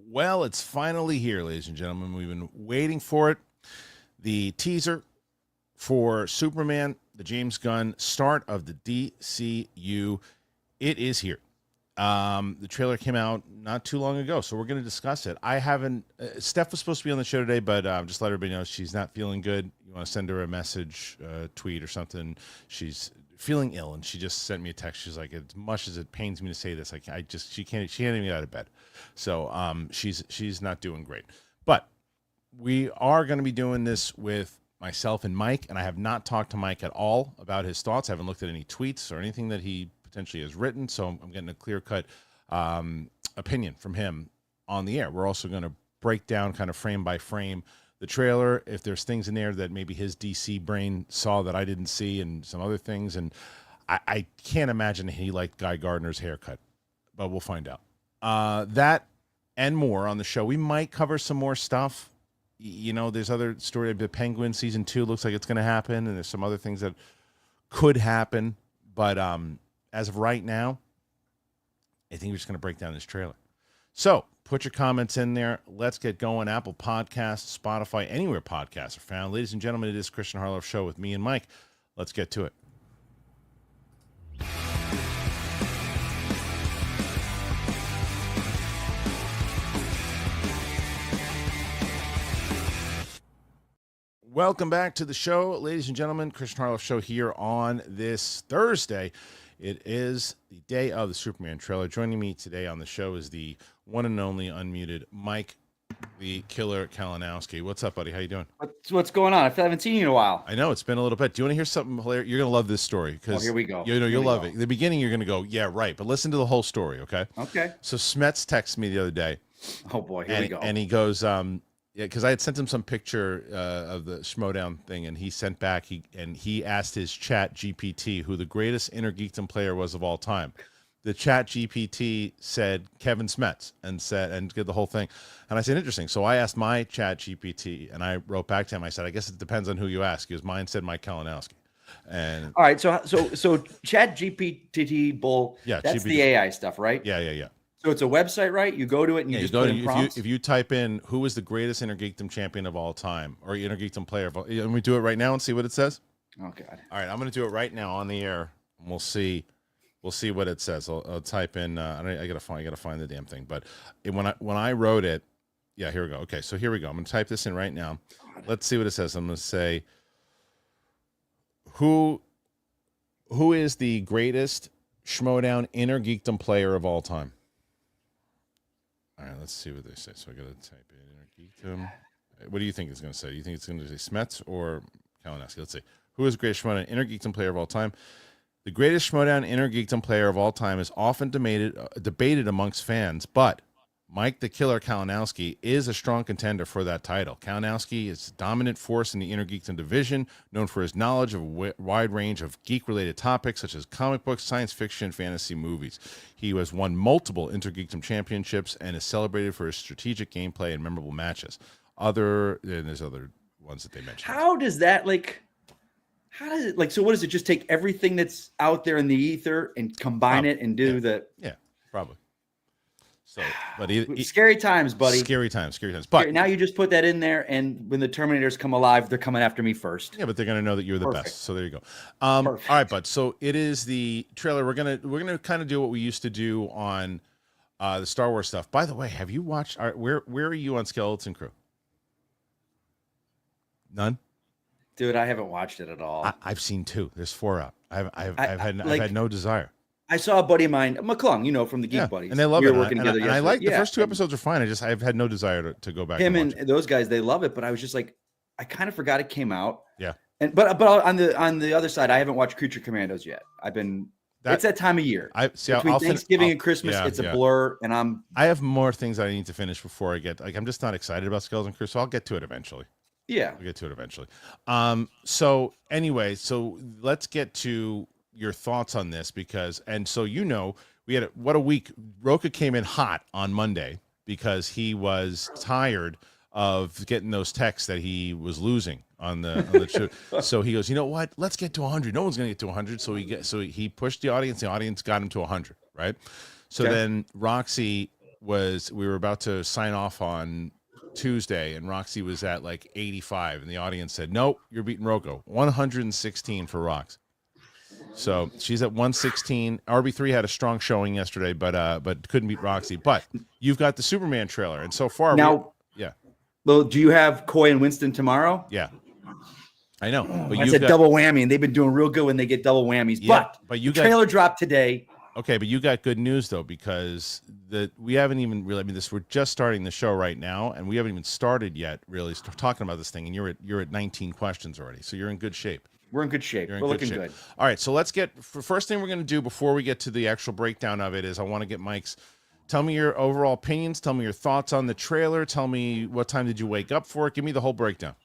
Well, it's finally here, ladies and gentlemen. We've been waiting for it. The teaser for Superman, the James Gunn start of the DCU. It is here. The trailer came out not too long ago, so we're going to discuss it. I haven't. Steph was supposed to be on the show today, but just let everybody know she's not feeling good. You want to send her a message, tweet, or something. She's feeling ill, and she just sent me a text. She's like, as much as it pains me to say this, she can't even get out of bed. So she's not doing great. But we are going to be doing this with myself and Mike, and I have not talked to Mike at all about his thoughts. I haven't looked at any tweets or anything that he potentially has written, so I'm getting a clear-cut opinion from him on the air. We're also going to break down kind of frame by frame the trailer, if there's things in there that maybe his DC brain saw that I didn't see, and some other things. And I can't imagine he liked Guy Gardner's haircut, but we'll find out. That and more on the show. We might cover some more stuff. You know, there's other story. The Penguin season 2 looks like it's going to happen, and there's some other things that could happen. But as of right now, I think we're just going to break down this trailer. So put your comments in there. Let's get going. Apple Podcasts, Spotify, anywhere podcasts are found. Ladies and gentlemen, it is Kristian Harloff Show with me and Mike. Let's get to it. Welcome back to the show, ladies and gentlemen. Kristian Harloff Show here on this Thursday. It is the day of the Superman trailer. Joining me today on the show is the one and only unmuted Mike, the Killer Kalinowski. What's up, buddy? How you doing? What's going on? I haven't seen you in a while. I know, it's been a little bit. Do you want to hear something hilarious? You're going to love this story. Here we go. You'll love it. In the beginning, you're going to go, yeah, right. But listen to the whole story, okay? Okay. So Smets texted me the other day. Oh, boy. Here we go. And he goes, yeah, because I had sent him some picture of the Schmodown thing, and he sent back. He asked his Chat GPT who the greatest Inner Geekdom player was of all time. The Chat GPT said Kevin Smets and did the whole thing. And I said, interesting. So I asked my Chat GPT, and I wrote back to him. I said, I guess it depends on who you ask. Because mine said Mike Kalinowski. And all right, so Chat GPT bull. Yeah, that's GPT. the AI stuff, right? Yeah. So it's a website, right? You go to it and you just put in prompts? If you type in who is the greatest Inner Geekdom champion of all time, or Inner Geekdom player of all, and we do it right now and see what it says. Oh God! All right, I'm going to do it right now on the air, and we'll see what it says. I'll type in. I gotta find the damn thing. But when I wrote it, yeah, here we go. Okay, so here we go. I'm going to type this in right now. Let's see what it says. I'm going to say who is the greatest Schmodown Inner Geekdom player of all time. All right, let's see what they say. So I got to type in Inner Geekdom. What do you think it's going to say? Do you think it's going to say Smets or Kalinowski? Let's see. Who is the greatest Schmodown Inner Geekdom player of all time? The greatest Schmodown Inner Geekdom player of all time is often debated amongst fans, but Mike the Killer Kalinowski is a strong contender for that title. Kalinowski is a dominant force in the Inner Geekdom division, known for his knowledge of a wide range of geek-related topics such as comic books, science fiction, and fantasy movies. He has won multiple Inner Geekdom championships and is celebrated for his strategic gameplay and memorable matches. There's other ones that they mentioned. How does it so what does it just take everything that's out there in the ether and combine it and do Yeah, probably. So, but scary times, buddy. Scary times. But now you just put that in there, and when the Terminators come alive, they're coming after me first. Yeah, but they're gonna know that you're the best. So there you go. All right, bud. So it is the trailer. We're gonna kind of do what we used to do on the Star Wars stuff. By the way, have you watched? Where are you on Skeleton Crew? None. Dude, I haven't watched it at all. I've seen 2. There's 4 out. I've had no desire. I saw a buddy of mine, McClung, from the Geek Buddies. And they love it. Working together and I like the first 2 episodes are fine. I've had no desire to go back. Him and those guys, they love it, but I was just like, I kind of forgot it came out. Yeah. But on the other side, I haven't watched Creature Commandos yet. It's that time of year. Between Thanksgiving and Christmas, it's a blur, and I have more things I need to finish before I get. I'm just not excited about Skeleton Crew, so I'll get to it eventually. Yeah, I'll get to it eventually. So anyway, let's get to your thoughts on this we had what a week. Rocha came in hot on Monday because he was tired of getting those texts that he was losing on the show. So he goes, you know what? Let's get to 100. No one's going to get to 100. So he pushed the audience. The audience got him to 100, right? So then Roxy we were about to sign off on Tuesday, and Roxy was at like 85, and the audience said, "Nope, you're beating Rocco." 116 for Rox. So she's at 116. RB3 had a strong showing yesterday, but couldn't beat Roxy. But you've got the Superman trailer, and so far now, Well, do you have Coy and Winston tomorrow? Yeah, I know. But that's a double whammy, and they've been doing real good when they get double whammies. Yeah, but the trailer dropped today. Okay, but you got good news though, because we haven't even really. I mean, we're just starting the show right now, and we haven't even started yet. Really talking about this thing, and you're at 19 questions already, so you're in good shape. We're in good shape. We're looking good. All right, so let's get. First thing we're going to do before we get to the actual breakdown of it is I want to get Mike's. Tell me your overall opinions. Tell me your thoughts on the trailer. Tell me what time did you wake up for it. Give me the whole breakdown.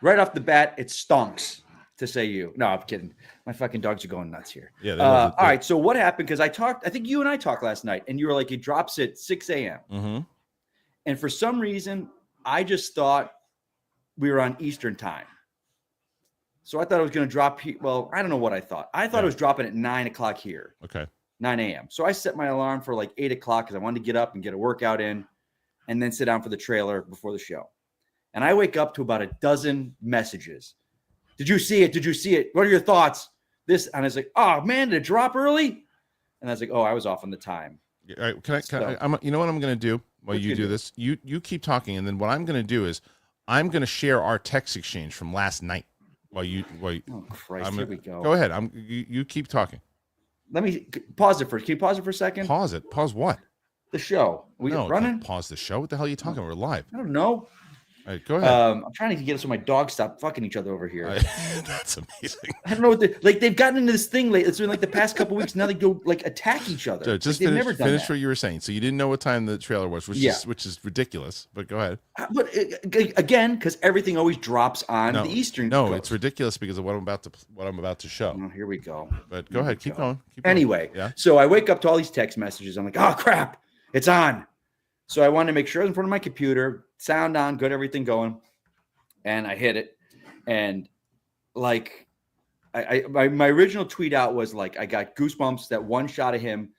Right off the bat, it stonks, to say you. No, I'm kidding. My fucking dogs are going nuts here. Yeah. All right. So what happened? Because I think you and I talked last night, and you were like, it drops at 6 a.m. Mm-hmm. And for some reason, I just thought we were on Eastern time. So I thought it was going to drop. Well, I don't know what I thought. I thought it was dropping at 9 o'clock here. Okay. 9 a.m. So I set my alarm for like 8 o'clock because I wanted to get up and get a workout in and then sit down for the trailer before the show. And I wake up to about a dozen messages. Did you see it? Did you see it? What are your thoughts? This, and I was like, oh man, did it drop early? And I was like, oh, I was off on the time. All right, you know what I'm going to do while you do this? You keep talking, and then what I'm going to do is I'm going to share our text exchange from last night. Oh Christ, here we go. Go ahead. You keep talking. Let me pause it first. Can you pause it for a second? Pause it. Pause what? The show. We running? Pause the show. What the hell are you talking about? We're live. I don't know. All right, go ahead. I'm trying to get us so my dogs stop fucking each other over here. That's amazing. I don't know what they've gotten into this thing late. It's been like the past couple weeks. Now they go like attack each other. So just finish what you were saying. So you didn't know what time the trailer was, which is ridiculous. But go ahead. But again, because everything always drops on the Eastern. No, coast. it's ridiculous because of what I'm about to show. Oh, here we go. But go ahead, keep going. Anyway, so I wake up to all these text messages. I'm like, oh crap, it's on. So I wanted to make sure I was in front of my computer, sound on, good, everything going. And I hit it, and like my original tweet out was like, I got goosebumps, that one shot of him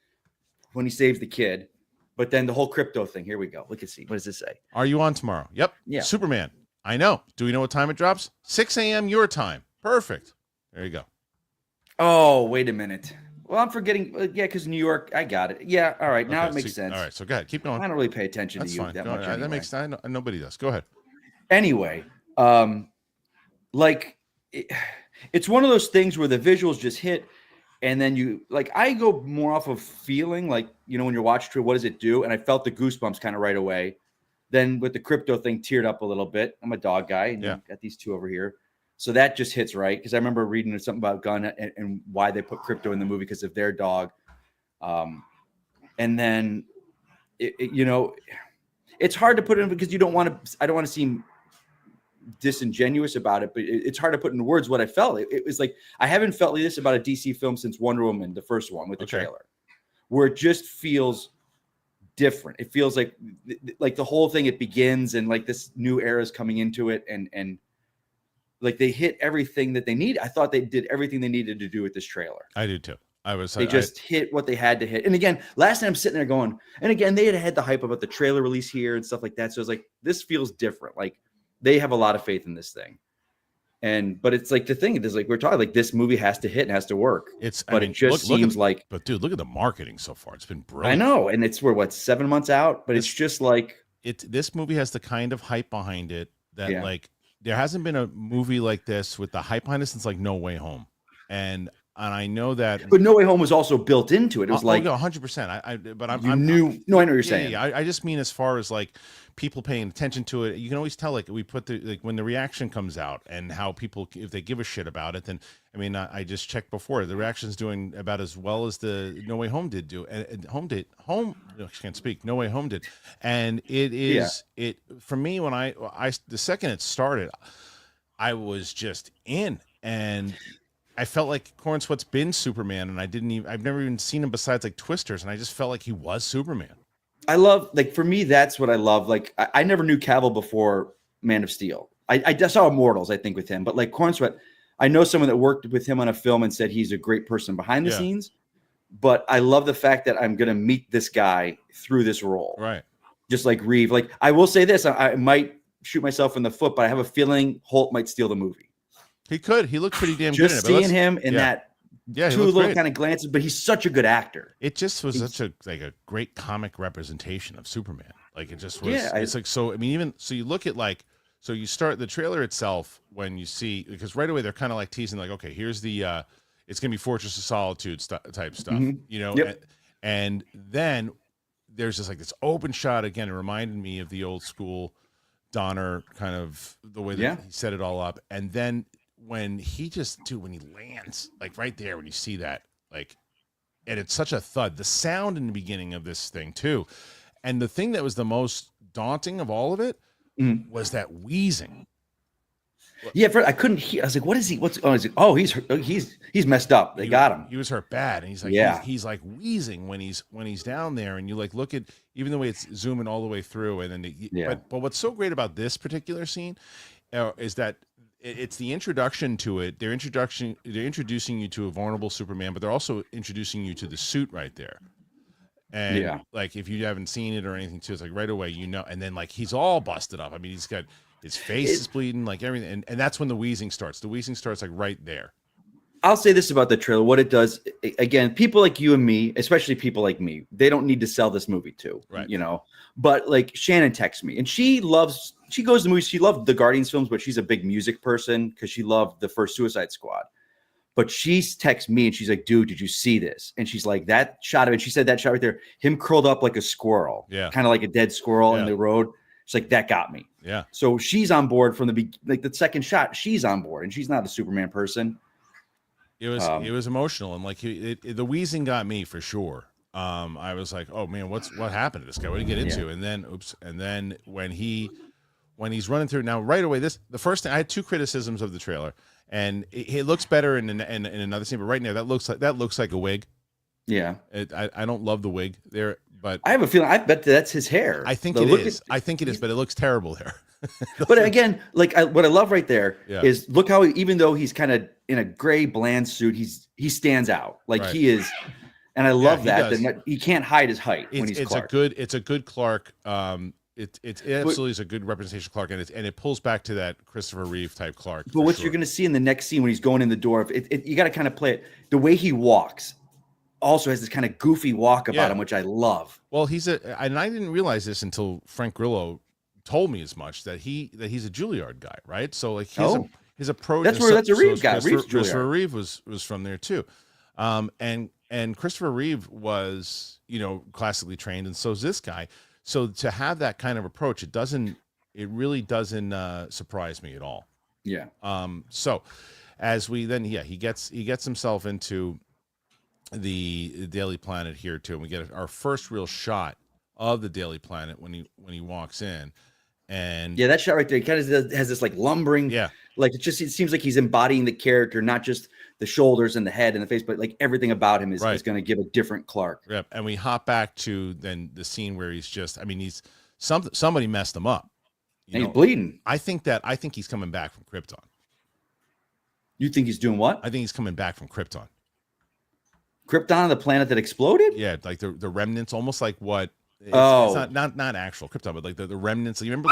when he saves the kid, but then the whole crypto thing. Here we go. Look and see. What does this say? Are you on tomorrow? Yep. Yeah. Superman. I know. Do we know what time it drops? 6 a.m. your time. Perfect. There you go. Oh, wait a minute. Well, I'm forgetting. Yeah, because New York. I got it. Yeah. All right. Now it makes sense. All right. So go ahead. Keep going. I don't really pay attention That's to you fine. that much. Anyway. That makes sense. Nobody does. Go ahead. Anyway. It's one of those things where the visuals just hit, and then you like, I go more off of feeling, like, you know, when you're watching it, what does it do? And I felt the goosebumps kind of right away. Then with the crypto thing, teared up a little bit. I'm a dog guy, and got these two over here, so that just hits right, because I remember reading something about Gunn and why they put crypto in the movie, because of their dog. And then you know, it's hard to put in, because I don't want to seem disingenuous about it, but it's hard to put into words what I felt. It was like, I haven't felt like this about a DC film since Wonder Woman, the first one with the trailer, where it just feels different. It feels like the whole thing, it begins, and like this new era is coming into it, and like they hit everything that they need. I thought they did everything they needed to do with this trailer. I did too. They just hit what they had to hit. And again, last night I'm sitting there going, and again, they had the hype about the trailer release here and stuff like that. So it's like, this feels different. Like, they have a lot of faith in this thing. But it's like the thing is, like, we're talking, like, this movie has to hit and has to work. It just seems like, but dude, look at the marketing so far. It's been brilliant. I know. And we're 7 months out, but it's just like, this movie has the kind of hype behind it that like, there hasn't been a movie like this with the hype behind it since like No Way Home. And I know that, but No Way Home was also built into it. It was like 100%. I know what you're saying. Yeah, I just mean as far as like people paying attention to it. You can always tell, like, we put when the reaction comes out and how people, if they give a shit about it, then I mean, I just checked before, the reaction's doing about as well as the No Way Home did do, and I can't speak. No Way Home did, and it is it for me when I the second it started, I was just in, and I felt like Corn Sweat's been Superman, and I've never even seen him besides like Twisters, and I just felt like he was Superman. I love, like, for me, that's what I love. Like, I never knew Cavill before Man of Steel. I just saw Immortals, I think, with him, but like Corn Sweat, I know someone that worked with him on a film and said he's a great person behind the scenes, but I love the fact that I'm going to meet this guy through this role. Right. Just like Reeve. Like, I will say this, I might shoot myself in the foot, but I have a feeling Holt might steal the movie. He could. He looked pretty damn just good in it. Seeing him in that two little kind of glances, but he's such a good actor. It just was such a great comic representation of Superman. Like, it just was. Yeah, it's like, so I mean, even so, you look at like, so you start the trailer itself when you see, because right away they're kind of like teasing, like, okay, here's the it's gonna be Fortress of Solitude type stuff, you know. Yep. And then there's just like this open shot again. It reminded me of the old school Donner kind of the way that he set it all up. And then when he when he lands, like right there, when you see that, like, and it's such a thud, the sound in the beginning of this thing too. And the thing that was the most daunting of all of it was that wheezing. Yeah, I couldn't hear. I was like, "What is he? What's?" Oh, he's messed up. They got him. He was hurt bad, and he's like, he's like wheezing when he's down there, and you like look at even the way it's zooming all the way through, and then but what's so great about this particular scene is that it's the introduction to it. They're introducing you to a vulnerable Superman, but they're also introducing you to the suit right there. And like, if you haven't seen it or anything too, it's like right away, you know, and then like he's all busted up. I mean, he's got his face is bleeding, like everything, and that's when the wheezing starts. The wheezing starts like right there. I'll say this about the trailer. What it does, again, people like you and me, especially people like me, they don't need to sell this movie to, right? You know, but like Shannon texts me, and she goes to movies. She loved the Guardians films, but she's a big music person because she loved the first Suicide Squad. But she texts me and she's like, "Dude, did you see this?" And she's like, "That shot of it." She said that shot right there, him curled up like a squirrel, kind of like a dead squirrel in the road. She's like, "That got me." Yeah. So she's on board from the second shot. She's on board, and she's not a Superman person. It was emotional, and like the wheezing got me for sure. I was like, "Oh man, what happened to this guy? What did he get into?" And then when he's running through now right away, the first thing I had two criticisms of the trailer. And it looks better in another scene, but right now that looks like a wig. Yeah, I don't love the wig there, but I have a feeling. I bet that's his hair. I think it is. I think it is, but it looks terrible there. But again, like what I love right there is look how even though he's kind of in a gray bland suit, he stands out like he is, and I love that he can't hide his height when he's Clark. It's a good Clark. It absolutely is a good representation of Clark, and it pulls back to that Christopher Reeve type Clark. But what you're going to see in the next scene when he's going in the door, you got to kind of play it. The way he walks also has this kind of goofy walk about him, which I love. Well, and I didn't realize this until Frank Grillo told me as much that he's a Juilliard guy, right? So like his approach. That's a Reeve guy. Christopher Reeve was from there too, and Christopher Reeve was classically trained, and so is this guy. So to have that kind of approach, it really doesn't surprise me at all. Yeah. So as we then, he gets himself into the Daily Planet here too, and we get our first real shot of the Daily Planet when he walks in, and that shot right there, he kind of has this like lumbering, like it seems like he's embodying the character, not just the shoulders and the head and the face, but like everything about him is going to give a different Clark. Yep. And we hop back to then the scene where he's somebody messed him up. He's bleeding. I think he's coming back from Krypton. You think he's doing what? I think he's coming back from Krypton. Krypton, the planet that exploded? Yeah, like the remnants, almost like what. It's not actual Krypton, but like the remnants. You remember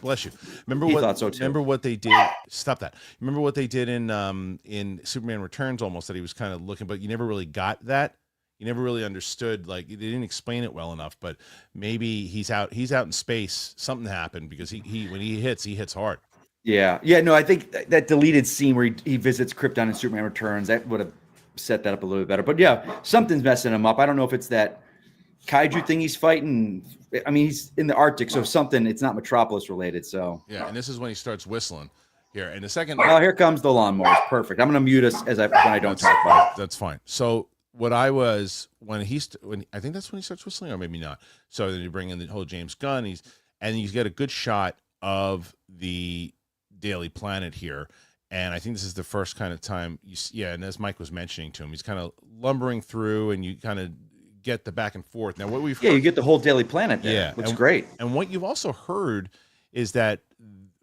bless you. Thought so too. Remember what they did? Stop that. Remember what they did in Superman Returns? Almost that he was kind of looking, but you never really got that. You never really understood. Like they didn't explain it well enough. But maybe he's out in space. Something happened because he when he hits hard. Yeah. No, I think that deleted scene where he visits Krypton in Superman Returns, that would have set that up a little bit better. But yeah, something's messing him up. I don't know if it's that kaiju thing he's fighting. I mean, he's in the Arctic, so something, it's not Metropolis related. So yeah, and this is when he starts whistling here. And the second, here comes the lawnmower. Perfect. I'm going to mute us when I don't talk about it. That's fine. So what I was when I think that's when he starts whistling, or maybe not. So then you bring in the whole James Gunn. He's got a good shot of the Daily Planet here. And I think this is the first kind of time and as Mike was mentioning to him, he's kind of lumbering through, and you kind of get the back and forth. Now, what we've heard, you get the whole Daily Planet there. Yeah, looks great. And what you've also heard is that,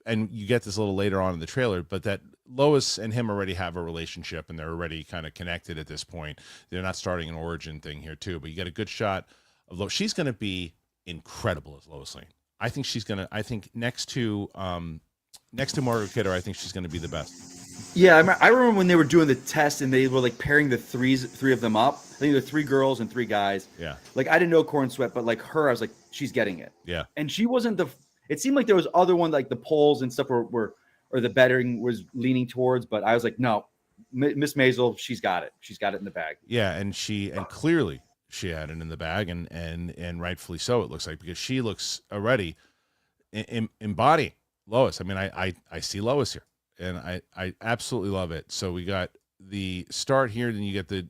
and you get this a little later on in the trailer, but that Lois and him already have a relationship, and they're already kind of connected at this point. They're not starting an origin thing here too, but you get a good shot of Lois. She's going to be incredible as Lois Lane. I think she's going to. I think next to Margaret Kidder, I think she's going to be the best. Yeah, I remember when they were doing the test and they were like pairing the three of them up. I think there were 3 girls and 3 guys. Yeah. Like I didn't know Corn Sweat, but like her, I was like, she's getting it. Yeah. And she wasn't it seemed like there was other one, like the polls and stuff were or the betting was leaning towards, but I was like, no, Miss Maisel, she's got it. She's got it in the bag. Yeah, and clearly she had it in the bag, and rightfully so, it looks like, because she looks already embodying Lois. I mean, I see Lois here. And I absolutely love it. So we got the start here, then you get the,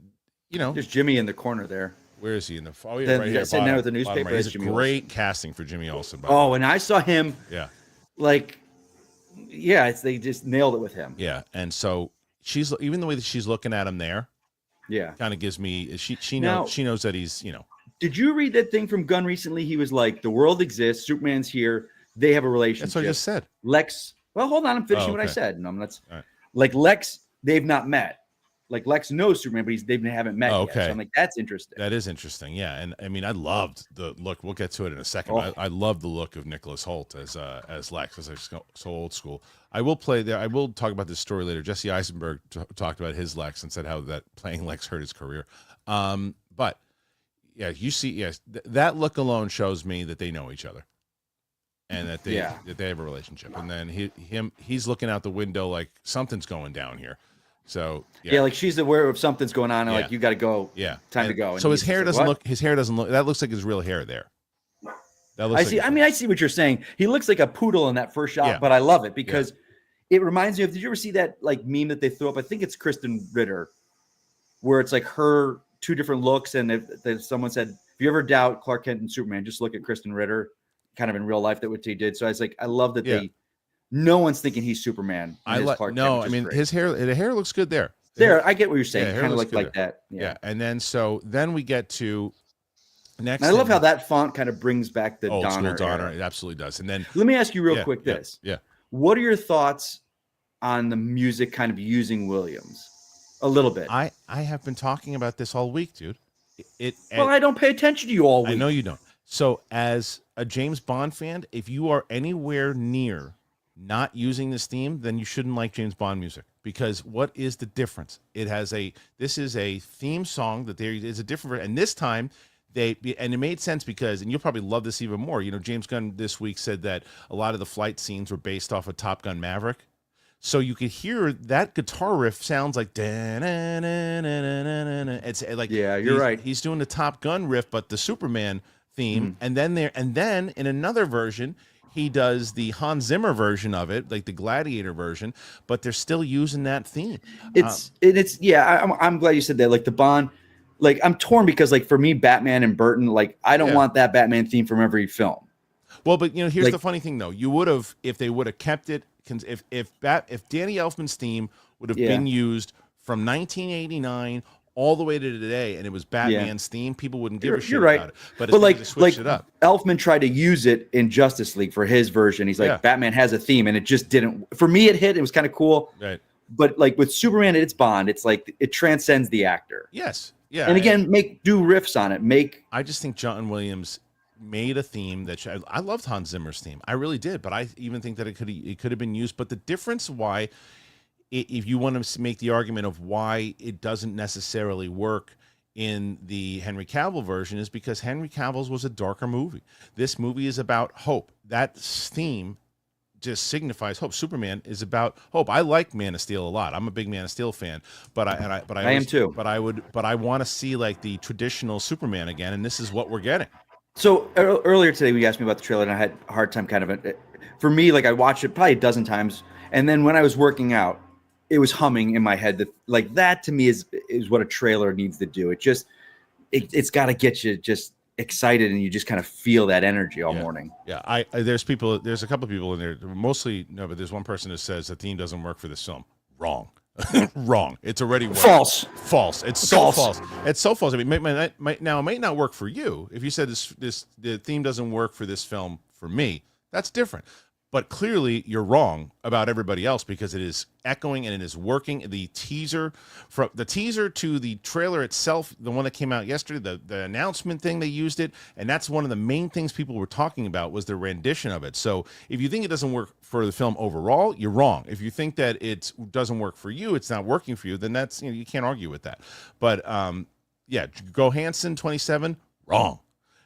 there's Jimmy in the corner there. Where is he in the? Oh yeah, then, right here. Sitting there with the newspaper. Right. He's a great casting for Jimmy Olsen. And I saw him. Yeah. Like, yeah, they just nailed it with him. Yeah, and so she's, even the way that she's looking at him there. Yeah. Kind of gives me, she knows that he's, Did you read that thing from Gunn recently? He was like, the world exists, Superman's here, they have a relationship. That's what I just said. Lex. Well, hold on. I'm finishing what I said. No, that's right. Like Lex. They've not met. Like Lex knows Superman, but they haven't met yet. So I'm like, that's interesting. That is interesting. Yeah, and I mean, I loved the look. We'll get to it in a second. Oh. I love the look of Nicholas Hoult as Lex. As so old school. I will play there. I will talk about this story later. Jesse Eisenberg talked about his Lex and said how that playing Lex hurt his career. But yeah, you see, yes, that look alone shows me that they know each other. And that they have a relationship, and then he's looking out the window like something's going down here. So like she's aware of something's going on, and like you got to go. Yeah, time to go. And so his hair doesn't look. His hair doesn't look. That looks like his real hair there. That looks. I see. I mean, I see what you're saying. He looks like a poodle in that first shot, but I love it because it reminds me of. Did you ever see that like meme that they threw up? I think it's Kristen Ritter, where it's like her 2 different looks, and if someone said, "If you ever doubt Clark Kent and Superman, just look at Kristen Ritter." Kind of in real life, that what he did. So I was like, I love that no one's thinking he's Superman. I mean, great. the hair looks good there. I get what you're saying. Kind of like that. Yeah. And then we get to next. And I love how that font kind of brings back the old Donner. School Donner. It absolutely does. And then let me ask you real quick this. Yeah. What are your thoughts on the music kind of using Williams? A little bit. I have been talking about this all week, dude. I don't pay attention to you all week. I know you don't. So as a James Bond fan, if you are anywhere near not using this theme, then you shouldn't like James Bond music, because what is the difference? This is a theme song that there is a different, and this time it made sense because, and you'll probably love this even more. James Gunn this week said that a lot of the flight scenes were based off of Top Gun Maverick. So you could hear that guitar riff sounds like it's like, you're right. He's doing the Top Gun riff, but the Superman theme, and then in another version he does the Hans Zimmer version of it, like the Gladiator version, but they're still using that theme. I'm glad you said that. Like the Bond, like I'm torn because like for me, Batman and Burton, like I don't want that Batman theme from every film. Well, but here's the funny thing though. You would have, if they would have kept it, if Danny Elfman's theme would have been used from 1989 all the way to today, and it was Batman's theme, people wouldn't give a shit about it. But like it up. Elfman tried to use it in Justice League for his version. He's like, Batman has a theme, and it just didn't. For me, it hit. It was kind of cool. Right. But like with Superman, it's Bond. It's like it transcends the actor. Yes. Yeah. And again, do riffs on it. I just think John Williams made a theme that I loved Hans Zimmer's theme. I really did, but I even think that it could have been used. But the difference why, if you want to make the argument of why it doesn't necessarily work in the Henry Cavill version, is because Henry Cavill's was a darker movie. This movie is about hope. That theme just signifies hope. Superman is about hope. I like Man of Steel a lot. I'm a big Man of Steel fan, but I am too. But I want to see like the traditional Superman again, and this is what we're getting. So earlier today, we asked me about the trailer, and I had a hard time for me, like I watched it probably a dozen times. And then when I was working out, it was humming in my head that to me is what a trailer needs to do. It's got to get you just excited, and you just kind of feel that energy all morning. Yeah. There's a couple of people in there, mostly no, but there's one person who says the theme doesn't work for this film. Wrong. Wrong. It's already worked. False. It's so false. It's so false. I mean, it might not work for you. If you said the theme doesn't work for this film for me, that's different. But clearly, you're wrong about everybody else because it is echoing and it is working. The teaser, from the teaser to the trailer itself, the one that came out yesterday, the announcement thing, they used it, and that's one of the main things people were talking about was the rendition of it. So if you think it doesn't work for the film overall, you're wrong. If you think that it doesn't work for you, it's not working for you, then that's, you can't argue with that. But yeah, Johansson 27, wrong.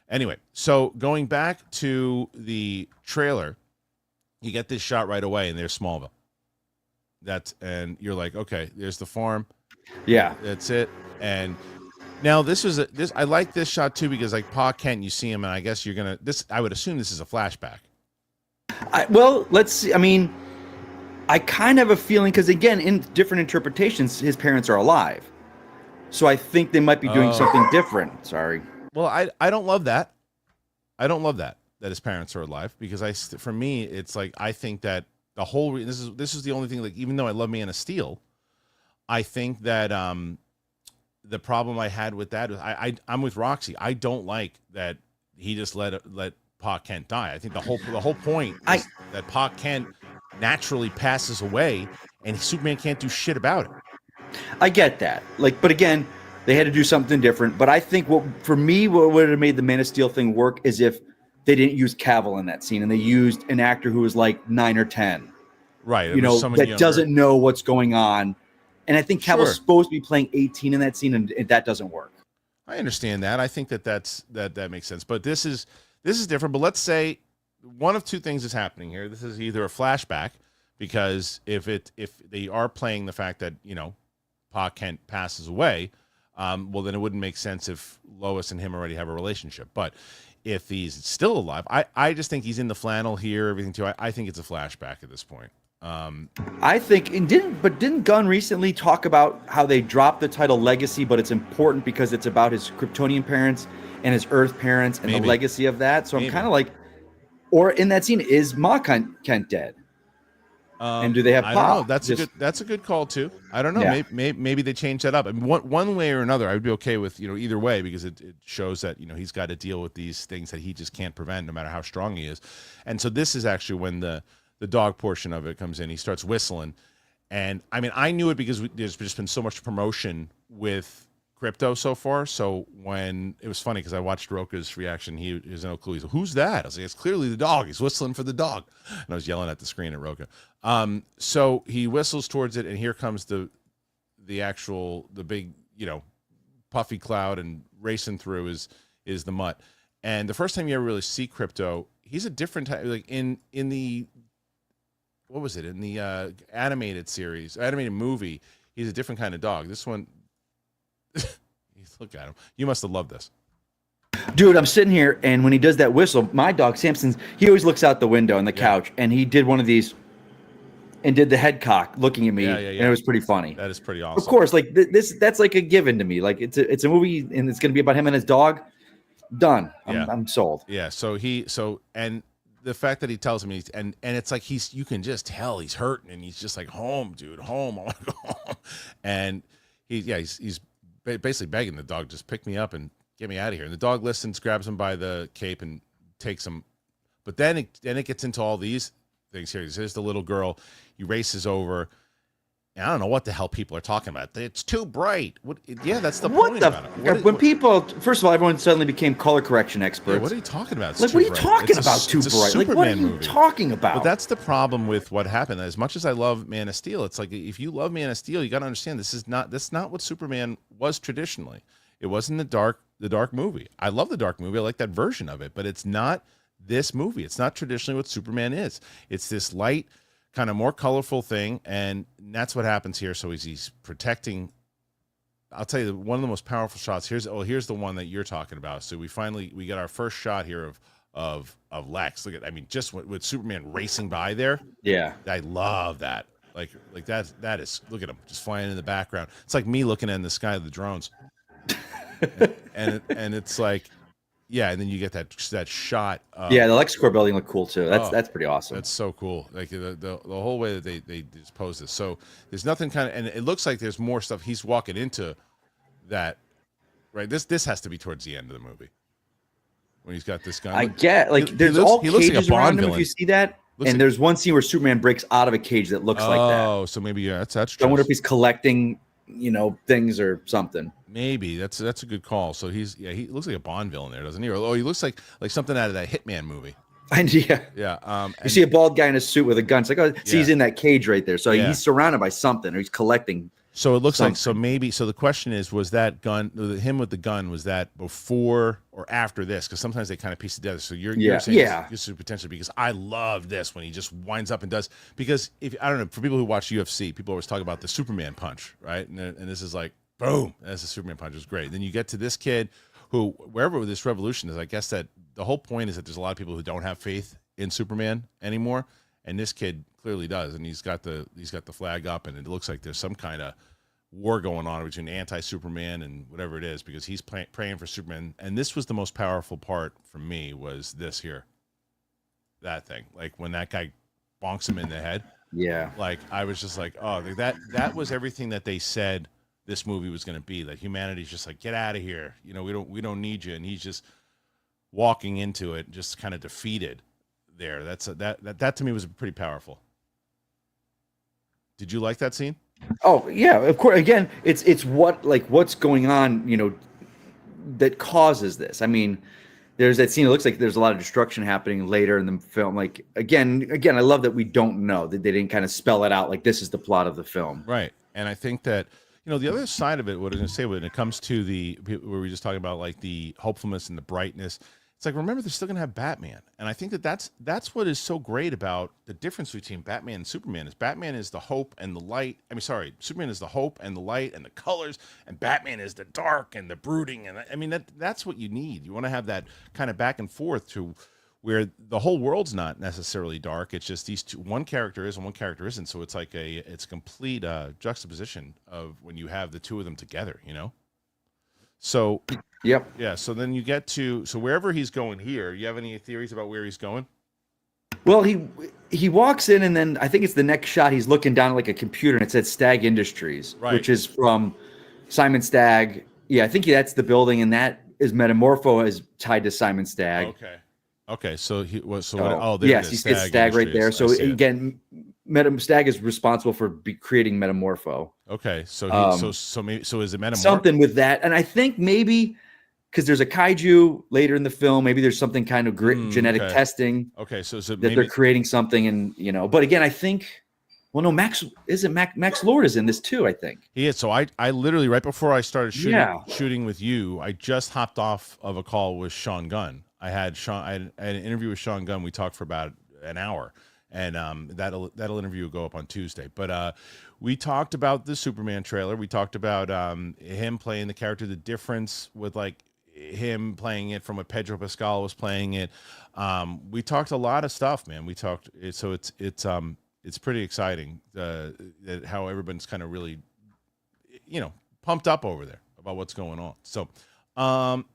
Anyway, so going back to the trailer. You get this shot right away, and there's Smallville. And you're like, okay, there's the farm. Yeah, that's it. And now I like this shot too because like Pa Kent, you see him, and I guess you're gonna I would assume this is a flashback. Well, let's see. I mean, I kind of have a feeling because again, in different interpretations, his parents are alive, so I think they might be doing something different. Sorry. Well, I don't love that. I don't love that his parents are alive because for me it's like I think that the whole this is the only thing, like, even though I love Man of Steel, I think that the problem I had with that is I'm with Roxy. I don't like that he just let Pa Kent die. I think the whole point is that Pa Kent naturally passes away and Superman can't do shit about it. I get that. Like, but again, they had to do something different. But I think what would have made the Man of Steel thing work is if they didn't use Cavill in that scene and they used an actor who was like 9 or 10. Right. That doesn't know what's going on. And I think Cavill's supposed to be playing 18 in that scene, and that doesn't work. I understand that. I think that makes sense. But this is different. But let's say one of two things is happening here. This is either a flashback, because if they are playing the fact that, Pa Kent passes away, well, then it wouldn't make sense if Lois and him already have a relationship. But if he's still alive, I just think he's in the flannel here, everything too. I think it's a flashback at this point. I think, didn't Gunn recently talk about how they dropped the title Legacy, but it's important because it's about his Kryptonian parents and his Earth parents and the legacy of that. So I'm kind of like, or in that scene, is Ma Kent dead? And do they have? I don't know. That's a good call too. I don't know. Yeah. Maybe they change that up. I mean, one way or another, I would be okay with either way, because it shows that he's got to deal with these things that he just can't prevent, no matter how strong he is. And so this is actually when the dog portion of it comes in. He starts whistling, and I mean, I knew it because there's just been so much promotion with Krypto so far. So when it was funny because I watched Roka's reaction, he was no clue. He's like, "Who's that?" I was like, "It's clearly the dog. He's whistling for the dog." And I was yelling at the screen at Roka. So he whistles towards it, and here comes the big, puffy cloud, and racing through is the mutt. And the first time you ever really see Krypto, he's a different type. Like in the, what was it, in the animated movie, he's a different kind of dog. This one, look at him. You must have loved this. Dude, I'm sitting here, and when he does that whistle, my dog Samson's, he always looks out the window on the couch, and he did one of these and did the head cock looking at me, and it was pretty funny. That is pretty awesome. Of course, like that's like a given to me. Like it's a movie, and it's going to be about him and his dog. Done. I'm sold. Yeah. So and the fact that he tells him and it's like you can just tell he's hurting, and he's just like, home, dude, home. I want to go home. And he's basically begging the dog, just pick me up and get me out of here. And the dog listens, grabs him by the cape, and takes him. But then it gets into all these things here. There's the little girl. He races over. And I don't know what the hell people are talking about. It's too bright. That's the point about it. People, first of all, everyone suddenly became color correction experts. Yeah, what are you talking about? What are you talking about? Too bright. Like, what are you talking about? But that's the problem with what happened. As much as I love Man of Steel, it's like, if you love Man of Steel, you got to understand that's not what Superman was traditionally. It wasn't the dark movie. I love the dark movie. I like that version of it, but it's not this movie. It's not traditionally what Superman is. It's this light, kind of more colorful thing, and that's what happens here. So he's protecting. I'll tell you, one of the most powerful shots. Here's the one that you're talking about. So we got our first shot here of Lex. Look at, just with Superman racing by there. Yeah, I love that. Like that is, look at him just flying in the background. It's like me looking in the sky of the drones. and it's like, yeah, and then you get that shot. The LexCorp building looked cool too. That's pretty awesome. That's so cool. Like the whole way that they dispose this. So there's nothing and it looks like there's more stuff. He's walking into that, right? This has to be towards the end of the movie when he's got this gun. I get, like, there's all cages around him. If you see that, And there's one scene where Superman breaks out of a cage that looks like that. Oh, so maybe that's I wonder if he's collecting, things or something. Maybe that's a good call. So he looks like a Bond villain there, doesn't he? Or he looks like something out of that Hitman movie. And Yeah. You see a bald guy in a suit with a gun. It's like, he's in that cage right there. So he's surrounded by something, or he's collecting. So it looks like, so the question is, was that gun, him with the gun, was that before or after this? Because sometimes they kind of piece it together. So you're saying this is potentially, because I love this when he just winds up and does, because I don't know, for people who watch UFC, people always talk about the Superman punch, right? And this is like, boom, that's the Superman punch. It was great. Then you get to this kid who, wherever this revolution is, I guess that the whole point is that there's a lot of people who don't have faith in Superman anymore. And this kid clearly does, and he's got the flag up, and it looks like there's some kind of war going on between anti-Superman and whatever it is, because he's praying for Superman. And this was the most powerful part for me, was this here, that thing, like when that guy bonks him in the head. Yeah, like I was just like, oh, that was everything that they said this movie was going to be. That humanity's just like, get out of here, we don't need you, and he's just walking into it, just kind of defeated. There, that to me was pretty powerful. Did you like that scene? Oh yeah, of course. Again, it's what's going on, that causes this. I mean, there's that scene. It looks like there's a lot of destruction happening later in the film. Like again, I love that we don't know, that they didn't kind of spell it out. Like, this is the plot of the film, right? And I think that the other side of it, what I was going to say when it comes to where we were just talking about like the hopefulness and the brightness. It's like, remember, they're still going to have Batman. And I think that's what is so great about the difference between Batman and Superman, is Batman is the hope and the light. Superman is the hope and the light and the colors, and Batman is the dark and the brooding. And that's what you need. You want to have that kind of back and forth to where the whole world's not necessarily dark. It's just these two, one character is and one character isn't. So it's like it's a complete juxtaposition of when you have the two of them together, So, yep. Yeah. So then you get to, wherever he's going here, you have any theories about where he's going? Well, he walks in, and then I think it's the next shot, he's looking down at like a computer, and it says Stagg Industries, right, which is from Simon Stagg. Yeah, I think that's the building, and that is Metamorpho is tied to Simon Stagg. Okay. So he was. So yes, he says Stagg right there. So again, Stagg is responsible for creating Metamorpho. Okay, so maybe is it Metamorpho? Something with that, and I think maybe because there's a kaiju later in the film, maybe there's something kind of genetic testing. Okay, so that they're creating something, and But again, I think, Max Lord is in this too. I think he is. So I literally, right before I started shooting with you, I just hopped off of a call with Sean Gunn. I had an interview with Sean Gunn. We talked for about an hour. And that'll interview will go up on Tuesday. But we talked about the Superman trailer. We talked about him playing the character, the difference with like him playing it from what Pedro Pascal was playing it. We talked a lot of stuff, man. We talked so it's pretty exciting that how everyone's kind of really pumped up over there about what's going on. So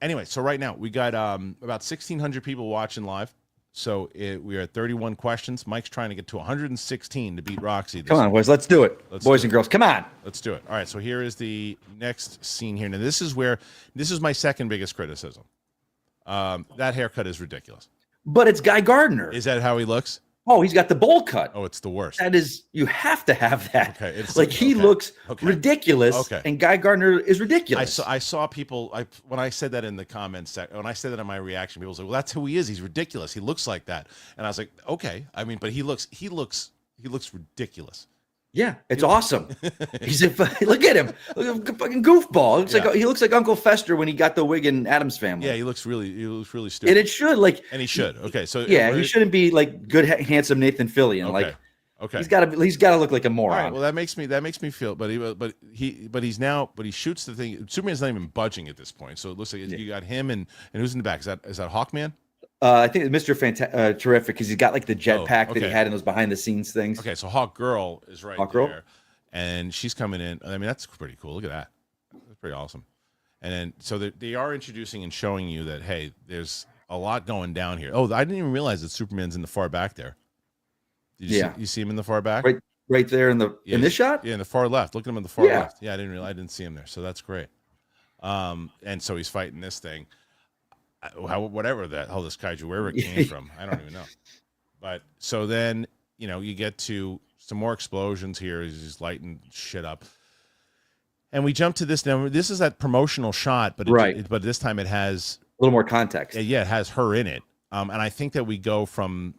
anyway, so right now we got about 1,600 people watching live. So we are at 31 questions. Mike's trying to get to 116 to beat Roxy. Come on, boys. Let's do it. Boys and girls, come on. Let's do it. All right. So here is the next scene here. Now, this is my second biggest criticism. That haircut is ridiculous. But it's Guy Gardner. Is that how he looks? Oh, he's got the bowl cut. Oh, it's the worst. That is, you have to have that. Okay, he looks ridiculous. Okay. And Guy Gardner is ridiculous. I saw people, when I said that in the comments, when I said that in my reaction, people said, well, that's who he is. He's ridiculous. He looks like that. And I was like, okay. But he looks ridiculous. Yeah, it's awesome. Look at him, like a fucking goofball. He looks like Uncle Fester when he got the wig in Addams Family. Yeah, he looks really stupid. And it should and he should. Okay, so he shouldn't be like good, handsome Nathan Fillion. Okay, he's got to look like a moron. All right, well, that makes me feel. But he shoots the thing. Superman's not even budging at this point. So it looks like you got him and who's in the back? Is that Hawkman? I think it's Mr. Terrific, because he's got like the jetpack that he had in those behind the scenes things. Okay, so Hawk Girl is right Hawk there, Girl? And she's coming in. That's pretty cool. Look at that. That's pretty awesome. And then so they are introducing and showing you that, hey, there's a lot going down here. Oh, I didn't even realize that Superman's in the far back there. Did you see him in the far back? Right there in this shot? Yeah, in the far left. Look at him in the far left. Yeah, I didn't see him there. So that's great. And so he's fighting this thing. Whatever that hell this kaiju, wherever it came from, I don't even know. But so then, you get to some more explosions here. He's lighting shit up. And we jump to this now. This is that promotional shot, but but this time it has a little more context. Yeah, it has her in it. And I think that we go from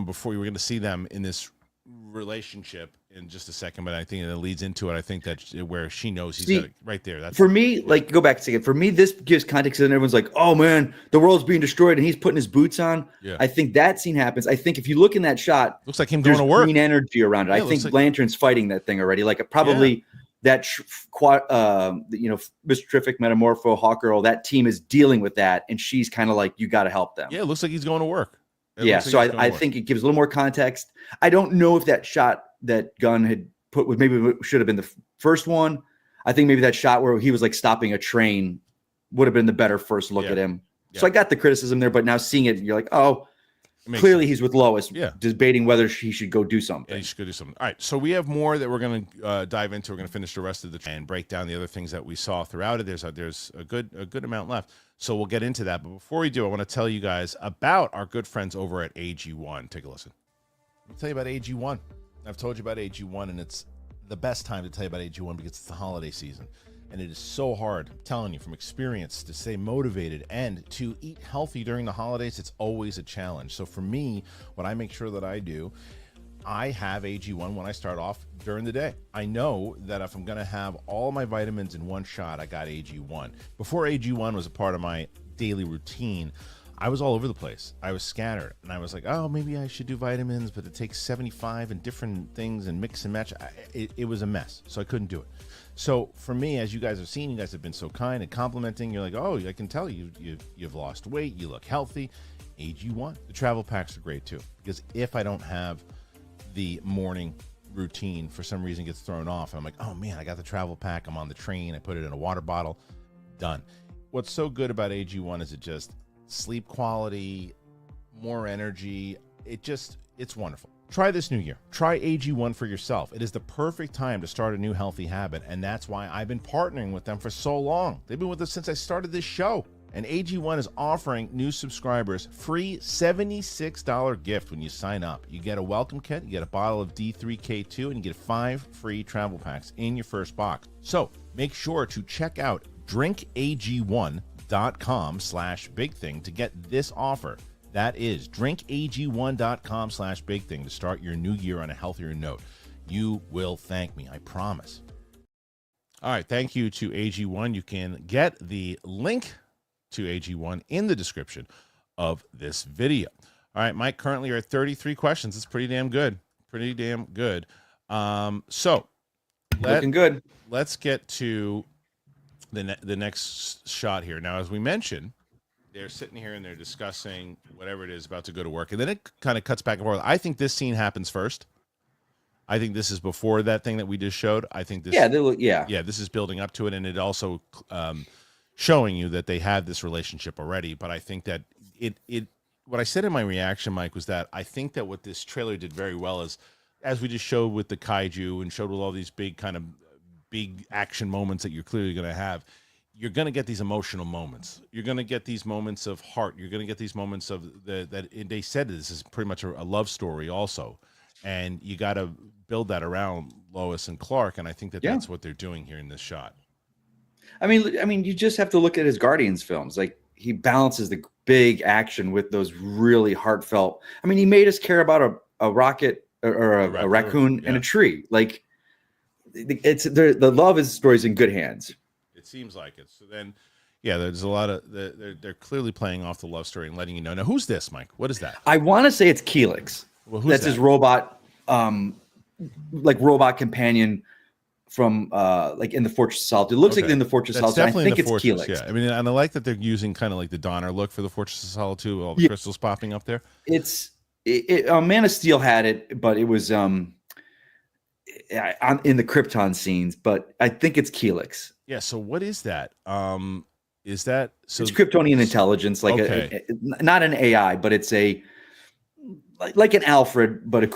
before, we were going to see them in this relationship in just a second, but I think it leads into it. I think that where she knows he's got it right there. That's for me. Like, go back a second. For me, this gives context, and everyone's like, "Oh man, the world's being destroyed," and he's putting his boots on. Yeah. I think that scene happens. I think if you look in that shot, looks like him going to work. Green energy around it. Yeah, I think Lantern's fighting that thing already. Like probably that Mr. Terrific, Metamorpho, Hawkgirl. That team is dealing with that, and she's kind of like, "You got to help them." Yeah, it looks like he's going to work. So I think it gives a little more context. I don't know if that shot that Gunn had put with maybe should have been the first one. I think maybe that shot where he was like stopping a train would have been the better first look at him. So I got the criticism there, but now seeing it, you're like, oh, clearly he's with Lois, debating whether he should go do something. Yeah, he should go do something. All right, so we have more that we're going to dive into. We're going to finish the rest of the and break down the other things that we saw throughout it. There's a good amount left, so we'll get into that. But before we do, I want to tell you guys about our good friends over at AG1. Take a listen. I'll tell you about AG1. I've told you about AG1, and it's the best time to tell you about AG1 because it's the holiday season. And it is so hard, I'm telling you from experience, to stay motivated and to eat healthy during the holidays. It's always a challenge. So for me, what I make sure that I do, I have AG1 when I start off during the day. I know that if I'm going to have all my vitamins in one shot, I got AG1. Before AG1 was a part of my daily routine, I was all over the place. I was scattered, and I was like, oh, maybe I should do vitamins, but it takes 75 and different things and mix and match. It was a mess, so I couldn't do it. So for me, as you guys have seen, you guys have been so kind and complimenting. You're like, oh, I can tell you've lost weight. You look healthy. AG1. The travel packs are great too, because if I don't have the morning routine, for some reason gets thrown off, I'm like, oh man, I got the travel pack. I'm on the train. I put it in a water bottle. Done. What's so good about AG1 is it just sleep quality, more energy. It's wonderful. Try this new year. Try AG1 for yourself. It is the perfect time to start a new healthy habit, and that's why I've been partnering with them for so long. They've been with us since I started this show. And AG1 is offering new subscribers free $76 gift when you sign up. You get a welcome kit, you get a bottle of D3K2, and you get 5 free travel packs in your first box. So make sure to check out drinkag1.com/bigthing to get this offer. That is drinkag1.com/bigthing to start your new year on a healthier note. You will thank me, I promise. All right, thank you to AG1. You can get the link to AG1 in the description of this video. All right, Mike, currently you're at 33 questions. It's pretty damn good. Pretty damn good. So looking good. Let's get to the next shot here. Now, as we mentioned, they're sitting here and they're discussing whatever it is about to go to work. And then it kind of cuts back and forth. I think this scene happens first. I think this is before that thing that we just showed. I think this. Yeah, this is building up to it. And it also showing you that they have this relationship already. But I think that what I said in my reaction, Mike, was that I think that what this trailer did very well is, as we just showed with the kaiju and showed with all these big action moments that you're clearly going to have, you're going to get these emotional moments. You're going to get these moments of heart. You're going to get these moments of that they said this is pretty much a love story also. And you got to build that around Lois and Clark. And I think that that's what they're doing here in this shot. I mean, you just have to look at his Guardians films. Like, he balances the big action with those really heartfelt. I mean, he made us care about a rocket or a raccoon and a tree. Like, it's the love is stories in good hands. It seems like it. So then, there's a lot of they're clearly playing off the love story and letting you know. Now, who's this, Mike? What is that? I want to say it's Keelix. Well, who's that's that? His robot, robot companion from like in the Fortress of Solitude. It looks like in the Fortress of Solitude. I think it's Keelix. Yeah, I mean, and I like that they're using kind of like the Donner look for the Fortress of Solitude, with all the crystals popping up there. Man of Steel had it, but it was in the Krypton scenes. But I think it's Keelix. Yeah. So what is that? Is that so? It's Kryptonian intelligence, like not an AI, but it's like an Alfred, but a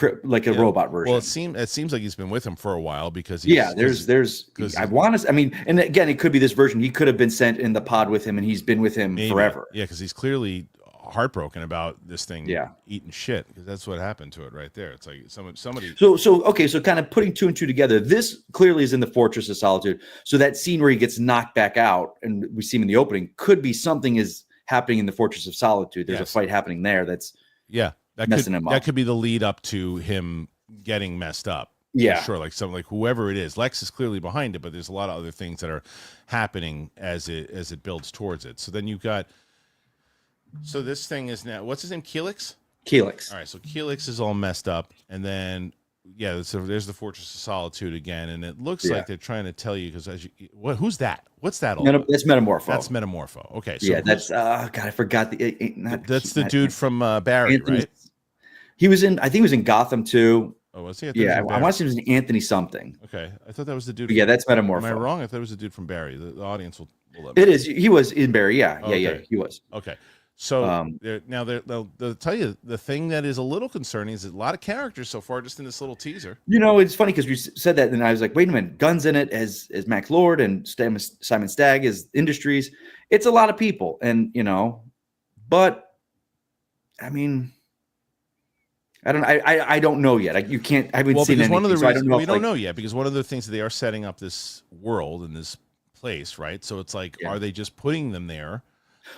robot version. Well, it seems like he's been with him for a while because there's I want to. I mean, and again, it could be this version. He could have been sent in the pod with him, and he's been with him forever. Yeah, because he's clearly heartbroken about this thing Yeah. eating shit, because that's what happened to it right there. It's like somebody. So kind of putting two and two together, this clearly is in the Fortress of Solitude. So that scene where he gets knocked back out and we see him in the opening could be something is happening in the Fortress of Solitude. There's a fight happening there that's messing him up. That could be the lead up to him getting messed up. Yeah, sure. Like whoever it is, Lex is clearly behind it, but there's a lot of other things that are happening as it builds towards it. So then you've got. So this thing is now, what's his name? Keelix? Keelix. All right, so Keelix is all messed up, and then so there's the Fortress of Solitude again, and it looks like they're trying to tell you, because who's that? What's that? That's Metamorpho. That's Metamorpho. Okay, so that's God, I forgot that's the dude from Barry, right? He was in. I think he was in Gotham too. Oh, was he? I want to say he was in Anthony something. Okay, I thought that was the dude. Yeah, that's Metamorpho. Am I wrong? I thought it was the dude from Barry. The audience will let me It is. He was in Barry. Yeah, he was. Okay. So they'll tell you the thing that is a little concerning is a lot of characters so far just in this little teaser. It's funny because we said that, and I was like, wait a minute, Gunn's in it as Max Lord and Simon Stagg as Industries. It's a lot of people, and but I mean, I don't know yet. Like, you can't. I haven't seen anything. One of the reasons so we don't know yet, because one of the things that they are setting up this world and this place, right? So it's like, are they just putting them there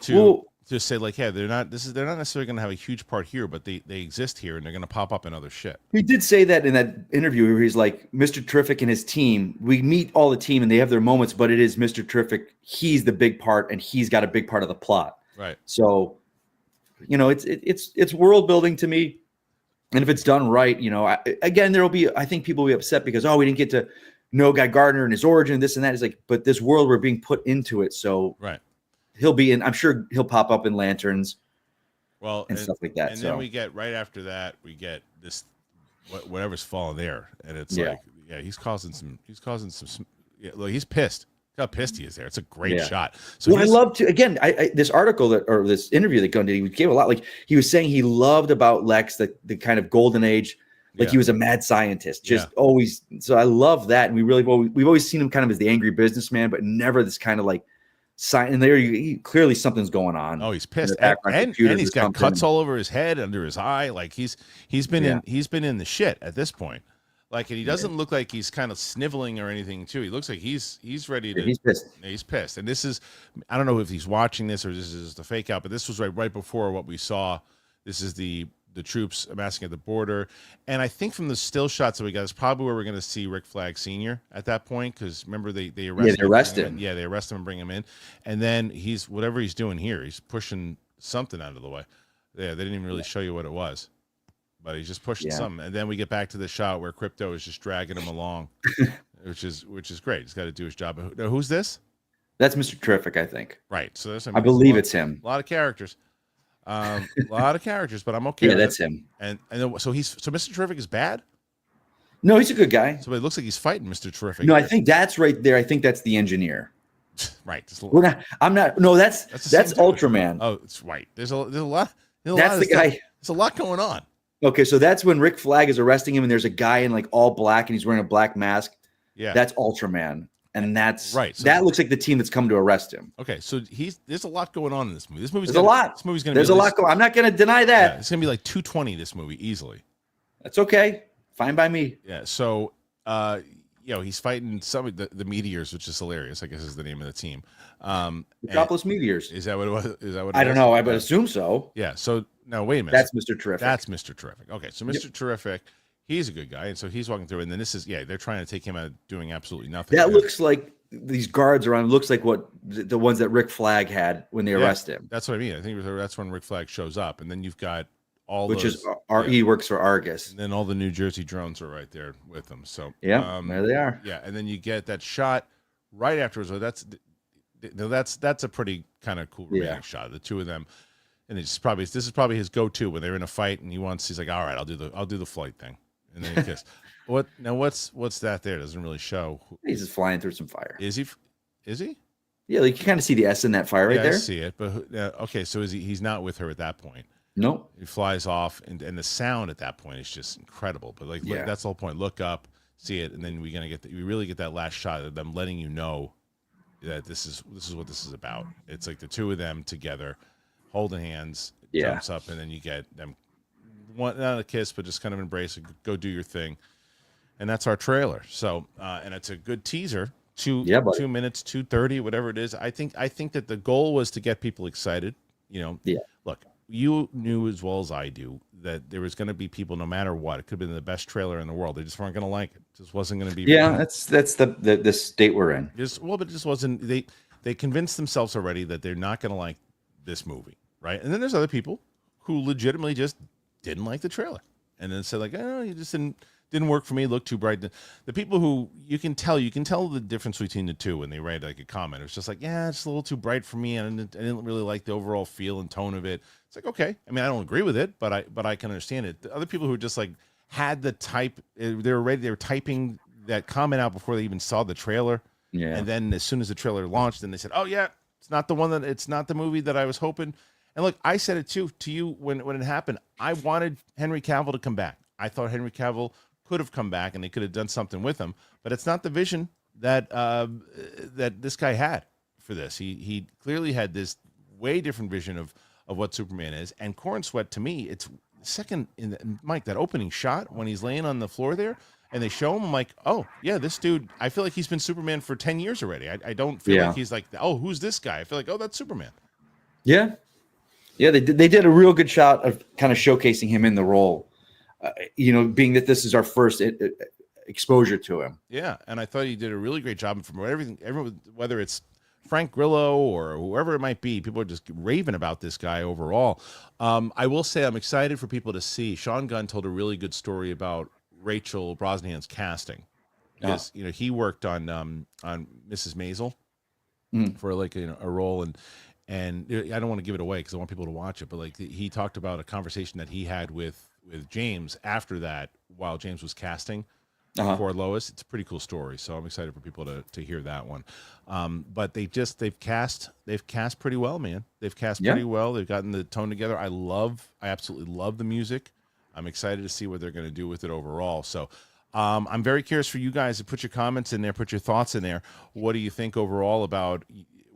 to say like, yeah, they're not necessarily going to have a huge part here, but they exist here and they're going to pop up in other shit. He did say that in that interview where he's like, Mr. Terrific and his team, we meet all the team and they have their moments, but it is Mr. Terrific. He's the big part and he's got a big part of the plot. Right. So, it's world building to me. And if it's done right, again, I think people will be upset because, we didn't get to know Guy Gardner and his origin, this and that. It's like, but this world, we're being put into it. So right. He'll be in. I'm sure he'll pop up in Lanterns, and stuff like that. And then we get right after that, we get this whatever's falling there, and it's like, he's causing some. Look, he's pissed. Look how pissed he is there. It's a great shot. So I love to again. This article or this interview that Gunn did, he gave a lot. Like, he was saying he loved about Lex the kind of golden age. Like, he was a mad scientist, just always. So I love that, and we've always seen him kind of as the angry businessman, but never this kind of like. And there, clearly something's going on. Oh, he's pissed, and he's got cuts all over his head, under his eye. Like he's been in the shit at this point. Like, and he doesn't look like he's kind of sniveling or anything too. He looks like he's ready to. He's pissed. He's pissed, and this is, I don't know if he's watching this or this is the fake out, but this was right before what we saw. This is the troops amassing at the border, and I think from the still shots that we got is probably where we're going to see Rick Flag Sr. at that point, because remember they arrest him. They arrest him and bring him in, and then whatever he's doing here, he's pushing something out of the way. Yeah, they didn't even really show you what it was, but he's just pushing something, and then we get back to the shot where Krypto is just dragging him along, which is great. He's got to do his job. Now, who's this? That's Mr. Terrific, I think. Right. So I believe it's him. A lot of characters. A lot of characters, but I'm okay. Yeah, that's him. And so Mr. Terrific is bad? No, he's a good guy. So it looks like he's fighting Mr. Terrific. No, I think that's right there. I think that's the engineer. Right. I'm not. No, that's Ultraman. Oh, it's right. There's a lot. That's the guy. There's a lot going on. Okay, so that's when Rick Flag is arresting him, and there's a guy in like all black, and he's wearing a black mask. Yeah, that's Ultraman. And that's right. So that looks like the team that's come to arrest him. Okay, so there's a lot going on in this movie. There's a lot. This movie's gonna. There's a lot going. I'm not gonna deny that. Yeah, it's gonna be like 220 this movie easily. That's okay. Fine by me. Yeah. So, he's fighting some of the Meteors, which is hilarious. I guess is the name of the team. Metropolis Meteors. Is that what it was? Is that what? I don't know. I would assume so. Yeah. So now wait a minute. That's Mr. Terrific. That's Mr. Terrific. Okay. So Mr. Terrific. He's a good guy, and so he's walking through, and then this is they're trying to take him out doing absolutely nothing. That looks like these guards around. Looks like what the ones that Rick Flag had when they arrest him. That's what I mean. I think that's when Rick Flag shows up, and then you've got he works for Argus, and then all the New Jersey drones are right there with them. So there they are. Yeah, and then you get that shot right afterwards. That's a pretty kind of cool remaining shot. The two of them, and this is probably his go-to when they're in a fight, and he's like, all right, I'll do the flight thing. And then he kissed. What's that there? Doesn't really show. He's just flying through some fire. Is he? Yeah, like you kind of see the S in that fire right there. I see it, but okay. So he's not with her at that point. Nope. He flies off, and the sound at that point is just incredible. But look, that's the whole point. Look up, see it, and then we really get that last shot of them letting you know that this is what this is about. It's like the two of them together, holding hands, Yeah. jumps up, and then you get them not a kiss, but just kind of embrace it, go do your thing, and that's our trailer. So, and it's a good teaser. Two minutes, 2:30, whatever it is. I think that the goal was to get people excited. Look, you knew as well as I do that there was going to be people, no matter what. It could have been the best trailer in the world. They just weren't going to like it. It just wasn't going to be. Yeah, that's the state we're in. But it just wasn't. They convinced themselves already that they're not going to like this movie, right? And then there's other people who legitimately just didn't like the trailer, and then said like, "Oh, you just didn't work for me. Looked too bright." The people who you can tell the difference between the two when they write like a comment. It's just like, yeah, it's a little too bright for me, and I didn't really like the overall feel and tone of it. It's like, okay, I mean, I don't agree with it, but I can understand it. The other people who just like had the type, they were typing that comment out before they even saw the trailer. Yeah. And then as soon as the trailer launched, then they said, "Oh yeah, it's not the movie that I was hoping." And look, I said it too to you when it happened. I wanted Henry Cavill to come back. I thought Henry Cavill could have come back and they could have done something with him, but it's not the vision that that this guy had for this. He clearly had this way different vision of what Superman is. And Corn Sweat, to me, it's second in Mike, that opening shot when he's laying on the floor there and they show him, I'm like, oh yeah, this dude, I feel like he's been Superman for 10 years already. I don't feel like he's like, oh, who's this guy? I feel like, oh, that's Superman. Yeah. Yeah, they did a real good shot of kind of showcasing him in the role. Being that this is our first exposure to him. Yeah, and I thought he did a really great job from everyone, whether it's Frank Grillo or whoever it might be, people are just raving about this guy overall. I will say I'm excited for people to see. Sean Gunn told a really good story about Rachel Brosnahan's casting. Because he worked on Mrs. Maisel for like a role, and I don't want to give it away because I want people to watch it, but like he talked about a conversation that he had with James after that while James was casting for Lois. It's a pretty cool story, so I'm excited for people to hear that one. But they've cast pretty well, man. They've cast pretty well. They've gotten the tone together. I absolutely love the music. I'm excited to see what they're going to do with it overall. So I'm very curious for you guys to put your comments in there, put your thoughts in there. What do you think overall about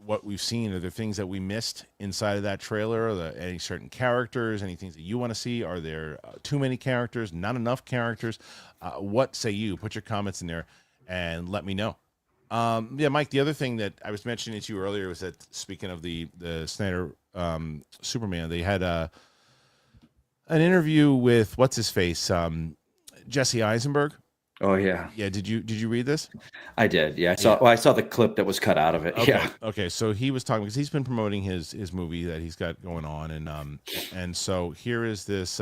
what we've seen? Are there things that we missed inside of that trailer? Are there any certain characters, any things that you want to see? Are there too many characters, not enough characters? What say you? Put your comments in there and let me know. Mike, the other thing that I was mentioning to you earlier was that, speaking of the Snyder Superman, they had an interview with what's his face, Jesse Eisenberg. Oh yeah. Yeah. Did you read this? I did. Yeah. I saw the clip that was cut out of it. Okay. Yeah. Okay. So he was talking because he's been promoting his movie that he's got going on, and so here is this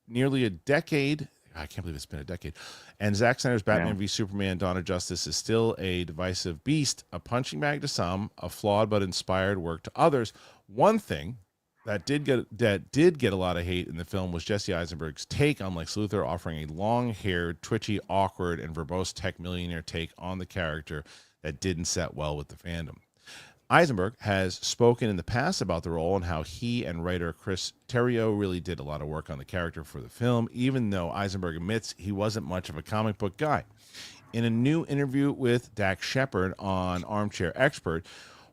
nearly a decade. I can't believe it's been a decade. And Zack Snyder's Batman v Superman: Dawn of Justice is still a divisive beast, a punching bag to some, a flawed but inspired work to others. One thing that did get a lot of hate in the film was Jesse Eisenberg's take on Lex Luthor, offering a long-haired, twitchy, awkward, and verbose tech millionaire take on the character that didn't set well with the fandom. Eisenberg has spoken in the past about the role and how he and writer Chris Terrio really did a lot of work on the character for the film, even though Eisenberg admits he wasn't much of a comic book guy. In a new interview with Dax Shepard on Armchair Expert,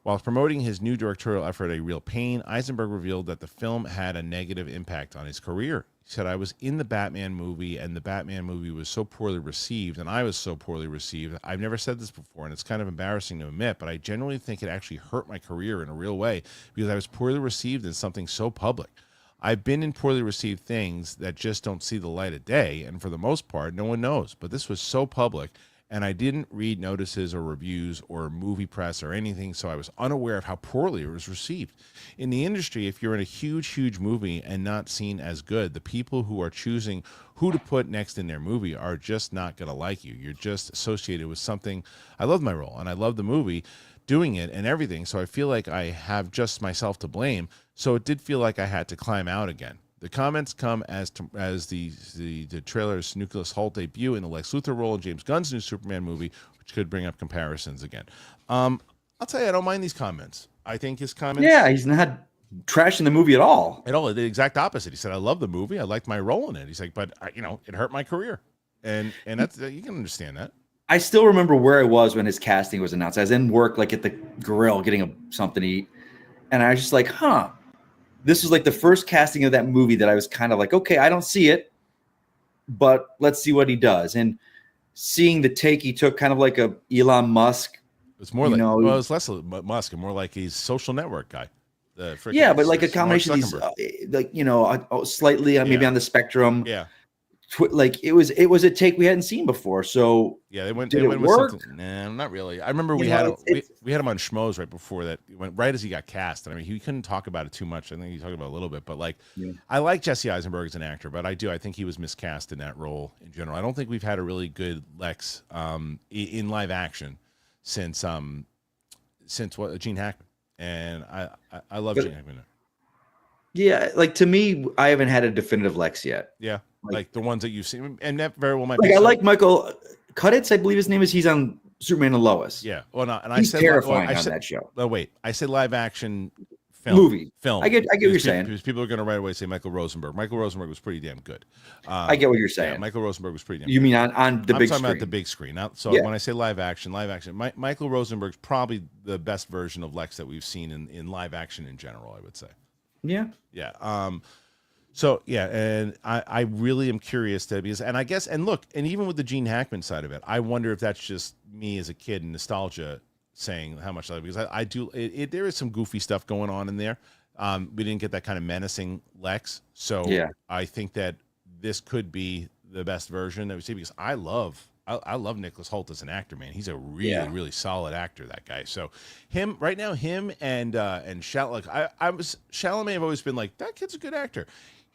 while promoting his new directorial effort, A Real Pain, Eisenberg revealed that the film had a negative impact on his career. He said, "I was in the Batman movie, and the Batman movie was so poorly received, and I was so poorly received. I've never said this before, and it's kind of embarrassing to admit, but I genuinely think it actually hurt my career in a real way because I was poorly received in something so public. I've been in poorly received things that just don't see the light of day, and for the most part, no one knows. But this was so public, and I didn't read notices or reviews or movie press or anything, so I was unaware of how poorly it was received. In the industry, if you're in a huge movie and not seen as good, the people who are choosing who to put next in their movie are just not going to like you. You're just associated with something. I love my role, and I love the movie, doing it and everything, so I feel like I have just myself to blame, so it did feel like I had to climb out again. The comments come as the trailer's Nicholas Hoult debut in the Lex Luthor role in James Gunn's new Superman movie, which could bring up comparisons again. I'll tell you, I don't mind these comments. I think his comments... Yeah, he's not trashing the movie at all. At all. The exact opposite. He said, I love the movie. I liked my role in it. He's like, but, it hurt my career. And that's you can understand that. I still remember where I was when his casting was announced. I was in work, like at the grill, getting something to eat. And I was just like, this was like the first casting of that movie that I was kind of like, okay, I don't see it, but let's see what he does. And seeing the take he took, kind of like a Elon Musk. It's more like, well, it's less Musk and more like he's social network guy. Yeah, but like a combination of these, like, you know, slightly maybe on the spectrum. Yeah. Like it was a take we hadn't seen before. So yeah, they went with something. Nah, not really. I remember we had him on Schmoes right before that. Right as he got cast. And I mean, he couldn't talk about it too much. I think he talked about it a little bit, but like, I like Jesse Eisenberg as an actor, but I think he was miscast in that role in general. I don't think we've had a really good Lex in live action since Gene Hackman, and I love Gene Hackman. Yeah, like to me, I haven't had a definitive Lex yet. Yeah. Like the ones that you've seen, and that very well might like be. I like Michael Cuditz, I believe his name is. He's on Superman and Lois. Yeah. Well, no, and he's terrifying on that show. Oh wait, I said live action film. I get what you're saying. Because people are going to right away say Michael Rosenberg. Michael Rosenberg was pretty damn good. I get what you're saying. Yeah, Michael Rosenberg was pretty damn. You good. mean on the big screen? I'm talking about the big screen. Now, so when I say live action, Michael Rosenberg's probably the best version of Lex that we've seen in live action in general. I would say. Yeah. Yeah. So yeah, and I really am curious because I guess, and look, and even with the Gene Hackman side of it, I wonder if that's just me as a kid and nostalgia saying how much I love it, because I do. There is some goofy stuff going on in there. We didn't get that kind of menacing Lex, so I think that this could be the best version that we see, because I love Nicholas Hoult as an actor, man. He's a really solid actor, that guy. So him right now, him and Chalamet, Chalamet have always been like, that kid's a good actor.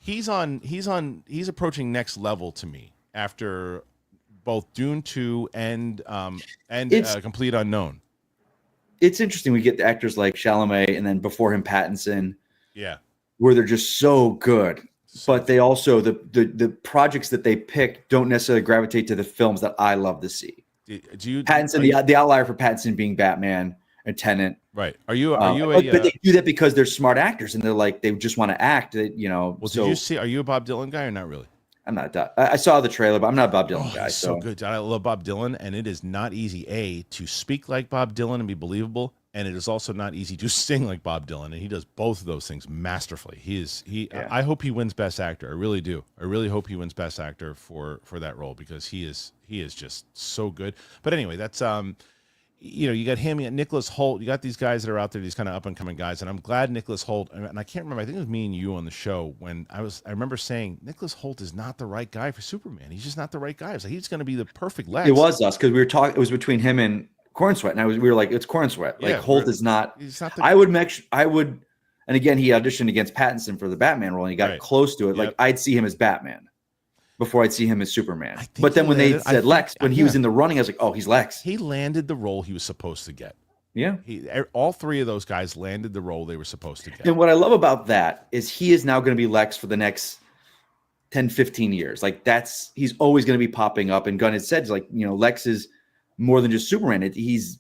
He's approaching next level to me after both Dune 2 and Complete Unknown. It's interesting. We get the actors like Chalamet, and then before him Pattinson. Yeah. Where they're just so good. But they also the projects that they pick don't necessarily gravitate to the films that I love to see. Pattinson, the outlier for Pattinson being Batman and Tenet. Right. But they do that because they're smart actors and they're like, they just want to act. You know. Well, did you see? Are you a Bob Dylan guy or not really? I'm not. I saw the trailer, but I'm not a Bob Dylan guy. So good. I love Bob Dylan, and it is not easy to speak like Bob Dylan and be believable, and it is also not easy to sing like Bob Dylan, and he does both of those things masterfully. I hope he wins Best Actor. I really do. I really hope he wins Best Actor for that role, because he is just so good. But anyway, that's you got him, you got Nicholas Hoult, you got these guys that are out there, these kind of up and coming guys, and I'm glad Nicholas Hoult. And I can't remember. I think it was me and you on the show when I remember saying Nicholas Hoult is not the right guy for Superman. He's just not the right guy. I was like, he's going to be the perfect Lex. It was us, because we were talking. It was between him and Cornsweat, and we were like, it's Cornsweat. Like Holt is not. He's not I would, and again, he auditioned against Pattinson for the Batman role, and he got close to it. Like I'd see him as Batman before I'd see him as Superman. But then when they said Lex, when he was in the running, I was like, oh, he's Lex. He landed the role he was supposed to get. Yeah. All three of those guys landed the role they were supposed to get. And what I love about that is he is now going to be Lex for the next 10, 15 years. Like he's always going to be popping up. And Gunn had said, like, Lex is more than just Superman. He's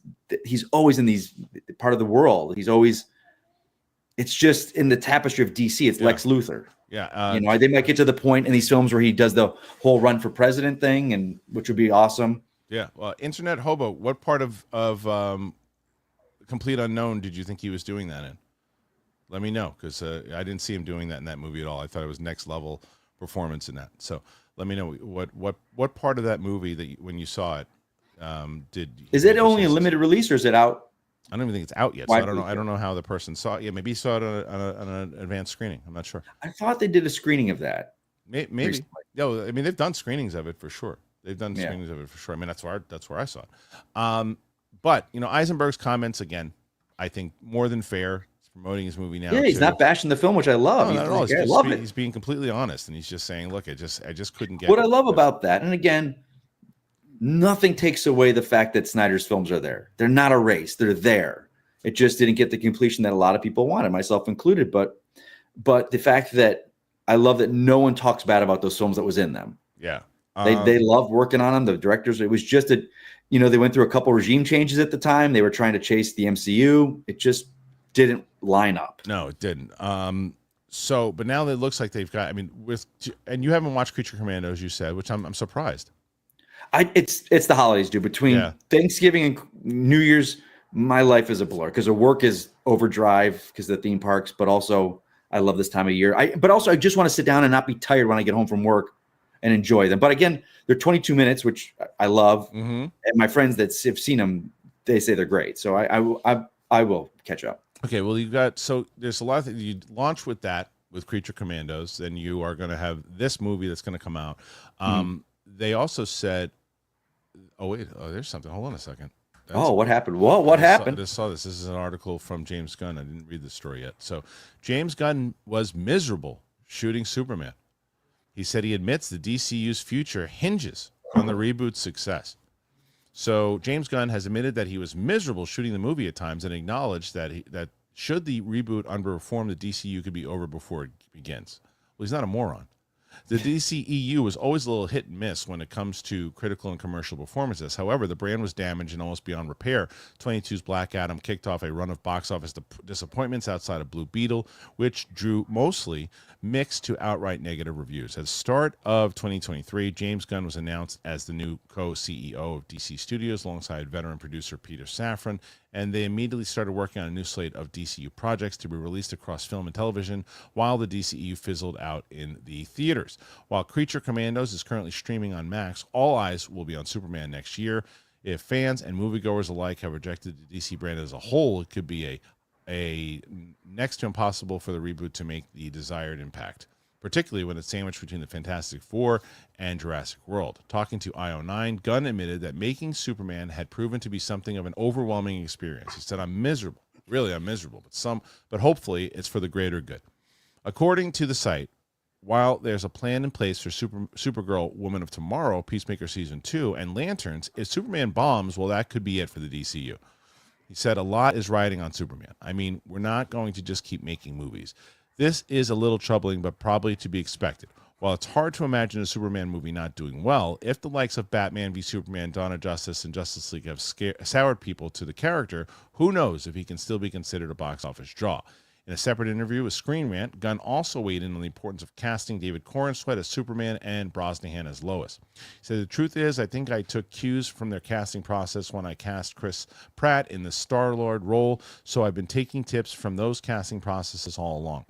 always in these part of the world. It's just in the tapestry of DC. It's Lex Luthor. Yeah, they might get to the point in these films where he does the whole run for president thing, and which would be awesome. Yeah. Well, Internet Hobo, what part of Complete Unknown did you think he was doing that in? Let me know, because I didn't see him doing that in that movie at all. I thought it was next level performance in that. So let me know what part of that movie that when you saw it Is it only a limited release, or is it out? I don't even think it's out yet, so I don't know. I don't know how the person saw it. Yeah, maybe he saw it on an advanced screening. I'm not sure. I thought they did a screening of that. Maybe. No, I mean they've done screenings of it for sure. They've done screenings of it for sure. I mean that's where I saw it. But Eisenberg's comments again, I think more than fair. He's promoting his movie now. Yeah, he's not bashing the film, which I love. No, not at all. I love it. He's being completely honest, and he's just saying, "Look, I just couldn't get." What I love about that, and again, nothing takes away the fact that Snyder's films are there. They're not erased. They're there. It just didn't get the completion that a lot of people wanted, myself included. But the fact that I love that no one talks bad about those films that was in them. Yeah. They loved working on them. The directors, it was just they went through a couple regime changes at the time. They were trying to chase the MCU. It just didn't line up. No, it didn't. But now it looks like they've got, and you haven't watched Creature Commandos, you said, which I'm surprised. It's the holidays, dude. Between Thanksgiving and New Year's, my life is a blur because the work is overdrive because of the theme parks, but also I love this time of year. But also I just want to sit down and not be tired when I get home from work and enjoy them. But again, they're 22 minutes, which I love. And my friends that have seen them, they say they're great. So I will catch up. Okay, well, there's a lot of things. You launch with that, with Creature Commandos, then you are going to have this movie that's going to come out. They also said, there's something. Hold on a second. What happened? What happened? I just saw this. This is an article from James Gunn. I didn't read the story yet. So James Gunn was miserable shooting Superman. He said he admits the DCU's future hinges on the reboot's success. So James Gunn has admitted that he was miserable shooting the movie at times and acknowledged that should the reboot underperform, the DCU could be over before it begins. Well, he's not a moron. The DCEU was always a little hit and miss when it comes to critical and commercial performances. However, the brand was damaged and almost beyond repair. 22's Black Adam kicked off a run of box office disappointments outside of Blue Beetle, which drew mostly mixed to outright negative reviews. At the start of 2023, James Gunn was announced as the new co-CEO of DC Studios alongside veteran producer Peter Safran, and they immediately started working on a new slate of DCU projects to be released across film and television while the DCEU fizzled out in the theaters. While Creature Commandos is currently streaming on Max, all eyes will be on Superman next year. If fans and moviegoers alike have rejected the DC brand as a whole, it could be a next to impossible for the reboot to make the desired impact, particularly when it's sandwiched between the Fantastic Four and Jurassic World. Talking to IO9, Gunn admitted that making Superman had proven to be something of an overwhelming experience. He said, I'm miserable. Really, I'm miserable, but hopefully it's for the greater good. According to the site, while there's a plan in place for Supergirl, Woman of Tomorrow, Peacemaker Season 2, and Lanterns, if Superman bombs, well, that could be it for the DCU. He said a lot is riding on Superman. I mean, we're not going to just keep making movies. This is a little troubling, but probably to be expected. While it's hard to imagine a Superman movie not doing well, if the likes of Batman v Superman, Dawn of Justice, and Justice League have soured people to the character, who knows if he can still be considered a box office draw. In a separate interview with Screen Rant, Gunn also weighed in on the importance of casting David Corenswet as Superman and Brosnahan as Lois. He said, the truth is, I think I took cues from their casting process when I cast Chris Pratt in the Star-Lord role, so I've been taking tips from those casting processes all along.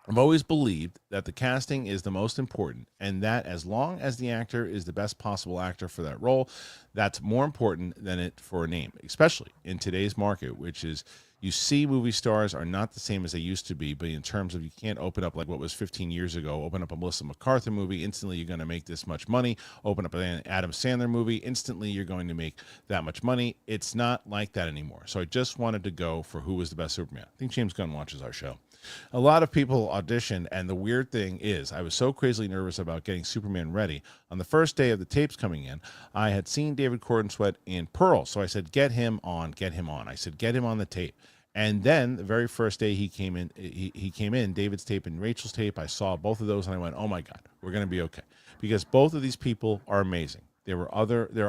I've always believed that the casting is the most important, and that as long as the actor is the best possible actor for that role, that's more important than it for a name, especially in today's market, which is you see movie stars are not the same as they used to be, but in terms of you can't open up like what was 15 years ago, open up a Melissa McCarthy movie, instantly you're going to make this much money, open up an Adam Sandler movie, instantly you're going to make that much money. It's not like that anymore. So I just wanted to go for who was the best Superman. I think James Gunn watches our show. A lot of people auditioned, and the weird thing is I was so crazily nervous about getting Superman ready. On the first day of the tapes coming in, I had seen David Corenswet in Pearl, so I said, get him on. I said, get him on the tape. And then the very first day he came in, he came in, David's tape and Rachel's tape. I saw both of those, and I went, oh, my God, we're going to be okay. Because both of these people are amazing. There are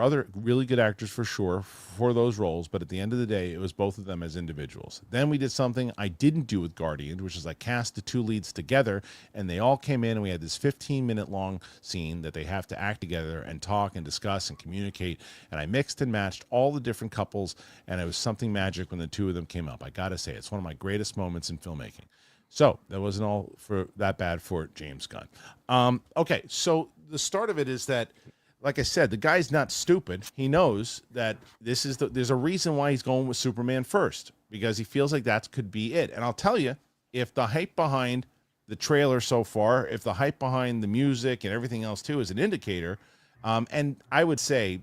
other really good actors for sure for those roles, but at the end of the day, it was both of them as individuals. Then we did something I didn't do with Guardians, which is I cast the two leads together, and they all came in, and we had this 15-minute long scene that they have to act together and talk and discuss and communicate. And I mixed and matched all the different couples, and it was something magic when the two of them came up. I got to say, it's one of my greatest moments in filmmaking. So that wasn't all for that bad for James Gunn. Okay, so the start of it is that, like I said, the guy's not stupid. He knows that there's a reason why he's going with Superman first, because he feels like that could be it. And I'll tell you, if the hype behind the trailer so far, if the hype behind the music and everything else too is an indicator, and I would say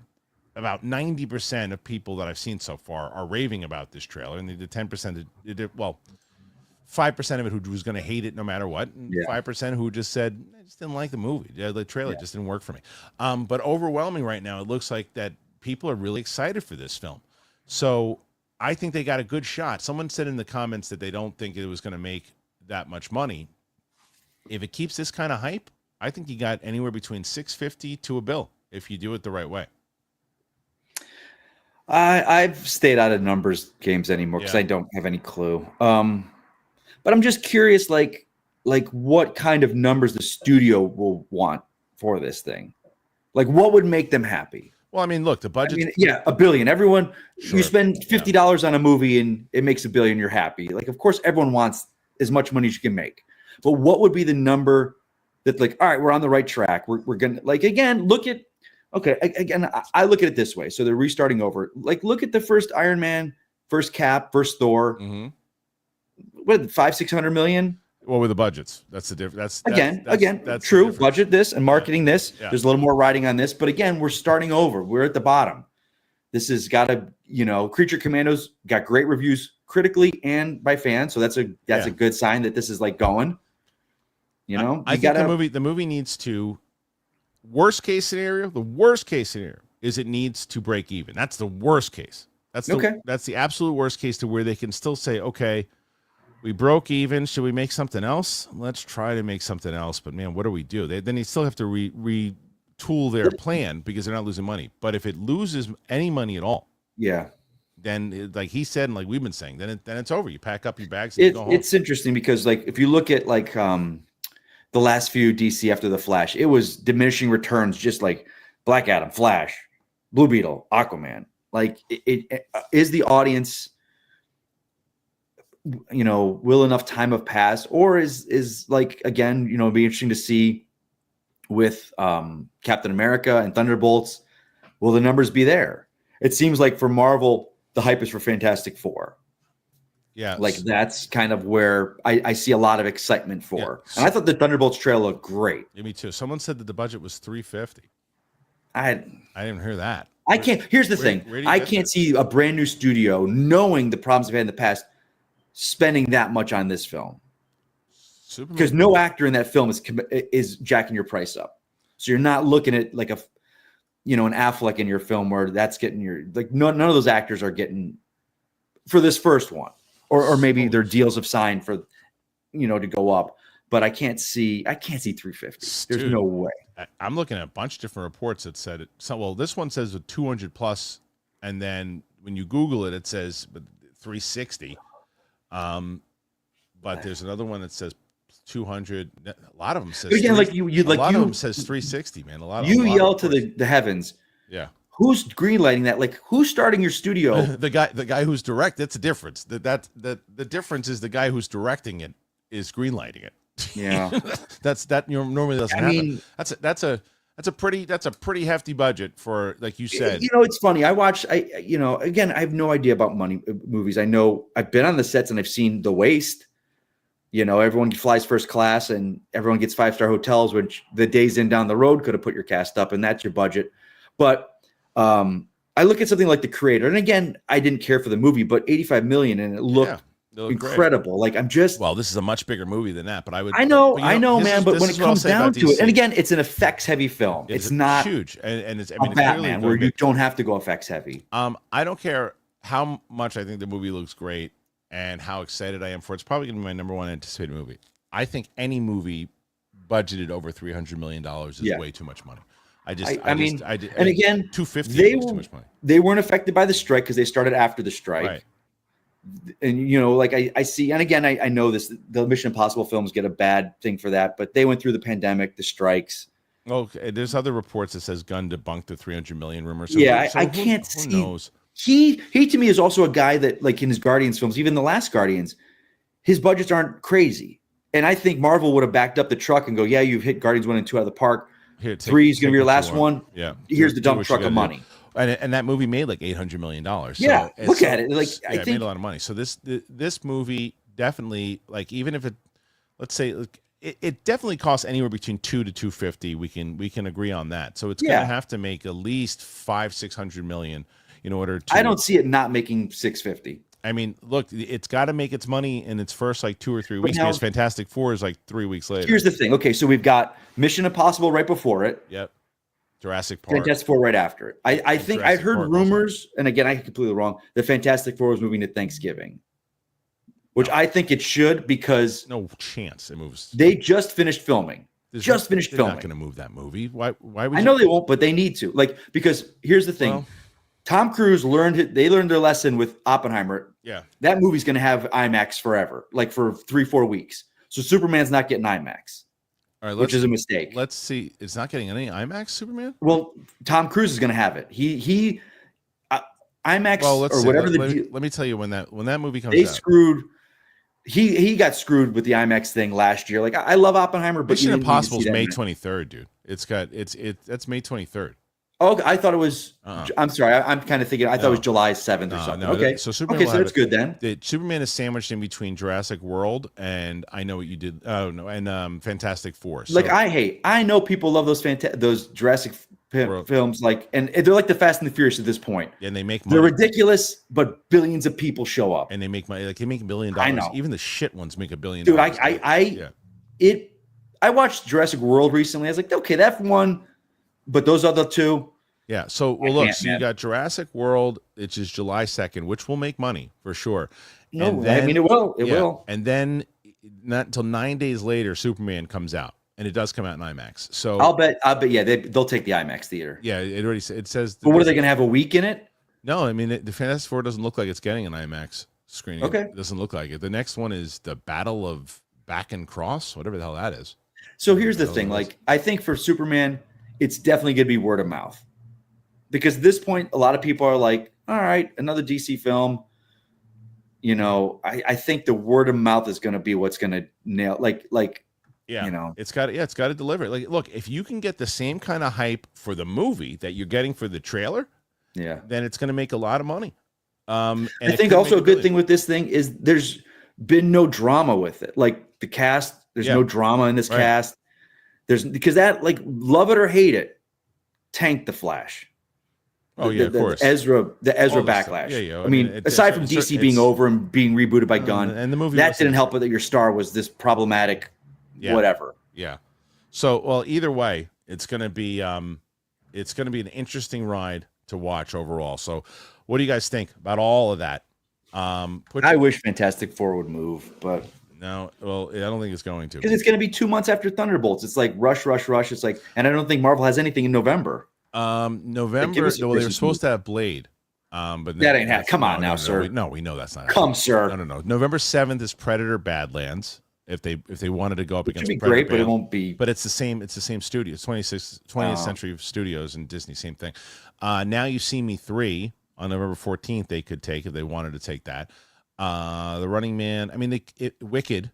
about 90% of people that I've seen so far are raving about this trailer, and the 10%, 5% of it who was going to hate it no matter what, and 5% who just said, I just didn't like the movie. The trailer just didn't work for me. But overwhelming right now, it looks like that people are really excited for this film. So I think they got a good shot. Someone said in the comments that they don't think it was going to make that much money. If it keeps this kind of hype, I think you got anywhere between $650 to $1 billion if you do it the right way. I've stayed out of numbers games anymore because I don't have any clue. But I'm just curious, like what kind of numbers the studio will want for this thing. Like, what would make them happy? Well, I mean, look, the budget. $1 billion. Everyone, you spend $50 on a movie and it makes $1 billion, you're happy. Like, of course, everyone wants as much money as you can make. But what would be the number that like, all right, we're on the right track. We're gonna like again look at again. I look at it this way. So they're restarting over. Like look at the first Iron Man, first Cap, first Thor. Mm-hmm. What 500-600 million? Well, with the budgets, that's the difference. That's true. Budget this and marketing this. Yeah. There's a little more riding on this, but again, we're starting over. We're at the bottom. This has got Creature Commandos got great reviews critically and by fans, so that's a good sign that this is like going. I think the movie needs to. Worst case scenario, the worst case scenario is it needs to break even. That's the worst case. That's the absolute worst case to where they can still say, okay, we broke even. Should we make something else? Let's try to make something else. But man, what do we do? Then they still have to retool their plan because they're not losing money. But if it loses any money at all, then like he said, and like we've been saying, then it's over. You pack up your bags and you go home. It's interesting because like if you look at like the last few DC after the Flash, it was diminishing returns, just like Black Adam, Flash, Blue Beetle, Aquaman. Like it is the audience, will enough time have passed, or is like again, it'd be interesting to see with Captain America and Thunderbolts, will the numbers be there? It seems like for Marvel, the hype is for Fantastic Four. Yeah, like that's kind of where I see a lot of excitement for. Yeah. And I thought the Thunderbolts trail looked great. Yeah, me too. Someone said that the budget was $350. I didn't hear that. I can't. Here's the thing. I can't see a brand new studio knowing the problems they've had in the past spending that much on this film. Because no actor in that film is jacking your price up. So you're not looking at like an Affleck in your film where that's getting none of those actors are getting for this first one. Or maybe their deals have signed for, to go up, but I can't see 350. There's no way. I'm looking at a bunch of different reports that said it. So, well, this one says 200 plus, and then when you Google it, it says 360. But there's another one that says 200. A lot of them says. Again, like you a lot of them says 360. Man, a lot. You yell to the heavens. Yeah. Who's greenlighting that? Like, who's starting your studio? the guy who's that's a difference. The difference is the guy who's directing it is greenlighting it. Yeah, that normally doesn't happen. That's a pretty hefty budget for, like you said. It's funny. Again, I have no idea about movies. I know I've been on the sets and I've seen the waste. Everyone flies first class and everyone gets 5-star hotels, which the days in down the road could have put your cast up, and that's your budget. But I look at something like The Creator, and again, I didn't care for the movie, but $85 million, and it looked incredible. Great. Like this is a much bigger movie than that, but I know, man. But when it comes down to it, and again, it's an effects heavy film. It's not huge, and it's Batman where you don't have to go effects heavy. I don't care how much I think the movie looks great and how excited I am for it. It's probably going to be my number one anticipated movie. I think any movie budgeted over $300 million is way too much money. And again, 250 was too much money. They weren't affected by the strike because they started after the strike. Right. And I see, and again, I know this. The Mission Impossible films get a bad thing for that, but they went through the pandemic, the strikes. Okay, there's other reports that says Gunn debunked the $300 million rumor. So I can't see. Who knows? He to me is also a guy that, like in his Guardians films, even the last Guardians, his budgets aren't crazy. And I think Marvel would have backed up the truck and go, yeah, you've hit Guardians 1 and 2 out of the park. 3 is going to be your last one. Yeah. Here's the dump truck of money. And that movie made like $800 million. So, look at it. Like I think it made a lot of money. So this movie definitely, like, even if it, let's say, it definitely costs anywhere between $200 to $250. We can agree on that. So it's going to have to make at least $500-600 million in order to. I don't see it not making $650. I mean, look, it's got to make its money in its first like 2 or 3 weeks. Because Fantastic Four is like 3 weeks later. Here's the thing. Okay, so we've got Mission Impossible right before it. Yep. Jurassic Park. Fantastic Four right after it. I think I heard rumors, and again, I completely wrong, that Fantastic Four was moving to Thanksgiving, which I think it should, because no chance it moves. They just finished filming. They're not going to move that movie. Why would I know they won't, but they need to. Like, because here's the thing. Well, Tom Cruise learned their lesson with Oppenheimer. Yeah. That movie's going to have IMAX forever, like for 3-4 weeks. So Superman's not getting IMAX. All right, which is a mistake. Let's see. It's not getting any IMAX Superman? Well, Tom Cruise is going to have it. He IMAX or whatever let me tell you when that movie comes out. They screwed he got screwed with the IMAX thing last year. Like I love Oppenheimer, but Mission you didn't need to Impossible see is that May in it. 23rd, dude. That's May 23rd. Oh, I thought it was. Uh-uh. I'm sorry. I'm kind of thinking. I thought it was July 7th or something. Okay. So Superman Okay, will so have that's good then. Superman is sandwiched in between Jurassic World and I Know What You Did. Oh no, and Fantastic Four. So, Like I know people love those Jurassic films, like, and they're like the Fast and the Furious at this point. and they make money. They're ridiculous, but billions of people show up. And they make money. Like they make $1 billion. I know. Even the shit ones make $1 billion. Dude, I watched Jurassic World recently. I was like, okay, that one, but those other two. Yeah. So look. So you got Jurassic World, which is July 2nd, which will make money for sure. No, and then, I mean it will. It will. And then not until 9 days later, Superman comes out, and it does come out in IMAX. So I'll bet. Yeah, they'll take the IMAX theater. Yeah, it says. But what are they going to have a week in it? No, I mean the Fantastic Four doesn't look like it's getting an IMAX screening. Okay, it doesn't look like it. The next one is the Battle of Back and Cross, whatever the hell that is. So here's the thing. Like I think for Superman, it's definitely going to be word of mouth. Because at this point, a lot of people are like, all right, another DC film. You know, I think the word of mouth is going to be what's going to nail, yeah, you know, it's got to deliver. Like, look, if you can get the same kind of hype for the movie that you're getting for the trailer, yeah, then it's going to make a lot of money. And I think also a good thing with this thing is there's been no drama with it. Like the cast, there's no drama in this cast. Because that, like, love it or hate it, tanked the Flash. Oh yeah, of course. The Ezra backlash. Yeah. I mean, aside from DC being over and being rebooted by Gunn, and the movie that didn't help it that your star was this problematic, whatever. Yeah. So, well, either way, it's gonna be an interesting ride to watch overall. So, what do you guys think about all of that? I wish Fantastic Four would move, but no. Well, I don't think it's going to because it's going to be 2 months after Thunderbolts. It's like rush. It's like, and I don't think Marvel has anything in November. November. Well, they were supposed to have Blade, but that ain't happening. Come on now, sir. We know that's not. Come, sir. No. November 7th is Predator Badlands. If they wanted to go up against, should be Predator great, but it won't be. But it's the same. It's the same studio. It's 20th Century Studios and Disney. Same thing. Now You See Me 3 on November 14th. They could take if they wanted to take that. The Running Man. I mean, Wicked.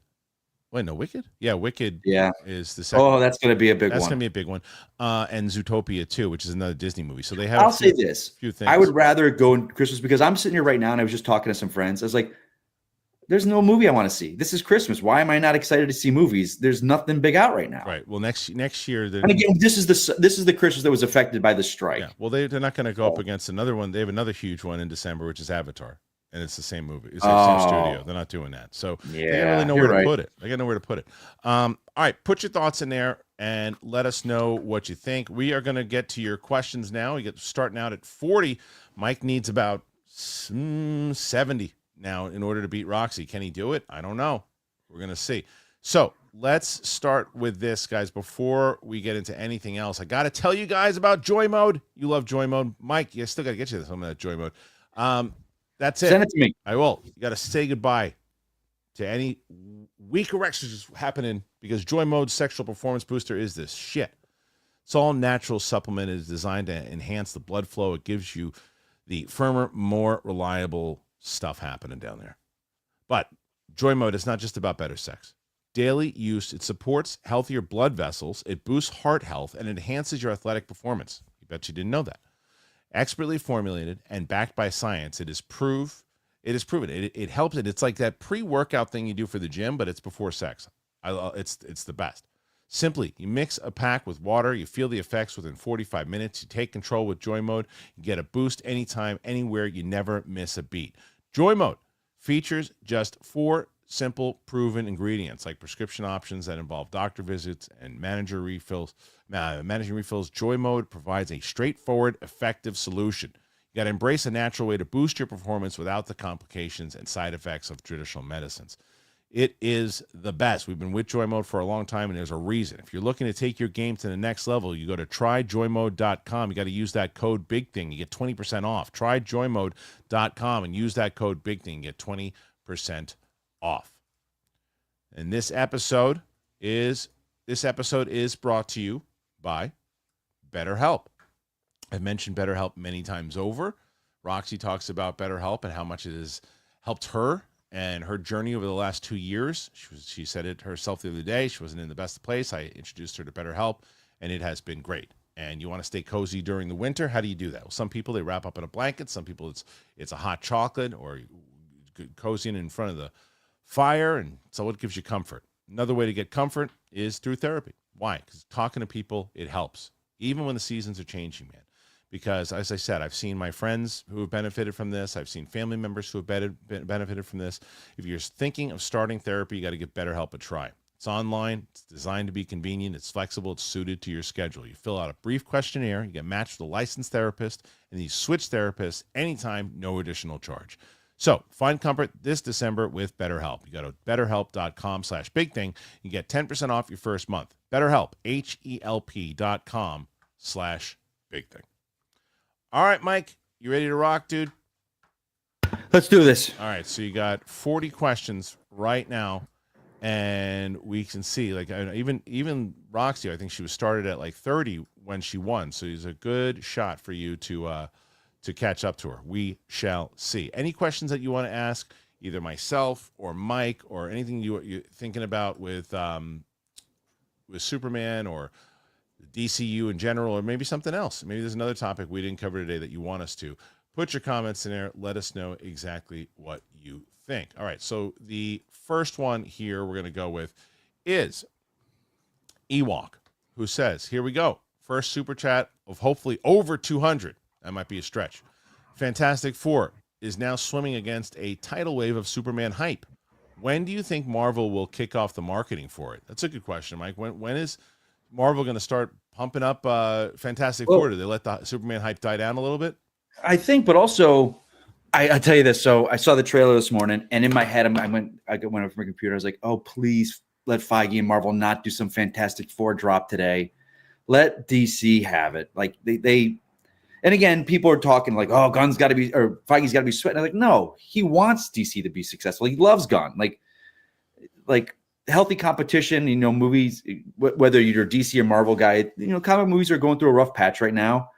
Wait, no, Wicked? Yeah, Wicked is the second. Oh, that's going to be a big one. That's going to be a big one. And Zootopia 2, which is another Disney movie. So they have I'll say this. Few things. I would rather go in Christmas because I'm sitting here right now and I was just talking to some friends. I was like, there's no movie I want to see. This is Christmas. Why am I not excited to see movies? There's nothing big out right now. Right. Well, next year. And again, this is the Christmas that was affected by the strike. Yeah. Well, they're not going to go up against another one. They have another huge one in December, which is Avatar. And it's the same movie. It's the same studio. They're not doing that. So they don't really know where to put it. They got nowhere to put it. All right. Put your thoughts in there and let us know what you think. We are going to get to your questions now. We get starting out at 40. Mike needs about 70 now in order to beat Roxy. Can he do it? I don't know. We're going to see. So let's start with this, guys. Before we get into anything else, I got to tell you guys about JOYMODE. You love JOYMODE. Mike, you still got to get you some of that JOYMODE. That's it. Send it to me. I will. You got to say goodbye to any weak erections happening because JOYMODE Sexual Performance Booster is this shit. It's all natural supplement. It is designed to enhance the blood flow. It gives you the firmer, more reliable stuff happening down there. But JOYMODE is not just about better sex. Daily use, it supports healthier blood vessels. It boosts heart health and enhances your athletic performance. You bet you didn't know that. Expertly formulated and backed by science, it is proven. It helps it. It's like that pre-workout thing you do for the gym, but it's before sex. It's the best. Simply, you mix a pack with water. You feel the effects within 45 minutes. You take control with JOYMODE. You get a boost anytime, anywhere. You never miss a beat. JOYMODE features just 4 simple, proven ingredients like prescription options that involve doctor visits and managing refills. JOYMODE provides a straightforward, effective solution. You got to embrace a natural way to boost your performance without the complications and side effects of traditional medicines. It is the best. We've been with JOYMODE for a long time, and there's a reason. If you're looking to take your game to the next level, you go to tryjoymode.com. You got to use that code BIGTHING. You get 20% off. Tryjoymode.com and use that code BIGTHING. You get 20% off. And this episode is brought to you by BetterHelp. I've mentioned BetterHelp many times over. Roxy talks about BetterHelp and how much it has helped her and her journey over the last 2 years. She said it herself the other day. She wasn't in the best place. I introduced her to BetterHelp, and it has been great. And you want to stay cozy during the winter. How do you do that? Well, some people, they wrap up in a blanket. Some people, it's a hot chocolate or cozying in front of the fire, and so it gives you comfort. Another way to get comfort is through therapy. Why? Because talking to people, it helps, even when the seasons are changing, man. Because, as I said, I've seen my friends who have benefited from this. I've seen family members who have benefited from this. If you're thinking of starting therapy, you got to give BetterHelp a try. It's online. It's designed to be convenient. It's flexible. It's suited to your schedule. You fill out a brief questionnaire. You get matched with a licensed therapist, and you switch therapists anytime, no additional charge. So find comfort this December with BetterHelp. You go to betterhelp.com/bigthing. You get 10% off your first month. BetterHelp, HELP.com/bigthing. All right, Mike, you ready to rock, dude? Let's do this. All right, so you got 40 questions right now, and we can see, like, even Roxy, I think she was started at like 30 when she won, so it's a good shot for you to catch up to her. We shall see. Any questions that you want to ask, either myself or Mike, or anything you're thinking about with Superman or DCU in general, or maybe something else. Maybe there's another topic we didn't cover today that you want us to. Put your comments in there. Let us know exactly what you think. All right, so the first one here we're going to go with is Ewok, who says, here we go. First super chat of hopefully over 200. That might be a stretch. Fantastic Four is now swimming against a tidal wave of Superman hype. When do you think Marvel will kick off the marketing for it? That's a good question, Mike. When is Marvel going to start pumping up Fantastic Four? Do they let the Superman hype die down a little bit? I think, but also, I tell you this. So I saw the trailer this morning, and in my head, I went over my computer. I was like, oh, please let Feige and Marvel not do some Fantastic Four drop today. Let DC have it. Like they and again, people are talking like, oh, Gunn's got to be, or Feige's got to be sweating. I'm like, no, he wants DC to be successful. He loves Gunn. Like healthy competition, movies, whether you're a DC or Marvel guy, comic movies are going through a rough patch right now.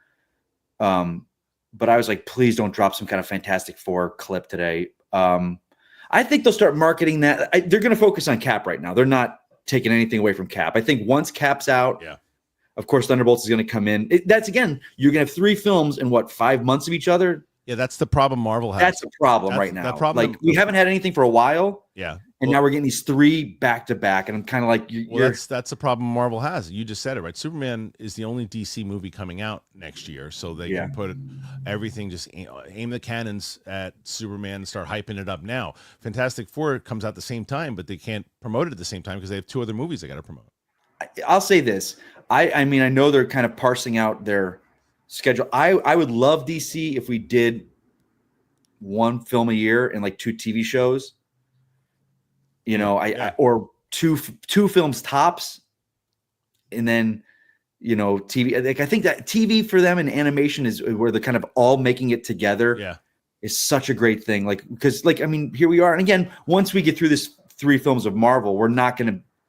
But I was like, please don't drop some kind of Fantastic Four clip today. I think they'll start marketing that. They're going to focus on Cap right now. They're not taking anything away from Cap. I think once Cap's out, of course, Thunderbolts is going to come in. That's, again, you're going to have 3 films in, 5 months of each other? Yeah, that's the problem Marvel has. That's the problem right now. We haven't had anything for a while. Yeah. And now we're getting these 3 back-to-back, and I'm kind of like, that's the problem Marvel has. You just said it, right? Superman is the only DC movie coming out next year, so they can put everything, just aim the cannons at Superman and start hyping it up now. Fantastic Four comes out at the same time, but they can't promote it at the same time because they have 2 other movies they got to promote. I'll say this. I mean, I know they're kind of parsing out their schedule. I would love DC if we did 1 film a year and 2 TV shows. Or two films tops, and then TV. I think that TV for them and animation is where they're kind of all making it together. Yeah, is such a great thing. Because here we are, and again, once we get through this 3 films of Marvel,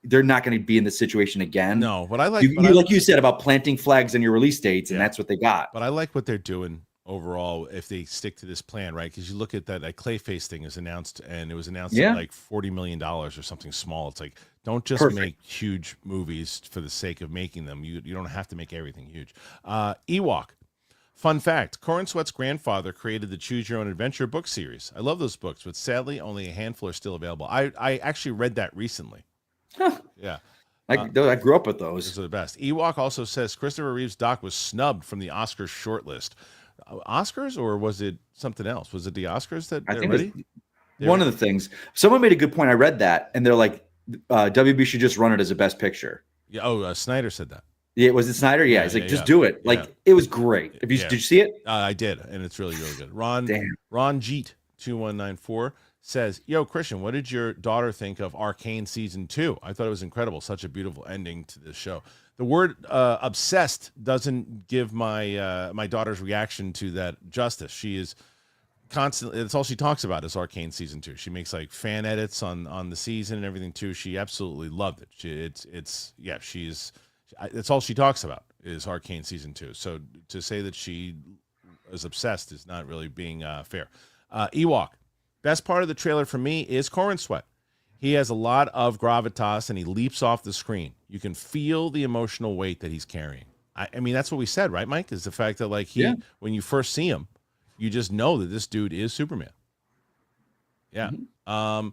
they're not going to be in this situation again. No, but I like you said about planting flags on your release dates, and that's what they got. But I like what they're doing overall if they stick to this plan, right? Because you look at that Clayface thing is announced, and it was announced at $40 million or something small. It's like, don't just make huge movies for the sake of making them. You don't have to make everything huge. Ewok. Fun fact, Corin Sweat's grandfather created the Choose Your Own Adventure book series. I love those books, but sadly only a handful are still available. I actually read that recently. Huh. Yeah. I grew up with those. Those are the best. Ewok also says Christopher Reeve's doc was snubbed from the Oscars shortlist. Oscars, or was it something else? Was it the Oscars that I they're think ready? One of the things. Someone made a good point. I read that, and they're like, WB should just run it as a best picture. Yeah. Snyder said that. Yeah, was it Snyder? Yeah, he's like, just do it. It was great. Did you see it? I did, and it's really, really good. Ron Jeet 2194 says, yo, Kristian, what did your daughter think of Arcane season 2? I thought it was incredible. Such a beautiful ending to this show. The word obsessed doesn't give my my daughter's reaction to that justice. She is constantly, that's all she talks about is Arcane season 2. She makes fan edits on the season and everything too. She absolutely loved it. That's all she talks about is Arcane season 2. So to say that she is obsessed is not really being fair. Ewok. Best part of the trailer for me is Corrin Sweat. He has a lot of gravitas, and he leaps off the screen. You can feel the emotional weight that he's carrying. I mean, that's what we said, right, Mike? Is the fact that like when you first see him, you just know that this dude is Superman. Yeah. Mm-hmm.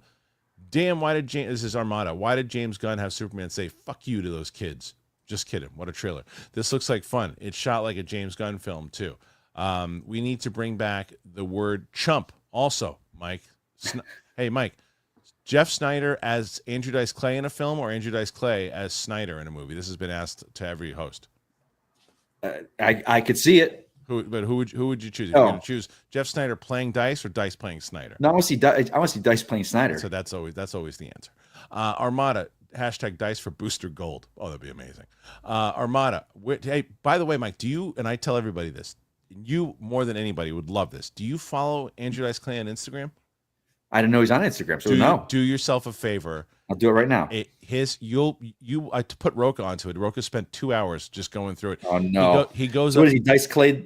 Damn, this is Armada. Why did James Gunn have Superman say "fuck you" to those kids? Just kidding. What a trailer. This looks like fun. It's shot like a James Gunn film too. We need to bring back the word chump. Also, Mike. Hey, Mike. Jeff Snyder as Andrew Dice Clay in a film, or Andrew Dice Clay as Snyder in a movie? This has been asked to every host. I could see it. Who would you choose? If you're going to choose Jeff Snyder playing Dice or Dice playing Snyder? No, I want to see Dice playing Snyder. So that's always the answer. Armada, hashtag Dice for Booster Gold. Oh, that'd be amazing. Armada. Hey, by the way, Mike, do you, and I tell everybody this, you more than anybody would love this. Do you follow Andrew Dice Clay on Instagram? I didn't know he's on Instagram, so no. Do yourself a favor. I'll do it right now. I put Roka onto it. Roka spent 2 hours just going through it. Oh no. He goes so up. What is he, Dice Clay?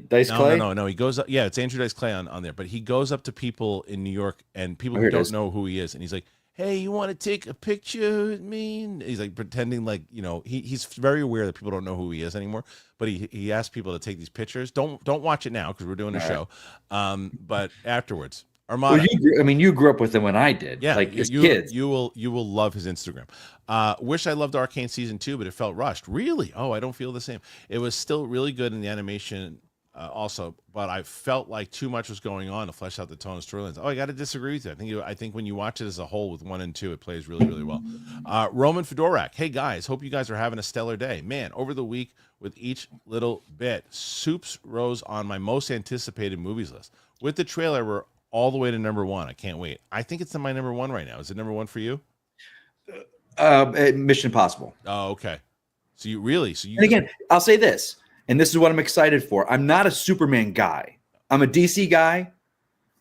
No. He goes up. Yeah, it's Andrew Dice Clay on there. But he goes up to people in New York and people who don't know who he is, and he's like, "Hey, you want to take a picture with me?" And he's like pretending like, you know, he's very aware that people don't know who he is anymore. But he asks people to take these pictures. Don't watch it now because we're doing a show. But afterwards. Armada. Well, you grew up with him when I did. Yeah, like as kids. You will love his Instagram. Wish I loved Arcane season 2, but it felt rushed. Really? Oh, I don't feel the same. It was still really good in the animation, also, but I felt like too much was going on to flesh out the tone of storylines. Oh, I got to disagree with you. I think when you watch it as a whole with 1 and 2, it plays really, really well. Roman Fedorak. Hey guys, hope you guys are having a stellar day. Man, over the week with each little bit, Soups rose on my most anticipated movies list. With the trailer, we're all the way to number 1. I can't wait. I think it's my number 1 right now. Is it number 1 for you? Mission Impossible. Oh, okay. So you really, and again, I'll say this, and this is what I'm excited for. I'm not a Superman guy. I'm a DC guy,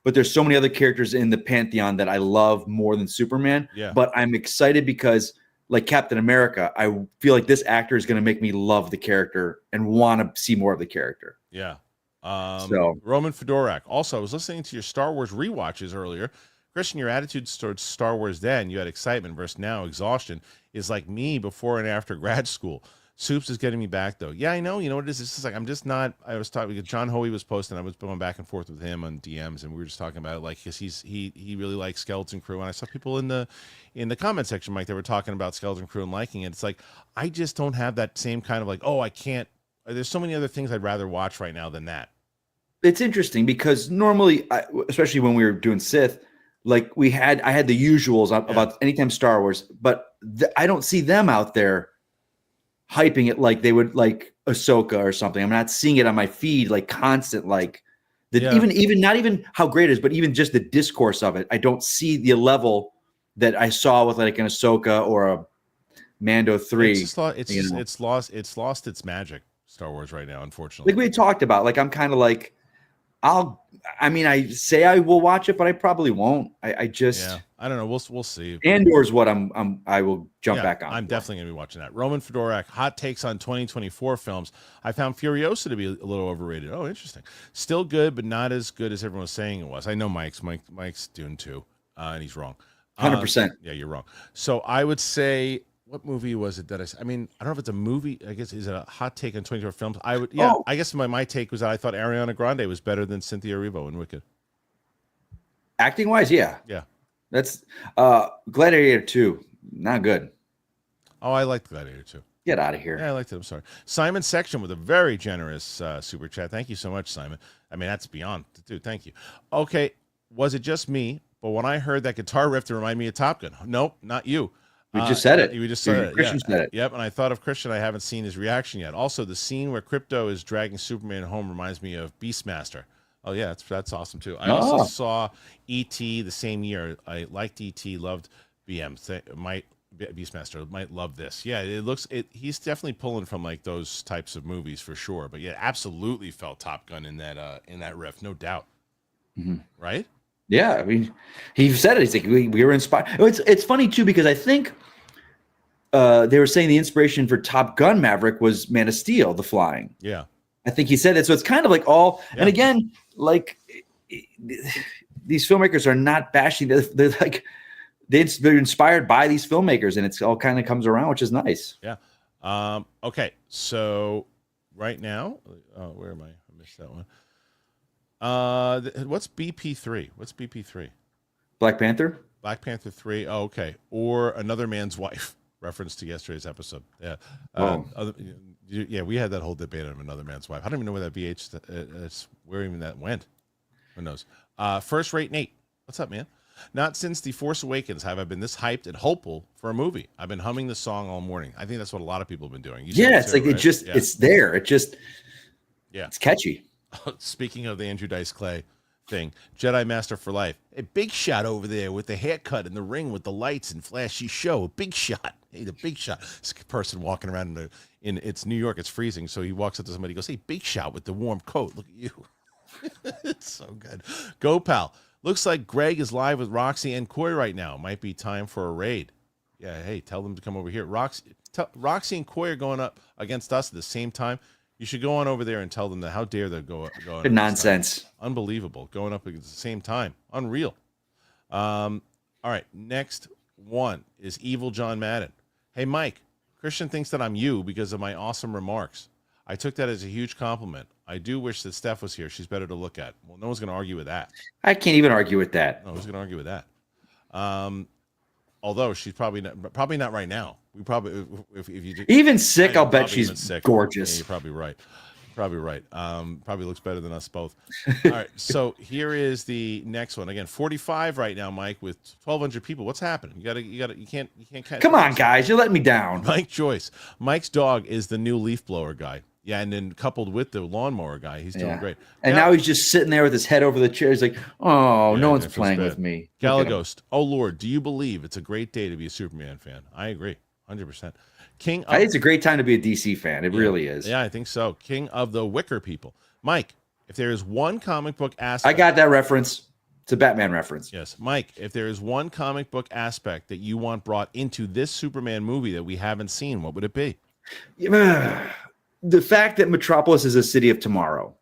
but there's so many other characters in the pantheon that I love more than Superman. Yeah. But I'm excited because, like Captain America, I feel like this actor is going to make me love the character and want to see more of the character. Yeah. Roman Fedorak. Also, I was listening to your Star Wars rewatches earlier. Kristian, your attitude towards Star Wars then, you had excitement versus now exhaustion, is like me before and after grad school. Soups is getting me back, though. Yeah, I know. You know what it is? It's just like I'm just not. I was talking because John Hoey was posting. I was going back and forth with him on DMs, and we were just talking about it. Like, because he really likes Skeleton Crew, and I saw people in the comment section, Mike, they were talking about Skeleton Crew and liking it. It's like I just don't have that same kind of like, oh, I can't. There's so many other things I'd rather watch right now than that. It's interesting because normally, especially when we were doing Sith, like I had the usuals about anytime Star Wars, but I don't see them out there hyping it like they would like Ahsoka or something. I'm not seeing it on my feed like constant, like even not even how great it is, but even just the discourse of it. I don't see the level that I saw with like an Ahsoka or a Mando 3. It's lost its magic, Star Wars right now, unfortunately. Like we talked about, like I'm kind of like I say I will watch it, but I probably won't. I don't know. We'll see. Andor's what I will jump back on. I'm definitely gonna be watching that. Roman Fedorak, hot takes on 2024 films. I found Furiosa to be a little overrated. Oh, interesting. Still good, but not as good as everyone was saying it was. I know Mike's doing too, and he's wrong. 100%. Yeah, you're wrong. So I would say, what movie was it that I mean, I don't know if it's a movie. I guess is it a hot take on 24 films? I guess my take was that I thought Ariana Grande was better than Cynthia Erivo in Wicked. Acting wise, yeah. That's Gladiator 2, not good. Oh, I liked Gladiator 2. Get out of here. Yeah, I liked it. I'm sorry. Simon Section with a very generous super chat. Thank you so much, Simon. I mean, that's beyond, dude. Thank you. Okay, was it just me? But when I heard that guitar riff, to remind me of Top Gun. Nope, not you. We just said it. We just said it. Kristian said it. Yep, and I thought of Kristian. I haven't seen his reaction yet. Also, the scene where Krypto is dragging Superman home reminds me of Beastmaster. Oh, yeah, that's awesome, too. I also saw E.T. the same year. I liked E.T., loved BM. Beastmaster might love this. Yeah, he's definitely pulling from, like, those types of movies for sure. But, yeah, absolutely felt Top Gun in that riff, no doubt. Mm-hmm. Right? Yeah, I mean, he said it. He's like, we were inspired. It's funny, too, because I think they were saying the inspiration for Top Gun Maverick was Man of Steel, the flying. Yeah. I think he said that. So it's kind of like all, and again, like these filmmakers are not bashing. They're like, they're inspired by these filmmakers, and it's all kind of comes around, which is nice. Yeah. Okay. So right now, where am I? I missed that one. What's BP3? What's BP3? Black Panther. Black Panther 3. Oh, okay. Or Another Man's Wife. Reference to yesterday's episode. Yeah. Yeah, we had that whole debate on Another Man's Wife. I don't even know where that where even that went. Who knows? First Rate Nate. What's up, man? Not since The Force Awakens have I been this hyped and hopeful for a movie. I've been humming the song all morning. I think that's what a lot of people have been doing. Yeah, it's like, right? It's there. It's catchy. Speaking of the Andrew Dice Clay thing, Jedi Master for Life. A big shot over there with the haircut and the ring with the lights and flashy show. A big shot. Hey, the big shot. This person walking around in it's New York. It's freezing. So he walks up to somebody. He goes, "Hey, big shot with the warm coat. Look at you." It's so good. Go, pal. Looks like Greg is live with Roxy and Coy right now. Might be time for a raid. Yeah, hey, tell them to come over here. Roxy and Coy are going up against us at the same time. You should go on over there and tell them that. How dare they go up? Nonsense. Unbelievable. Going up at the same time. Unreal. All right, next one is Evil John Madden. Hey, Mike, Kristian thinks that I'm you because of my awesome remarks. I took that as a huge compliment. I do wish that Steph was here. She's better to look at. Well, no one's going to argue with that. I can't even argue with that. No one's going to argue with that. Although she's probably not right now. We probably if you even sick, I'll bet she's sick. Gorgeous. Yeah, you're probably right. Probably right. Probably looks better than us both. All right. So here is the next one. Again, 45 right now, Mike, with 1,200 people. What's happening? You can't. Come on, guys, you're letting me down. Mike Joyce. Mike's dog is the new leaf blower guy. Yeah, and then coupled with the lawnmower guy, he's doing great. And now he's just sitting there with his head over the chair. He's like, "Oh, no one's playing with me." Galaghost. Oh Lord, do you believe it's a great day to be a Superman fan? I agree, 100%. I think it's a great time to be a DC fan. It really is. Yeah, I think so. King of the Wicker people. Mike, if there is one comic book aspect, I got that reference. It's a Batman reference. Yes, Mike. If there is one comic book aspect that you want brought into this Superman movie that we haven't seen, what would it be? The fact that Metropolis is a city of tomorrow.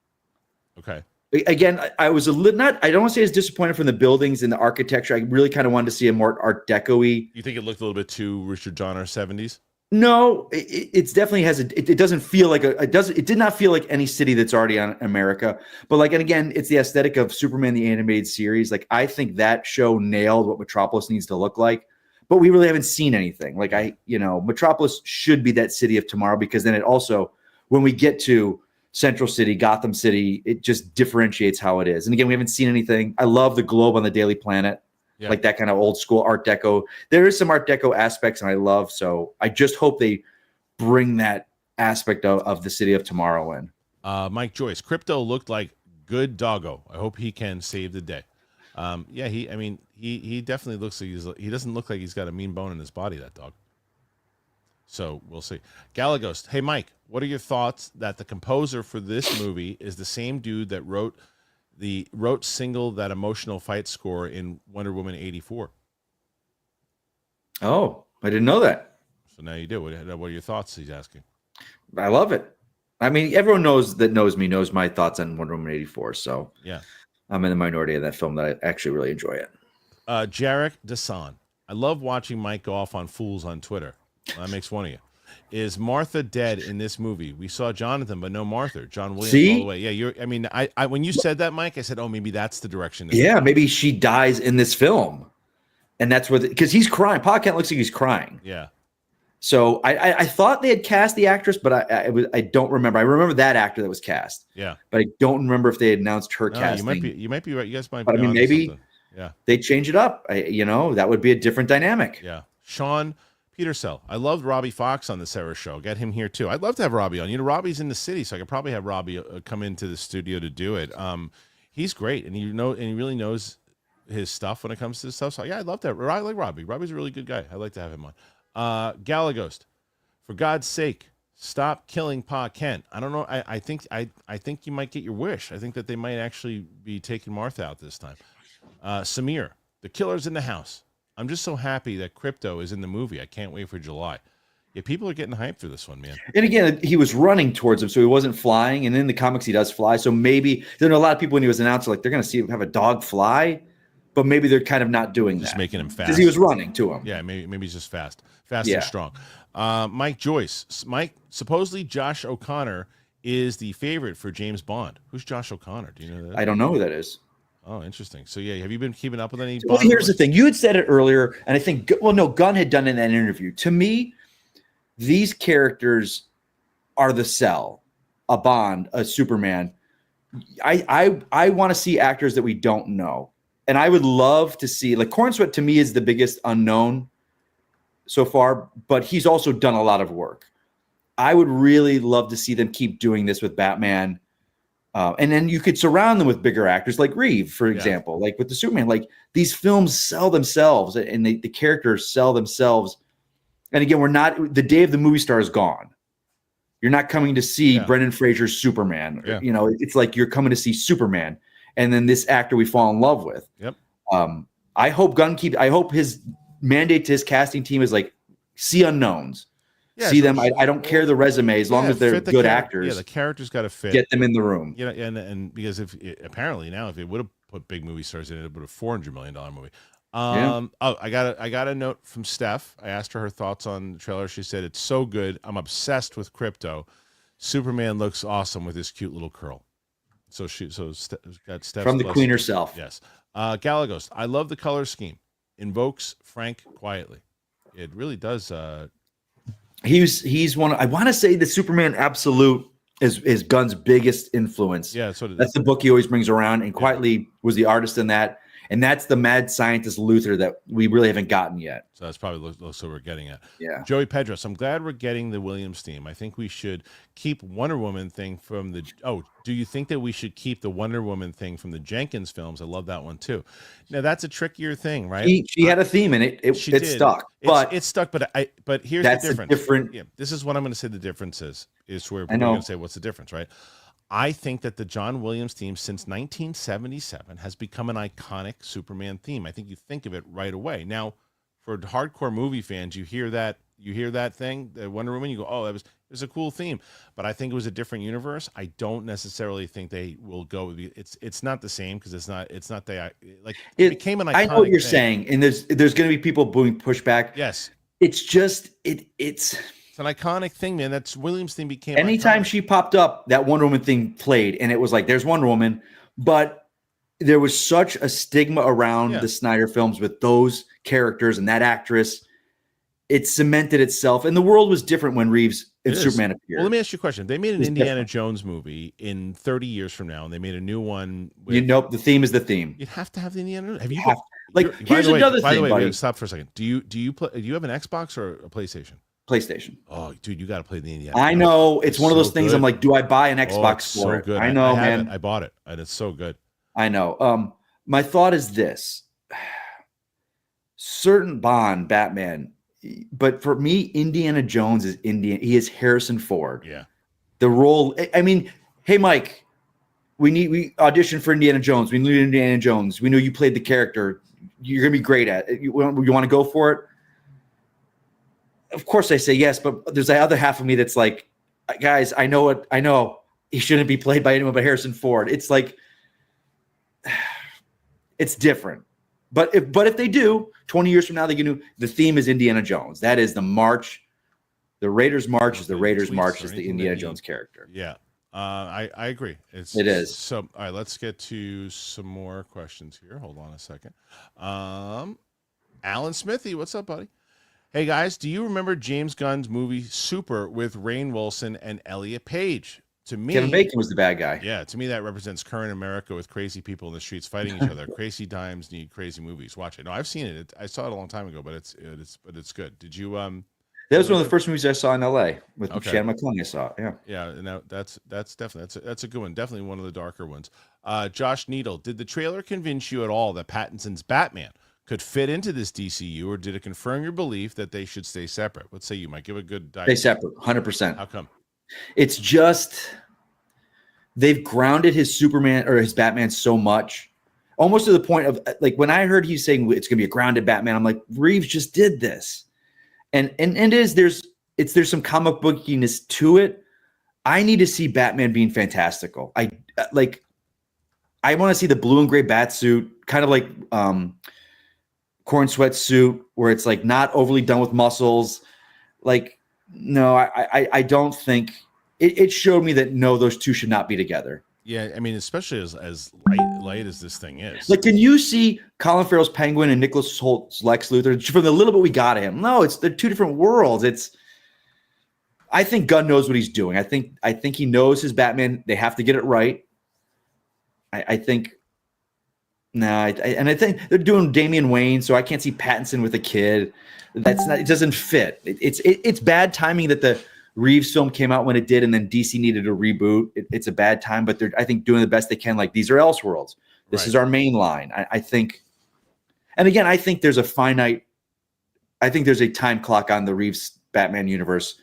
Okay. Again, I was I don't want to say I was disappointed from the buildings and the architecture. I really kind of wanted to see a more Art Deco-y. You think it looked a little bit too Richard Donner 70s? No, it definitely has it doesn't feel like it did not feel like any city that's already on America. But like, and again, it's the aesthetic of Superman the animated series. Like, I think that show nailed what Metropolis needs to look like. But we really haven't seen anything. Like, Metropolis should be that city of tomorrow, because then it also, when we get to Central City, Gotham City, it just differentiates how it is. And again, we haven't seen anything. I love the globe on the Daily Planet, like that kind of old school Art Deco. There is some Art Deco aspects, and I love. So I just hope they bring that aspect of the city of tomorrow in. Mike Joyce, Krypto looked like good doggo. I hope he can save the day. He definitely looks like he doesn't look like he's got a mean bone in his body, that dog. So we'll see. Galaghost, hey Mike, what are your thoughts that the composer for this movie is the same dude that wrote single that emotional fight score in Wonder Woman 84? Oh, I didn't know that. So now you do. What are your thoughts? He's asking. I love it. I mean, everyone knows my thoughts on Wonder Woman 84. So yeah, I'm in the minority of that film that I actually really enjoy it. Jarek Desan, I love watching Mike go off on fools on Twitter. That makes one of you. Is Martha dead in this movie? We saw Jonathan, but no Martha. John Williams all the way. Yeah, I when you said that, Mike, I said, oh, maybe that's the direction. Maybe she dies in this film, and that's where because he's crying. Pa Kent looks like he's crying. Yeah. So I thought they had cast the actress, but I don't remember. I remember that actor that was cast. Yeah. But I don't remember if they had announced her casting. You might be right. You guys might. But be maybe something. Yeah, they change it up. That would be a different dynamic. Yeah. Sean Petersell. I loved Robbie Fox on the Sarah show. Get him here too. I'd love to have Robbie on. Robbie's in the city, so I could probably have Robbie come into the studio to do it. He's great, and he really knows his stuff when it comes to this stuff. So yeah, I'd love that. I like Robbie. Robbie's a really good guy. I'd like to have him on. Galaghost, for God's sake, stop killing Pa Kent. I don't know. I think you might get your wish. I think that they might actually be taking Martha out this time. Samir, the killer's in the house. I'm just so happy that Krypto is in the movie. I can't wait for July. Yeah, people are getting hyped for this one, man. And again, he was running towards him, so he wasn't flying. And in the comics, he does fly. So maybe a lot of people when he was announced, like they're going to see him have a dog fly. but maybe they're kind of not doing just that. making him fast Because he was running to him. Yeah, maybe he's just fast and strong. Mike Joyce. Mike, supposedly Josh O'Connor is the favorite for James Bond. Who's Josh O'Connor? Do you know that? I don't know who that is. Oh, interesting. So, yeah, have you been keeping up with any Well, Bond here's the thing. You had said it earlier, and I think, Gunn had done it in that interview. To me, these characters are the sell. A Bond, a Superman. I want to see actors that we don't know. And I would love to see, like, Corn Sweat to me is the biggest unknown so far, but he's also done a lot of work. I would really love to see them keep doing this with Batman. And then you could surround them with bigger actors like Reeve, for example, like with the Superman. Like, these films sell themselves, and the characters sell themselves. And again, the day of the movie star is gone. You're not coming to see Brendan Fraser's Superman. Yeah. You know, it's like you're coming to see Superman, and then this actor we fall in love with. Yep. I hope his mandate to his casting team is like, see unknowns. Yeah, see them. I don't care the resume as long as they're good actors. Yeah, the character's got to fit. Get them in the room. You know, and because apparently now if it would have put big movie stars in it, it would have $400 million movie. Oh, I got a note from Steph. I asked her thoughts on the trailer. She said it's so good. I'm obsessed with Krypto. Superman looks awesome with his cute little curl. So got Steph from the Queen herself. Yes. Galagos. I love the color scheme. Invokes Frank quietly. It really does. He's one. I want to say the Superman Absolute is Gunn's biggest influence. Yeah, that's the book he always brings around, and quietly was the artist in that. And that's the mad scientist Luthor that we really haven't gotten yet. So that's probably what we're getting at. Yeah. Joey Pedros, I'm glad we're getting the Williams theme. I think we should keep Wonder Woman thing from the. Oh, do you think that we should keep the Wonder Woman thing from the Jenkins films? I love that one too. Now that's a trickier thing, right? She had a theme and it stuck. But it's stuck. But here's that's the difference. Different. Yeah, this is what I'm going to say. The difference is where people are going to say, what's the difference, right? I think that the John Williams theme since 1977 has become an iconic Superman theme. I think you think of it right away. Now, for hardcore movie fans, you hear that thing, the Wonder Woman, you go, oh, it was a cool theme. But I think it was a different universe. I don't necessarily think they will go. It's not the same because it's not it became an iconic I know what you're thing. saying, and there's going to be people doing pushback. Yes, it's just it's an iconic thing, man. That's Williams theme became. Anytime iconic. She popped up, that Wonder Woman thing played, and it was like, there's Wonder Woman, but there was such a stigma around the Snyder films with those characters and that actress. It cemented itself, and the world was different when Reeves and Superman appeared. Well, let me ask you a question. They made an Indiana Jones movie in 30 years from now, and they made a new one. The theme is the theme. You'd have to have the Indiana. Have you? Here's another thing. By the way, buddy. stop for a second. Do you play? Do you have an Xbox or a PlayStation? PlayStation. Oh, dude, you got to play the Indiana. I know it's one of those things. Good. I'm like, do I buy an Xbox for it? Good. I know, man. I bought it, and it's so good. I know. My thought is this: certain Batman, but for me, Indiana Jones is Indian. He is Harrison Ford. Yeah. The role. I mean, hey, Mike, we auditioned for Indiana Jones. We knew Indiana Jones. We knew you played the character. You're gonna be great at it. You want to go for it? Of course I say yes, but there's the other half of me that's like, guys, I know he shouldn't be played by anyone but Harrison Ford. It's like, it's different. But if they do, 20 years from now, they can do, the theme is Indiana Jones. That is the march. The Raiders March is the Raiders March is the Indiana Jones character. Yeah. I agree. It is. So, all right, let's get to some more questions here. Hold on a second. Alan Smithy, what's up, buddy? Hey, guys, do you remember James Gunn's movie Super with Rainn Wilson and Elliot Page? To me, Kevin Bacon was the bad guy. Yeah, to me, that represents current America with crazy people in the streets fighting each other. Crazy times need crazy movies. Watch it. No, I've seen it. I saw it a long time ago, but it's good. Did you? That was one of the first movies I saw in L.A. with Shannon McClung. I saw. Yeah, and that's definitely that's a good one. Definitely one of the darker ones. Josh Needle, did the trailer convince you at all that Pattinson's Batman could fit into this DCU, or did it confirm your belief that they should stay separate? Let's say you might give a good stay separate, 100%. How come? It's just they've grounded his Superman or his Batman so much, almost to the point of like when I heard he's saying it's going to be a grounded Batman, I'm like, Reeves just did this, and there's some comic bookiness to it. I need to see Batman being fantastical. I want to see the blue and gray bat suit kind of like corn sweatsuit, where it's like not overly done with muscles. Like, no, I don't think it showed me that no, those two should not be together. Yeah, I mean, especially as light as this thing is. Like, can you see Colin Farrell's Penguin and Nicholas Holt's Lex Luthor from the little bit we got of him? No, they're two different worlds. I think Gunn knows what he's doing. I think he knows his Batman. They have to get it right. I think. I think they're doing Damian Wayne, so I can't see Pattinson with a kid. It doesn't fit. It's bad timing that the Reeves film came out when it did, and then DC needed a reboot. It's a bad time, but they're, I think, doing the best they can. Like, these are Elseworlds. This is our main line. I think, and again, I think there's a time clock on the Reeves Batman universe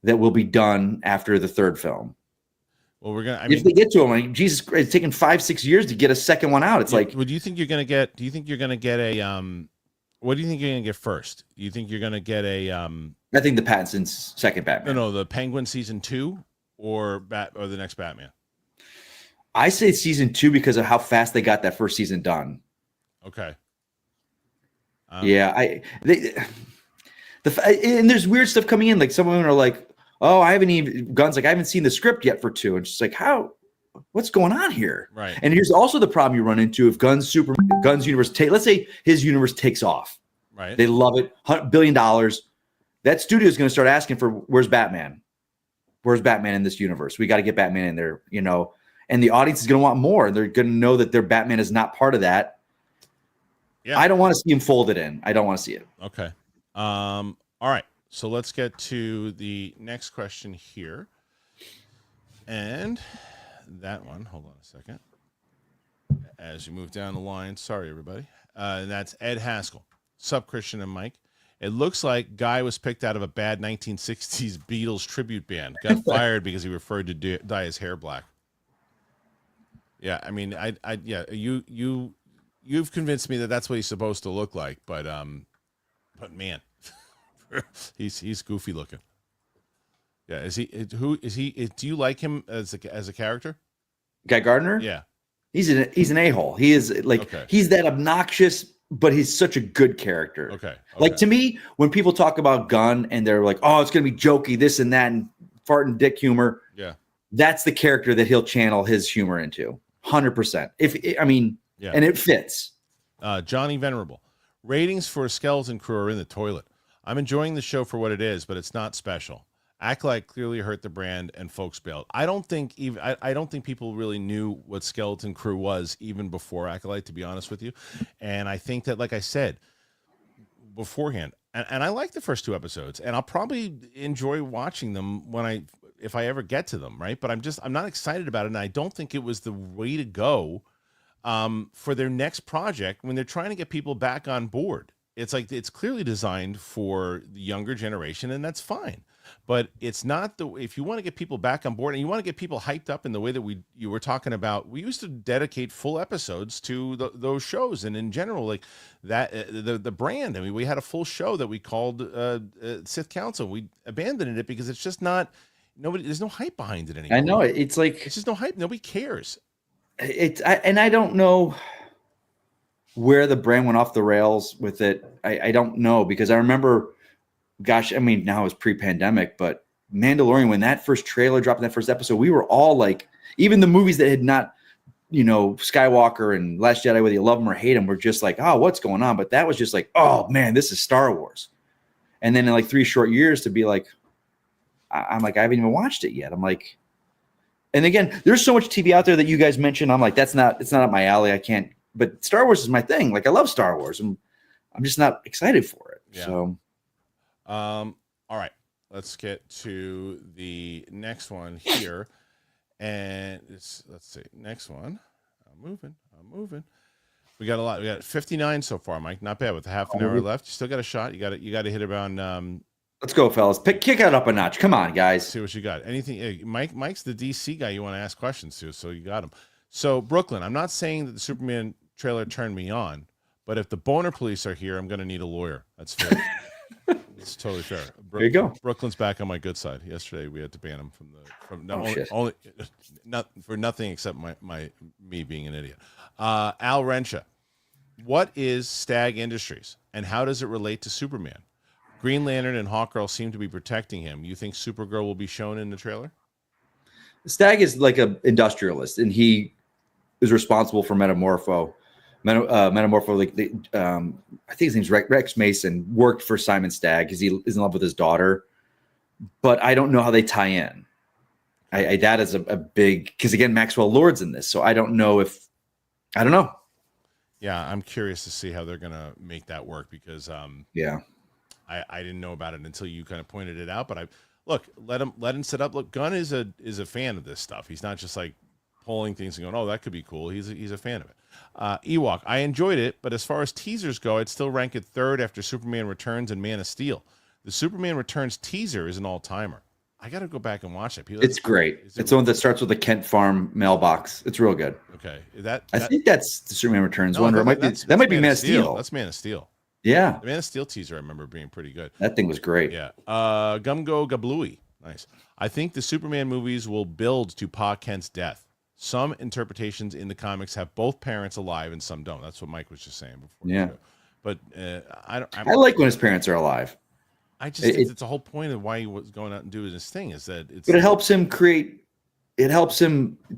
that will be done after the third film. Well, if they get to him, like, Jesus Christ, it's taken 5-6 years to get a second one out. It's like, well, do you think you're going to get? Do you think you're going to get a? What do you think you're going to get first? Do you think you're going to get a? I think the Pattinson's second Batman. No, the Penguin season 2 or the next Batman. I say season 2 because of how fast they got that first season done. Okay. Yeah, and there's weird stuff coming in. Like, some women are like, "Oh, I haven't seen the script yet for 2." And she's like, what's going on here? Right. And here's also the problem you run into if Gunn's universe let's say his universe takes off. Right. They love it, $100 billion. That studio is going to start asking for, where's Batman? Where's Batman in this universe? We got to get Batman in there, and the audience is going to want more. They're going to know that their Batman is not part of that. Yeah. I don't want to see him folded in. I don't want to see it. Okay. All right. So let's get to the next question here. And that one, hold on a second. As you move down the line, sorry, everybody. And that's Ed Haskell. Sup, Kristian and Mike. It looks like Guy was picked out of a bad 1960s Beatles tribute band. Got fired because he referred to dye his hair black. Yeah, I mean, you've convinced me that that's what he's supposed to look like, but man, he's goofy looking. Yeah, do you like him as a character? Guy Gardner? Yeah. He's an a-hole. He is He's that obnoxious, but he's such a good character. Okay. Like, to me, when people talk about Gunn and they're like, "Oh, it's going to be jokey, this and that, and fart and dick humor." Yeah. That's the character that he'll channel his humor into. 100%. And it fits. Johnny Venerable. Ratings for Skeleton Crew are in the toilet. I'm enjoying the show for what it is, but it's not special. Acolyte clearly hurt the brand and folks bailed. I don't think people really knew what Skeleton Crew was even before Acolyte, to be honest with you. And I think that, like I said beforehand, and I like the first 2 episodes, and I'll probably enjoy watching them if I ever get to them, right? But I'm not excited about it, and I don't think it was the way to go for their next project when they're trying to get people back on board. It's like, it's clearly designed for the younger generation, and that's fine. But it's not if you want to get people back on board and you want to get people hyped up in the way that you were talking about, we used to dedicate full episodes to those shows. And in general, like that, the brand, I mean, we had a full show that we called Sith Council. We abandoned it because it's just not, there's no hype behind it anymore. I know, it's like, it's just no hype. Nobody cares. I don't know where the brand went off the rails with it. I don't know, because I remember, gosh, I mean, now it's pre-pandemic, but Mandalorian, when that first trailer dropped in that first episode, we were all like, even the movies that had not, Skywalker and Last Jedi, whether you love them or hate them, were just like, oh, what's going on? But that was just like, oh man, this is Star Wars. And then in like 3 short years to be like, I'm like, I haven't even watched it yet. I'm like, and again, there's so much TV out there that you guys mentioned. I'm like, it's not up my alley. I can't, but Star Wars is my thing. Like, I love Star Wars. I'm just not excited for it. Yeah. So. All right, let's get to the next one here, and let's see, next one. I'm moving. We got a lot. We got 59 so far, Mike. Not bad with a half an hour left. You still got a shot. You got to hit around. Let's go, fellas. Kick it up a notch. Come on, guys. See what you got. Anything? Hey, Mike's the DC guy you want to ask questions to, so you got him. So Brooklyn, I'm not saying that the Superman trailer turned me on, but if the boner police are here, I'm going to need a lawyer. That's fair. It's totally fair. There you go. Brooklyn's back on my good side. Yesterday we had to ban him not for nothing except me being an idiot. Al Rensha. What is Stag Industries, and how does it relate to Superman? Green Lantern and Hawkgirl seem to be protecting him. You think Supergirl will be shown in the trailer? Stag is like an industrialist, and he is responsible for Metamorpho. Metamorpho, like I think his name's Rex Mason, worked for Simon Stagg because he is in love with his daughter. But I don't know how they tie in. That is a big, because again, Maxwell Lord's in this, so I don't know. Yeah, I'm curious to see how they're gonna make that work because I didn't know about it until you kind of pointed it out. But let him set up. Look, Gunn is a fan of this stuff. He's not just like pulling things and going, oh, that could be cool. He's a fan of it. Ewok, I enjoyed it, but as far as teasers go, I'd still rank it third after Superman Returns and Man of Steel. The Superman Returns teaser is an all-timer. I got to go back and watch it. It's great. It's the one that starts with the Kent Farm mailbox. It's real good. Okay, I think that's the Superman Returns one. That might be Man of Steel. That's Man of Steel. Yeah, the Man of Steel teaser I remember being pretty good. That thing was great. Yeah. Gumgo Gablooey. Nice. I think the Superman movies will build to Pa Kent's death. Some interpretations in the comics have both parents alive and some don't. That's what Mike was just saying before. Yeah. But I like when his parents are alive. I just think it's the whole point of why he was going out and doing this thing is that it's. But it helps him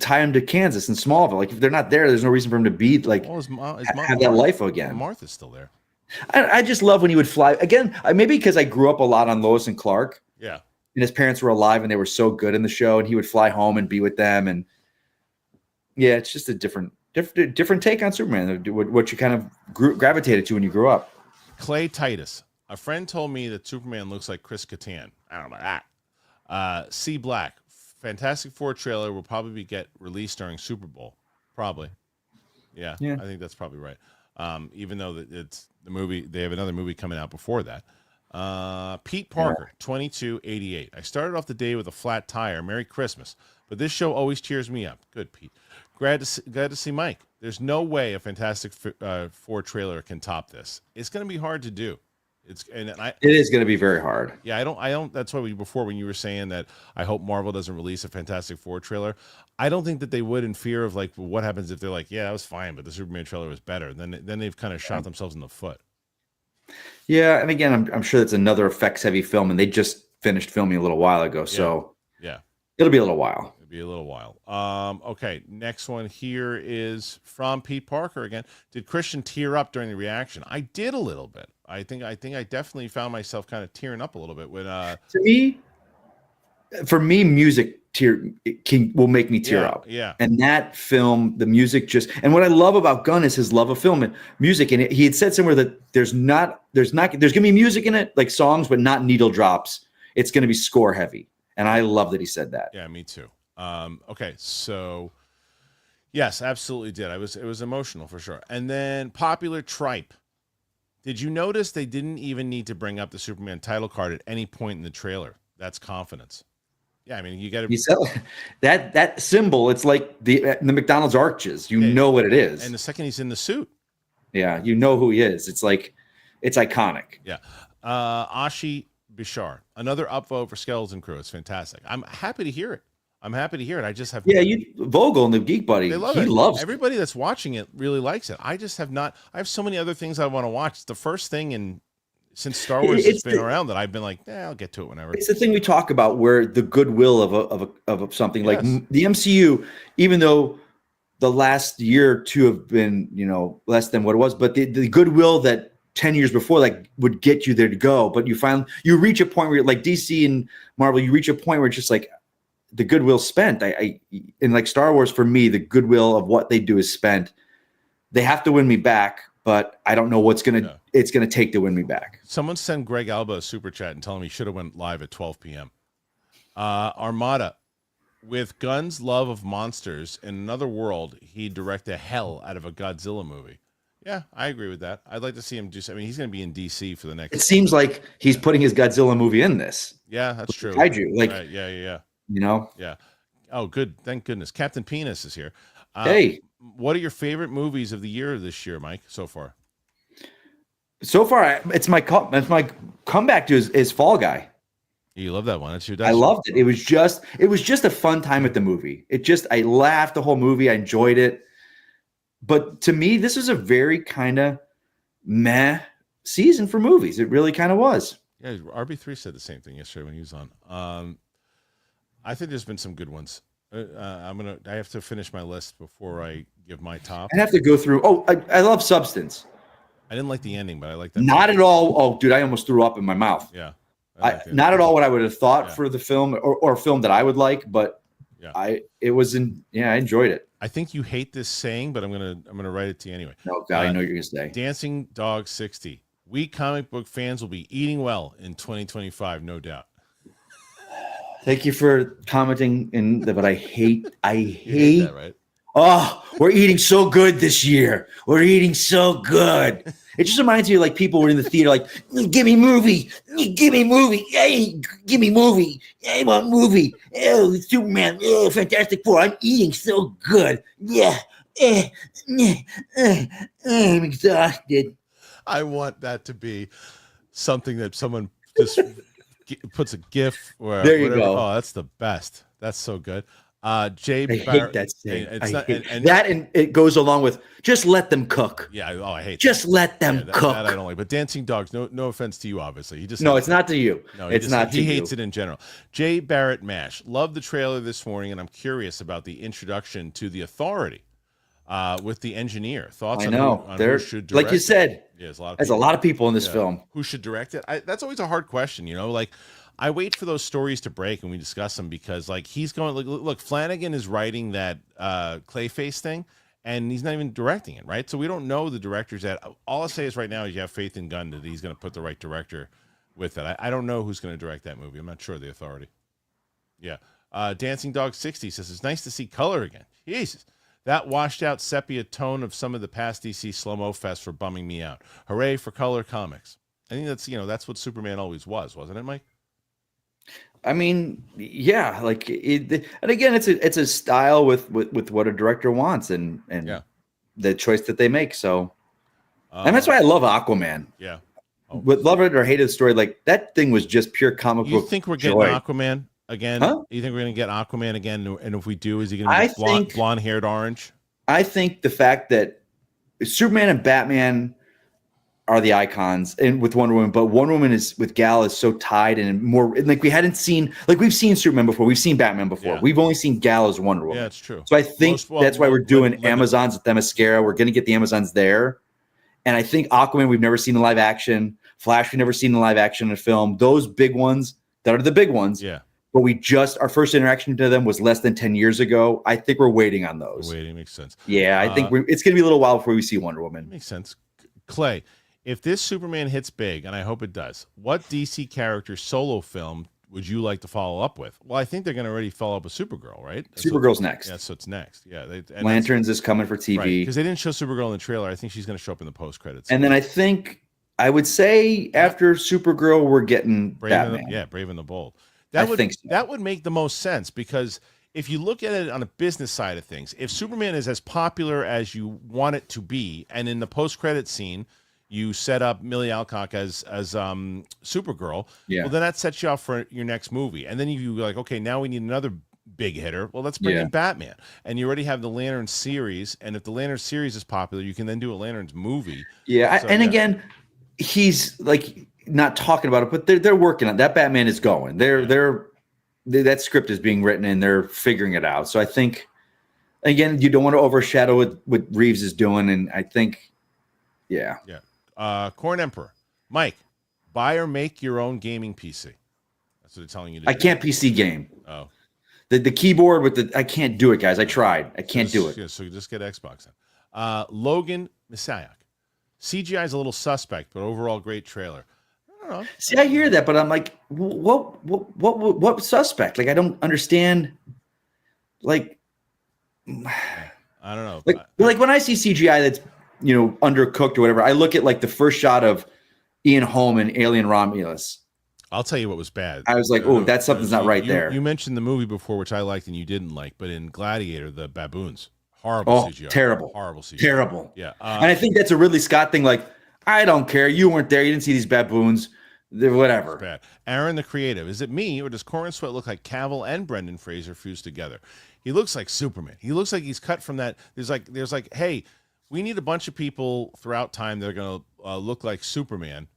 tie him to Kansas and Smallville. Like if they're not there, there's no reason for him to be like have that life again. Martha's still there. I just love when he would fly again. Maybe because I grew up a lot on Lois and Clark. Yeah. And his parents were alive and they were so good in the show, and he would fly home and be with them. And yeah, it's just a different take on Superman. What you kind of gravitated to when you grew up. Clay Titus. A friend told me that Superman looks like Chris Kattan. I don't know about that. C Black. Fantastic Four trailer will probably get released during Super Bowl. Probably. Yeah. I think that's probably right. Even though it's the movie, they have another movie coming out before that. Pete Parker, 2288. I started off the day with a flat tire. Merry Christmas. But this show always cheers me up. Good, Pete. Glad to see Mike. There's no way a Fantastic Four trailer can top this. It's going to be hard to do. It is going to be very hard. Yeah, I don't. That's why before when you were saying that I hope Marvel doesn't release a Fantastic Four trailer, I don't think that they would in fear of like what happens if they're like, yeah, that was fine, but the Superman trailer was better. Then they've kind of shot themselves in the foot. Yeah, and again, I'm sure that's another effects heavy film, and they just finished filming a little while ago, so yeah, it'll be a little while. It'll be a little while. Okay, next one here is from Pete Parker again. Did Kristian tear up during the reaction? I did a little bit. I think I definitely found myself kind of tearing up a little bit when for me, music will make me tear up. Yeah. And that film, the music and what I love about Gunn is his love of film and music. And he had said somewhere that there's going to be music in it, like songs, but not needle drops. It's going to be score heavy. And I love that he said that. Yeah, me too. Okay. So yes, absolutely did. It was emotional for sure. And then Popular Tripe. Did you notice they didn't even need to bring up the Superman title card at any point in the trailer? That's confidence. Yeah, I mean, you got to. You said that symbol. It's like the McDonald's arches. You know what it is. And the second he's in the suit, yeah, you know who he is. It's like it's iconic. Yeah. Ashi Bishar, another upvote for Skeleton Crew. It's fantastic. I'm happy to hear it. I just have Vogel and the Geek Buddy. He loves everybody that's watching it really likes it. I just have not. I have so many other things I want to watch. It's the first thing since Star Wars has been around that I've been like, I'll get to it whenever. It's the thing we talk about where the goodwill of something like the MCU, even though the last year or two have been less than what it was, but the goodwill that 10 years before like would get you there to go, but you reach a point where you're like DC and Marvel, you reach a point where it's just like the goodwill spent. And like Star Wars for me, the goodwill of what they do is spent. They have to win me back, but I don't know what's it's gonna take to win me back. Someone send Greg Alba a super chat and tell him he should have went live at 12 p.m. Armada, with Gunn's love of monsters in another world, he'd direct the hell out of a Godzilla movie. Yeah, I agree with that. I'd like to see him do. I mean, he's going to be in DC for the next. It seems like he's putting his Godzilla movie in this. Yeah, that's true. Kaiju, like right, yeah. Yeah. Oh, good. Thank goodness. Captain Penis is here. Hey, what are your favorite movies of the year this year, Mike? So far, it's my comeback to is Fall Guy. You love that one. I loved it. It was just a fun time at the movie. I laughed the whole movie. I enjoyed it. But to me, this is a very kind of meh season for movies. It really kind of was. Yeah, RB3 said the same thing yesterday when he was on. I think there's been some good ones. I have to finish my list before I give my top. I have to go through. Oh, I love Substance. I didn't like the ending, but I like that. Not at all. Oh, dude, I almost threw up in my mouth. Yeah. Not at all what I would have thought for the film or a film that I would like, but I enjoyed it. I think you hate this saying, but I'm gonna write it to you anyway. No, God, I know what you're gonna say. Dancing Dog 60. We comic book fans will be eating well in 2025, no doubt. Thank you for commenting but I hate that, right? Oh, we're eating so good this year. We're eating so good. It just reminds me of like people were in the theater like, give me movie. Give me movie. Hey, give me movie. Hey, I want movie. Oh, Superman. Oh, Fantastic Four. I'm eating so good. Yeah. I'm exhausted. I want that to be something that someone just puts a GIF or there you whatever. go. Oh, that's the best. That's so good. I hate that saying. And it goes along with just let them cook. Yeah. Oh, I hate. Just let them cook. That I don't like. But Dancing Dogs. No offense to you, obviously. He just it's not to you. No, it's not to you. He hates it in general. Jay Barrett Mash. Loved the trailer this morning, and I'm curious about the introduction to the Authority with the engineer. Thoughts? I know. On who should direct like you said. Yeah, there's a lot of people in this film. Who should direct it? That's always a hard question. Like. I wait for those stories to break and we discuss them because, like, he's going. Look, Flanagan is writing that Clayface thing, and he's not even directing it, right? So we don't know the directors yet. All I'll say is right now is you have faith in Gunn that he's going to put the right director with it. I don't know who's going to direct that movie. I'm not sure. The Authority. Yeah. Dancing Dog 60 says it's nice to see color again. Jesus. That washed out sepia tone of some of the past DC slow-mo fest for bumming me out. Hooray for color comics. I think that's what Superman always was, wasn't it, Mike? I mean, yeah, like and again, it's a style with what a director wants and the choice that they make. So, and that's why I love Aquaman. Yeah, but love it or hate the story, like that thing was just pure comic book. You think we're getting Aquaman again? Huh? You think we're going to get Aquaman again? And if we do, is he going to be blonde-haired orange? I think the fact that Superman and Batman are the icons and with Wonder Woman, but Wonder Woman is with Gal is so tied and more like we've seen Superman before, we've seen Batman before, we've only seen Gal as Wonder Woman. Yeah, it's true. So I think that's why we're doing Amazons at Themyscira. We're going to get the Amazons there, and I think Aquaman we've never seen in live action, Flash we've never seen in live action in a film. Those big ones that are the big ones. Yeah. But our first interaction to them was less than 10 years ago. I think we're waiting on those. Waiting makes sense. Yeah, I think it's going to be a little while before we see Wonder Woman. Makes sense. Clay. If this Superman hits big, and I hope it does, what DC character solo film would you like to follow up with? Well, I think they're going to already follow up with Supergirl, right? Supergirl's next. Yeah, so it's next. Yeah, Lanterns is coming for TV. Because they didn't show Supergirl in the trailer. I think she's going to show up in the post-credits. And then I would say after Supergirl, we're getting Batman. Brave and the Bold. That would make the most sense because if you look at it on a business side of things, if Superman is as popular as you want it to be, and in the post-credit scene, you set up Millie Alcock as Supergirl, well, then that sets you up for your next movie. And then you're like, okay, now we need another big hitter. Well, let's bring in Batman. And you already have the Lantern series. And if the Lantern series is popular, you can then do a Lanterns movie. Yeah. Again, he's like not talking about it, but they're working on it. That Batman is going. That script is being written and they're figuring it out. So I think, again, you don't want to overshadow what Reeves is doing. And I think, yeah. Corn Emperor, Mike, buy or make your own gaming PC. That's what they're telling you to do. I can't PC game. Oh, the keyboard I can't do it, guys. I tried. I can't do it. So you just get Xbox then. Logan Messiah, CGI is a little suspect, but overall great trailer. I don't know. See, I hear that, but I'm like, what suspect? Like, I don't understand. Like, I don't know. Like when I see CGI that's undercooked or whatever, I look at like the first shot of Ian Holm and Alien Romulus. I'll tell you what was bad. I was like, oh, that's something's not right there. You mentioned the movie before, which I liked and you didn't like, but in Gladiator, the baboons, horrible CGI. Terrible. Horrible CGI. Terrible. Yeah. And I think that's a Ridley Scott thing. Like, I don't care. You weren't there. You didn't see these baboons. They're whatever. Bad. Aaron the Creative. Is it me or does Corin Sweat look like Cavill and Brendan Fraser fused together? He looks like Superman. He looks like he's cut from that. There's like, hey, We need a bunch of people throughout time that are going to look like Superman.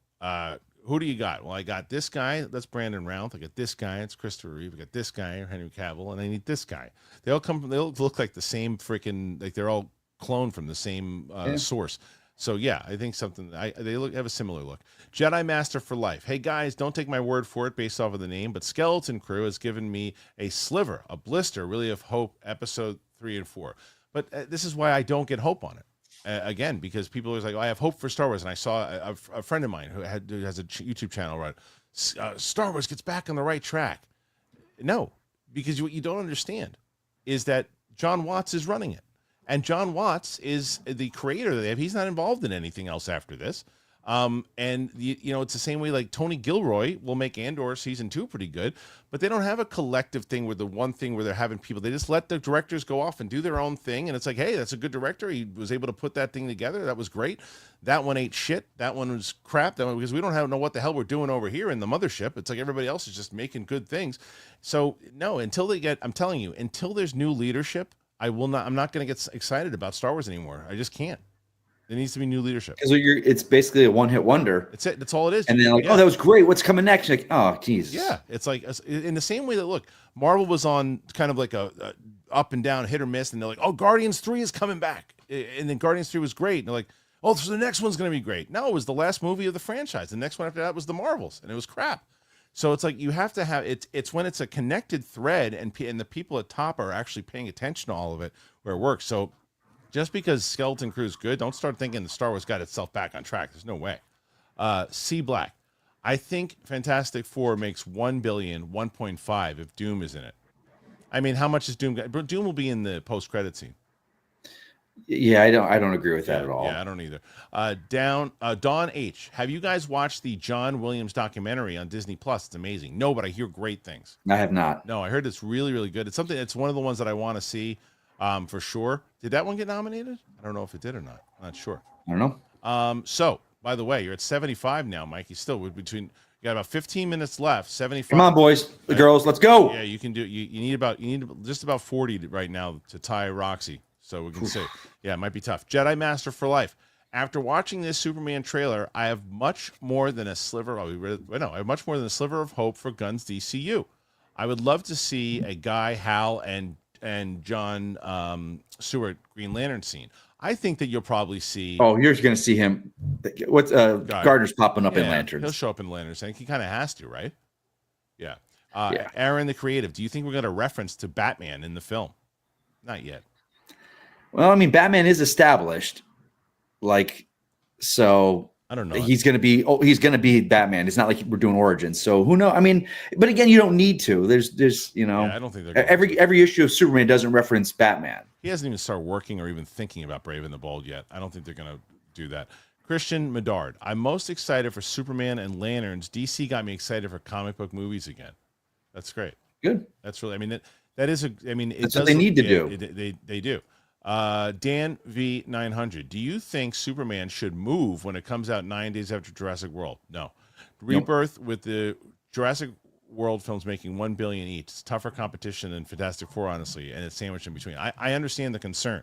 Who do you got? Well, I got this guy. That's Brandon Routh. I got this guy. It's Christopher Reeve. I got this guy, Henry Cavill, and I need this guy. They all look like the same freaking, like they're all cloned from the same source. So yeah, I think they have a similar look. Jedi Master for life. Hey guys, don't take my word for it based off of the name, but Skeleton Crew has given me a sliver, a blister, really of hope. Episode 3 and 4. But this is why I don't get hope on it. Again, because people are always like, I have hope for Star Wars. And I saw a friend of mine who has a YouTube channel, right? Star Wars gets back on the right track. No, because what you don't understand is that John Watts is running it. And John Watts is the creator of it. He's not involved in anything else after this. And it's the same way like Tony Gilroy will make Andor season 2 pretty good, but they don't have a collective thing where the one thing where they're having people, they just let the directors go off and do their own thing. And it's like, hey, that's a good director. He was able to put that thing together. That was great. That one ate shit. That one was crap. That one, because we don't know what the hell we're doing over here in the mothership. It's like everybody else is just making good things. So no, I'm telling you, until there's new leadership, I'm not going to get excited about Star Wars anymore. I just can't. There needs to be new leadership. Because it's basically a one-hit wonder. That's it. That's all it is. And then oh, that was great. What's coming next? Like, oh, Jesus. Yeah, it's like in the same way that look, Marvel was on kind of like a up and down, hit or miss, and they're like, oh, Guardians 3 is coming back, and then Guardians 3 was great, and they're like, oh, so the next one's going to be great. No, it was the last movie of the franchise. The next one after that was the Marvels, and it was crap. So it's like you have to have it's when it's a connected thread, and the people at top are actually paying attention to all of it where it works. So. Just because Skeleton Crew is good, don't start thinking the Star Wars got itself back on track. There's no way. C Black. I think Fantastic Four makes 1 billion, 1.5 if Doom is in it. I mean, how much is Doom? Doom will be in the post-credit scene. Yeah, I don't agree with that at all. Yeah, I don't either. Dawn H. Have you guys watched the John Williams documentary on Disney Plus? It's amazing. No, but I hear great things. I have not. No, I heard it's really, really good. It's one of the ones that I want to see. For sure. Did that one get nominated? I don't know if it did or not. I'm not sure. I don't know. So, by the way, you're at 75 now, Mike. You still you got about 15 minutes left. 75. Come on, boys, the girls, let's go. Yeah, you can do. You need just about 40 right now to tie Roxy. So we can say, yeah, it might be tough. Jedi Master for life. After watching this Superman trailer, I have much more than a sliver. I have much more than a sliver of hope for Gunn's DCU. I would love to see a Guy, Hal, and John Stewart Green Lantern scene. I think that you'll probably see. Oh, you're going to see him. What's Gardner's popping up in Lanterns? He'll show up in Lanterns. I think he kind of has to, right? Yeah. Aaron, the creative. Do you think we're going to reference to Batman in the film? Not yet. Well, I mean, Batman is established, so. I don't know. He's going to be Batman. It's not like we're doing origins. So who knows? I mean, but again, you don't need to. There's I don't think they're every issue of Superman doesn't reference Batman. He hasn't even started working or even thinking about Brave and the Bold yet. I don't think they're going to do that. Kristian Medard. I'm most excited for Superman and Lanterns. DC got me excited for comic book movies again. That's great. Good. That's really. I mean, that's what they need to do. They do. Dan V900. Do you think Superman should move when it comes out 9 days after Jurassic World? No. Rebirth with the Jurassic World films making 1 billion each. It's tougher competition than Fantastic Four, honestly, and it's sandwiched in between. I understand the concern,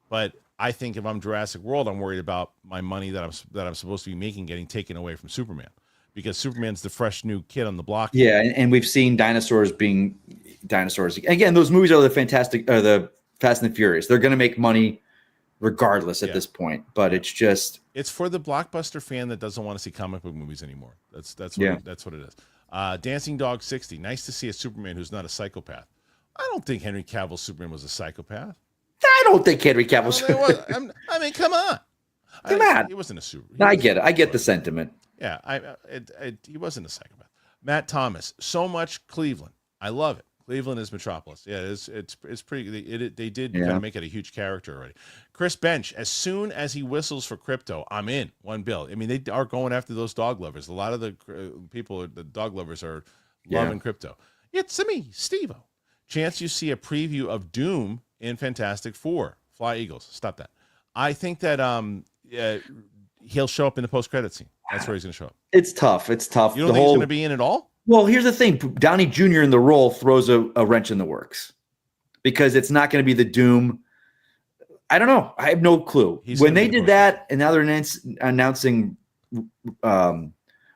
but I think if I'm Jurassic World, I'm worried about my money that I'm supposed to be making getting taken away from Superman, because Superman's the fresh new kid on the block. Yeah, and we've seen dinosaurs being dinosaurs again. Those movies are the Fast and the Furious. They're going to make money regardless at this point, but it's for the blockbuster fan that doesn't want to see comic book movies anymore. That's what it is. Dancing Dog 60. Nice to see a Superman who's not a psychopath. I don't think Henry Cavill's Superman was a psychopath. I don't think Henry Cavill's. I mean, come on. He wasn't a super. I get it. I get the sentiment. Yeah, he wasn't a psychopath. Matt Thomas. So much Cleveland. I love it. Cleveland is Metropolis. Yeah, it's pretty. They did kind of make it a huge character already. Chris Bench. As soon as he whistles for Krypto, I'm in. $1 billion. I mean, they are going after those dog lovers. A lot of the people, the dog lovers, are loving Krypto. It's me, Steve-O. Chance you see a preview of Doom in Fantastic Four. Fly Eagles. Stop that. I think that he'll show up in the post-credit scene. That's where he's going to show up. It's tough. You don't think he's going to be in at all? Well, here's the thing. Downey Jr. in the role throws a wrench in the works, because it's not going to be the Doom. I don't know. I have no clue. He's When gonna they be the did that, and now they're announcing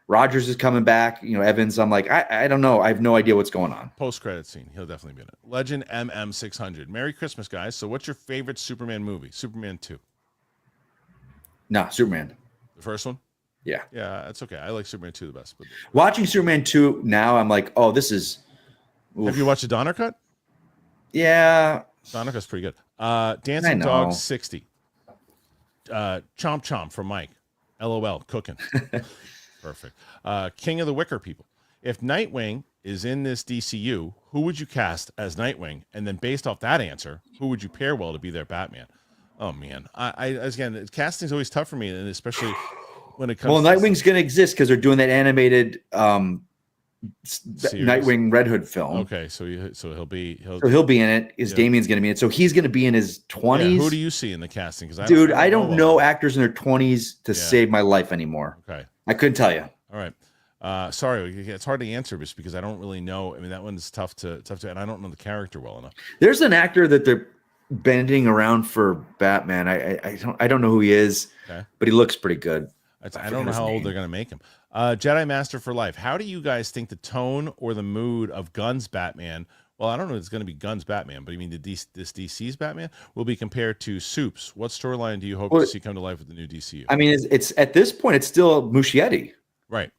Rogers is coming back, Evans, I'm like, I don't know. I have no idea what's going on. Post-credit scene. He'll definitely be in it. Legend MM600. Merry Christmas, guys. So what's your favorite Superman movie? Superman 2. Nah, Superman. The first one? Yeah. Yeah, that's okay. I like Superman 2 the best. But Watching Superman 2 now, I'm like, oh, this is... Oof. Have you watched the Donner cut? Yeah. Donner cut's pretty good. Dancing Dog 60. Chomp Chomp from Mike. LOL. Cooking. Perfect. King of the Wicker People. If Nightwing is in this DCU, who would you cast as Nightwing? And then based off that answer, who would you pair well to be their Batman? Oh man, again, casting's always tough for me, and especially when it comes. Well, Nightwing's going to exist because they're doing that animated Nightwing Red Hood film. Okay, so he'll be in it. Damian's going to be in it, so he's going to be in his 20s. Yeah, who do you see in the casting? Because I don't know actors in their 20s to save my life anymore. Okay, I couldn't tell you. All right. Sorry, it's hard to answer just because I don't really know. I mean, that one's tough to, and I don't know the character well enough. There's an actor that they're bending around for Batman. I don't know who he is, but he looks pretty good. I don't know how old they're going to make him. Jedi Master for Life. How do you guys think the tone or the mood of Gunn's Batman? Well, I don't know if it's going to be Gunn's Batman, but I mean, this DC's Batman will be compared to Soup's. What storyline do you hope to see come to life with the new DCU? I mean, it's at this point, it's still Muschietti. Right.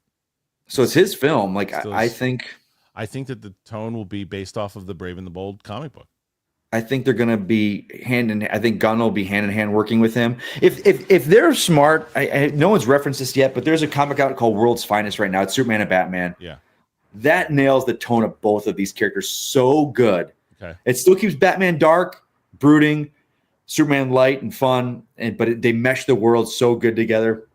So it's his film. Like, I think that the tone will be based off of the Brave and the Bold comic book. I think they're going to be I think Gunn will be hand in hand working with him. If they're smart, no one's referenced this yet, but there's a comic out called World's Finest right now. It's Superman and Batman. Yeah. That nails the tone of both of these characters so good. Okay. It still keeps Batman dark, brooding, Superman light and fun, but they mesh the worlds so good together.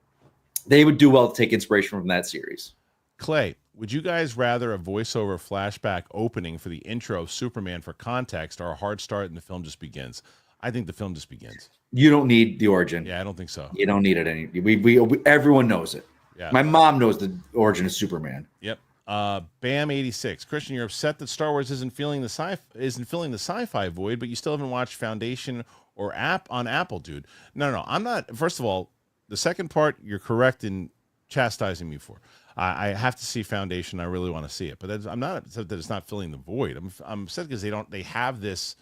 They would do well to take inspiration from that series. Clay, would you guys rather a voiceover flashback opening for the intro of Superman for context or a hard start and the film just begins? I think the film just begins. You don't need the origin. Yeah, I don't think so. You don't need it. We everyone knows it. Yeah. My mom knows the origin of Superman. Yep. Bam 86. Kristian, you're upset that Star Wars isn't filling the sci-fi void, but you still haven't watched Foundation or on Apple, dude. No. I'm not. First of all, the second part, you're correct in chastising me for. I have to see Foundation. I really want to see it, but I'm not upset that it's not filling the void. I'm upset because they have this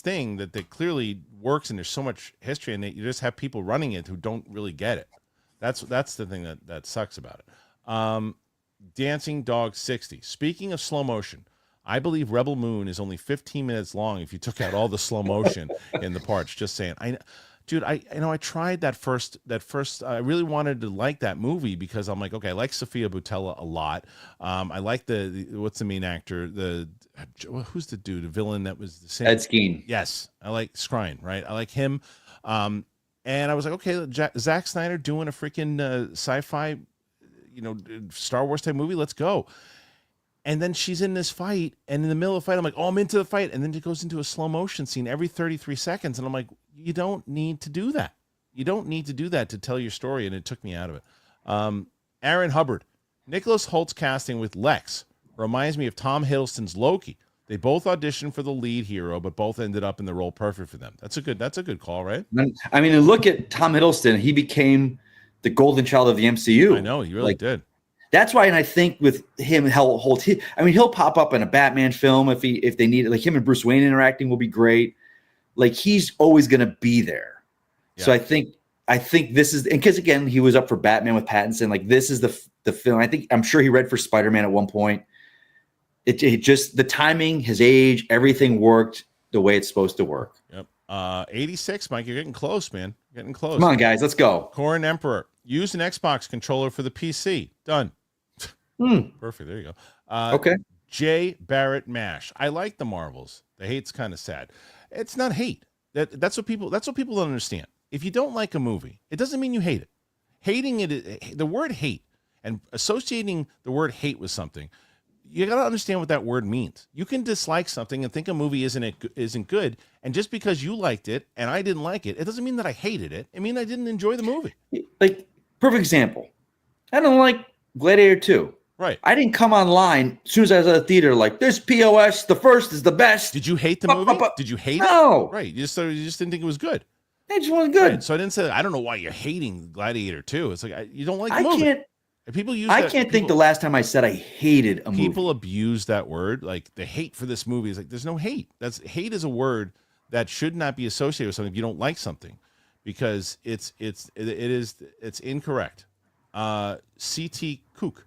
thing that clearly works, and there's so much history, and you just have people running it who don't really get it. That's the thing that sucks about it. Dancing Dog 60. Speaking of slow motion, I believe Rebel Moon is only 15 minutes long if you took out all the slow motion in the parts. Just saying. I tried that first. I really wanted to like that movie because I'm like, okay, I like Sophia Boutella a lot. I like the what's the main actor? Who's the dude? The villain that was the same. Ed Skeen. Yes, I like Skrine. Right, I like him. And I was like, okay, Zack Snyder doing a freaking sci-fi, Star Wars type movie. Let's go. And then she's in this fight, and in the middle of the fight, I'm like, oh, I'm into the fight. And then it goes into a slow motion scene every 33 seconds. And I'm like, you don't need to do that. You don't need to do that to tell your story. And it took me out of it. Aaron Hubbard. Nicholas Holt's casting with Lex reminds me of Tom Hiddleston's Loki. They both auditioned for the lead hero, but both ended up in the role perfect for them. That's a good call, right? I mean, look at Tom Hiddleston. He became the golden child of the MCU. I know, he really did. That's why, and I think with him, he'll pop up in a Batman film if they need it. Like him and Bruce Wayne interacting will be great. Like he's always going to be there. Yeah. So I think this is, and because again, he was up for Batman with Pattinson. Like this is the film. I'm sure he read for Spider-Man at one point. It just the timing, his age, everything worked the way it's supposed to work. Yep. 86, Mike, you're getting close, man. Getting close. Come on, guys, let's go. Corin Emperor, use an Xbox controller for the PC. Done. Perfect. There you go. Okay. Jay Barrett Mash. I like the Marvels. The hate's kind of sad. It's not hate. That's what people don't understand. If you don't like a movie, it doesn't mean you hate it. Hating it, the word hate and associating the word hate with something, you got to understand what that word means. You can dislike something and think a movie isn't good, and just because you liked it and I didn't like it, it doesn't mean that I hated it. It means I didn't enjoy the movie. Like perfect example. I don't like Gladiator 2. Right. I didn't come online as soon as I was at the theater like this POS. The first is the best. Did you hate the movie? Did you hate it? No. Right. You just didn't think it was good. It just wasn't good. Right. So I didn't say. I don't know why you're hating Gladiator 2. It's like you don't like the movie. I can't think the last time I said I hated a movie. People abuse that word, like the hate for this movie is like there's no hate. Hate is a word that should not be associated with something if you don't like something, because it's incorrect. CT Kook,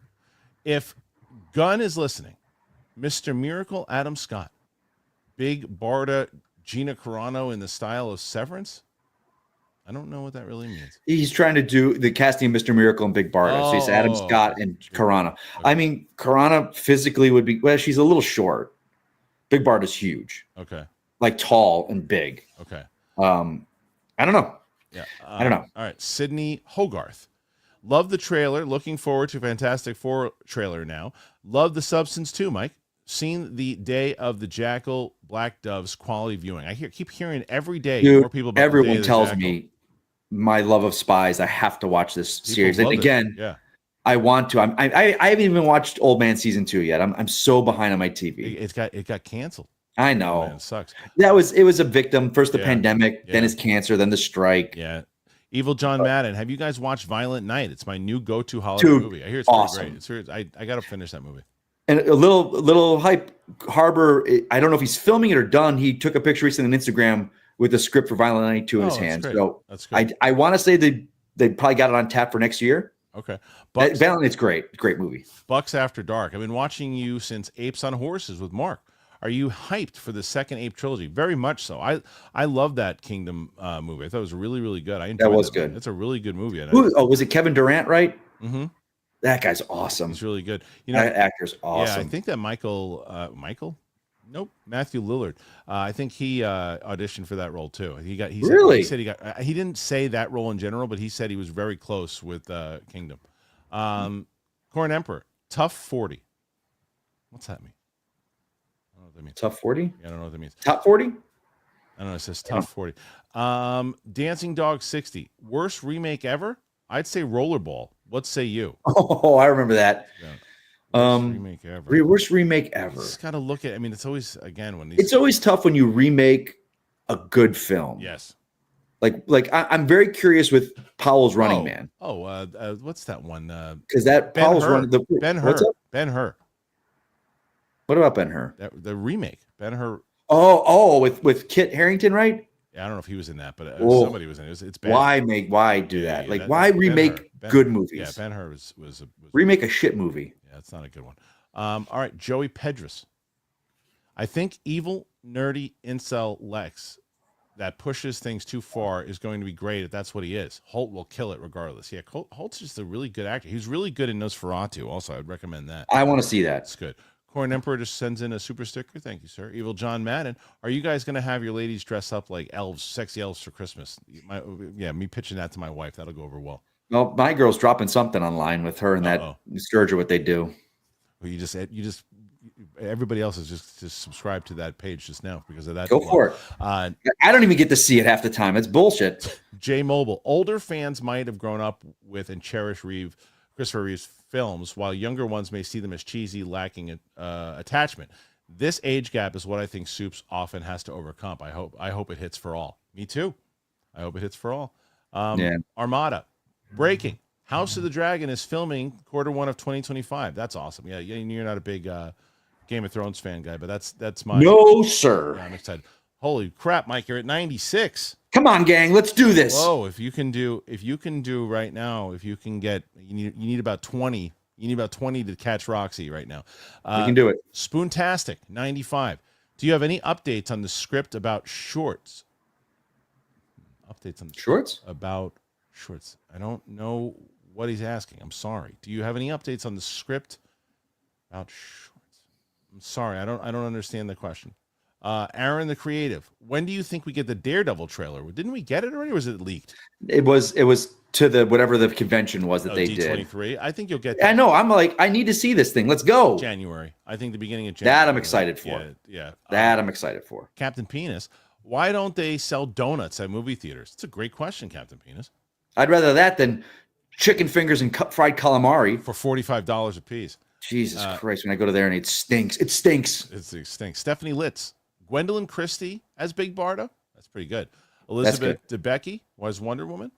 if Gunn is listening, Mr. Miracle Adam Scott, Big Barda Gina Carano in the style of Severance. I don't know what that really means. He's trying to do the casting of Mr. Miracle and Big Barda. So he's Adam Scott and Carano. Okay. I mean, Carano physically would be, well, she's a little short. Big Barda's huge. Okay. Like tall and big. Okay. I don't know. Yeah. I don't know. All right. Sydney Hogarth. Love the trailer. Looking forward to Fantastic Four trailer now. Love the substance too, Mike. Seen the Day of the Jackal, Black Doves quality viewing. I keep hearing every day. Dude, more people about everyone tells me my love of spies. I have to watch this series. And again, I want to. I haven't even watched Old Man season 2 yet. I'm so behind on my TV. It got canceled. I know. Oh, man, it sucks. It was a victim. First the pandemic, then his cancer, then the strike. Yeah. Evil John Madden. Have you guys watched Violent Night? It's my new go-to holiday movie. I hear it's awesome. Great. I got to finish that movie. And a little hype. Harbor. I don't know if he's filming it or done. He took a picture recently on Instagram with the script for Violent Night 2 in his hands. Great. So that's good. I want to say they probably got it on tap for next year. Okay. Violent Night's great movie. Bucks After Dark. I've been watching you since Apes on Horses with Mark. Are you hyped for the second Ape trilogy? Very much so. I love that Kingdom movie. I thought it was really, really good. I enjoyed that. Was good. It's a really good movie. Was it Kevin Durant, right? Mm-hmm. That guy's awesome. He's really good. That actor's awesome. Yeah, I think that Matthew Lillard. I think he auditioned for that role too. He didn't say that role in general, but he said he was very close with Kingdom. Corn Emperor, Tough 40. What's that mean? I don't know what that means. Tough 40? I don't know what that means. Top 40? I don't know. It says Tough 40. Dancing Dog 60. Worst remake ever? I'd say Rollerball. What say you? Oh, I remember that. Yeah. Worst remake ever. Worst remake ever. Just got to look at. I mean, it's always it's always tough when you remake a good film. Yes. Like I'm very curious with Powell's Running Man. What's that one? Because that Powell's Running Ben-Hur. What about Ben-Hur? The remake, Ben-Hur. Oh, with Kit Harington, right? Yeah, I don't know if he was in that, but somebody was in it. It's bad. Why do that? Why remake good movies? Yeah, Ben-Hur was remake a shit movie. Yeah, it's not a good one. All right, Joey Pedras. I think evil, nerdy incel Lex that pushes things too far is going to be great if that's what he is. Holt will kill it regardless. Yeah, Holt's just a really good actor. He's really good in Nosferatu. Also, I'd recommend that. I want to see that. It's good. Corn Emperor just sends in a super sticker. Thank you, sir. Evil John Madden. Are you guys going to have your ladies dress up like elves, sexy elves for Christmas? Me pitching that to my wife. That'll go over well. Well, my girl's dropping something online with her and that Scourge of what they do. Well, you just everybody else is just subscribed to that page just now because of that. Go for it. I don't even get to see it half the time. It's bullshit. J Mobile. Older fans might have grown up with and cherish Christopher Reeve's films, while younger ones may see them as cheesy, lacking attachment. This age gap is what I think Soups often has to overcome. I hope it hits for all. Me too. I hope it hits for all. Armada. Breaking. House of the Dragon is filming Q1 of 2025. That's awesome. Yeah, you're not a big Game of Thrones fan guy, but that's my no, sir. Yeah, I'm excited. Holy crap, Mike, you're at 96. Come on, gang, let's do this. Whoa, if you can do right now, if you can get you need about 20. You need about 20 to catch Roxy right now. We can do it. Spoontastic, 95. Do you have any updates on the script about shorts? Updates on the shorts? About shorts. I don't know what he's asking. I'm sorry. Do you have any updates on the script about shorts? I'm sorry. I don't understand the question. Aaron the Creative. When do you think we get the Daredevil trailer? Didn't we get it already, or was it leaked? It was to the whatever the convention was that they did. D23. I think you'll get that. I know. I'm like, I need to see this thing. Let's go. January. I think the beginning of January. That I'm excited for. Yeah. That I'm excited for. Captain Penis. Why don't they sell donuts at movie theaters? It's a great question, Captain Penis. I'd rather that than chicken fingers and fried calamari for $45 a piece. Jesus Christ! When I go to there and it stinks. It stinks. It stinks. Stephanie Litz, Gwendolyn Christie as Big Barda. That's pretty good. That's Elizabeth Debicki was Wonder Woman.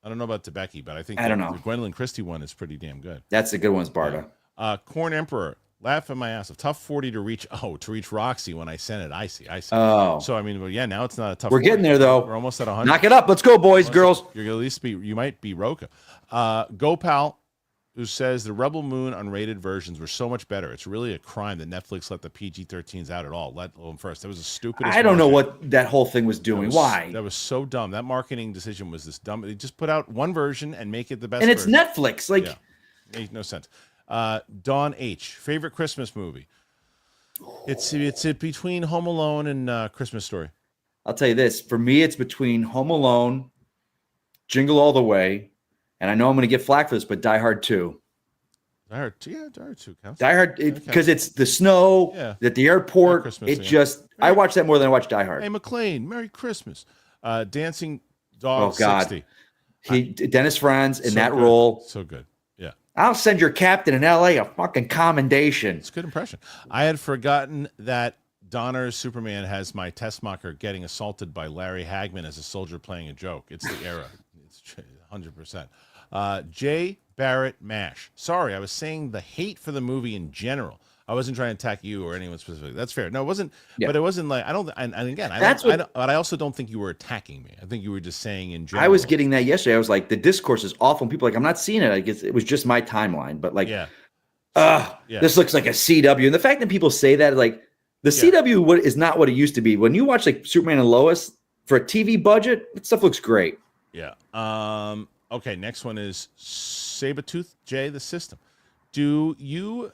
I don't know about Debicki, but I think the Gwendolyn Christie one is pretty damn good. That's the good one's Barda. Corn Emperor, laugh at my ass. A tough 40 to reach Roxy when I sent it. I see. Oh. So, I mean, well, yeah, now it's not a tough 40. We're getting there, though. We're almost at 100. Knock it up. Let's go, boys, girls. You're at least you might be Roka. Gopal, who says the Rebel Moon unrated versions were so much better. It's really a crime that Netflix let the PG-13s out at all. Let alone first. That was the stupidest. I don't know what that whole thing was doing. Why? That was so dumb. That marketing decision was this dumb. They just put out one version and make it the best. And it's version. Netflix. Like, made no sense. Dawn H, favorite Christmas movie. It's between Home Alone and Christmas Story. I'll tell you this. For me, it's between Home Alone, Jingle All the Way, and I know I'm going to get flack for this, but Die Hard 2. Die Hard 2 counts. Die Hard, because it's the snow at the airport. I watch that more than I watch Die Hard. Hey, McClane, Merry Christmas. Dancing Dog 60. Dennis Franz in that role. So good. Yeah. I'll send your captain in LA a fucking commendation. It's a good impression. I had forgotten that Donner's Superman has my Tessmacher getting assaulted by Larry Hagman as a soldier playing a joke. It's the era. It's 100%. J. Barrett Mash. Sorry, I was saying the hate for the movie in general. I wasn't trying to attack you or anyone specifically. That's fair. No, it wasn't. Yeah. But it wasn't like I don't. And again, but I also don't think you were attacking me. I think you were just saying in general. I was getting that yesterday. I was like, the discourse is awful. And people are like, I'm not seeing it. I guess it was just my timeline. But like, this looks like a CW. And the fact that people say that, like, the CW is not what it used to be. When you watch like Superman and Lois for a TV budget, that stuff looks great. Yeah. Okay. Next one is Sabretooth J. The System. Do you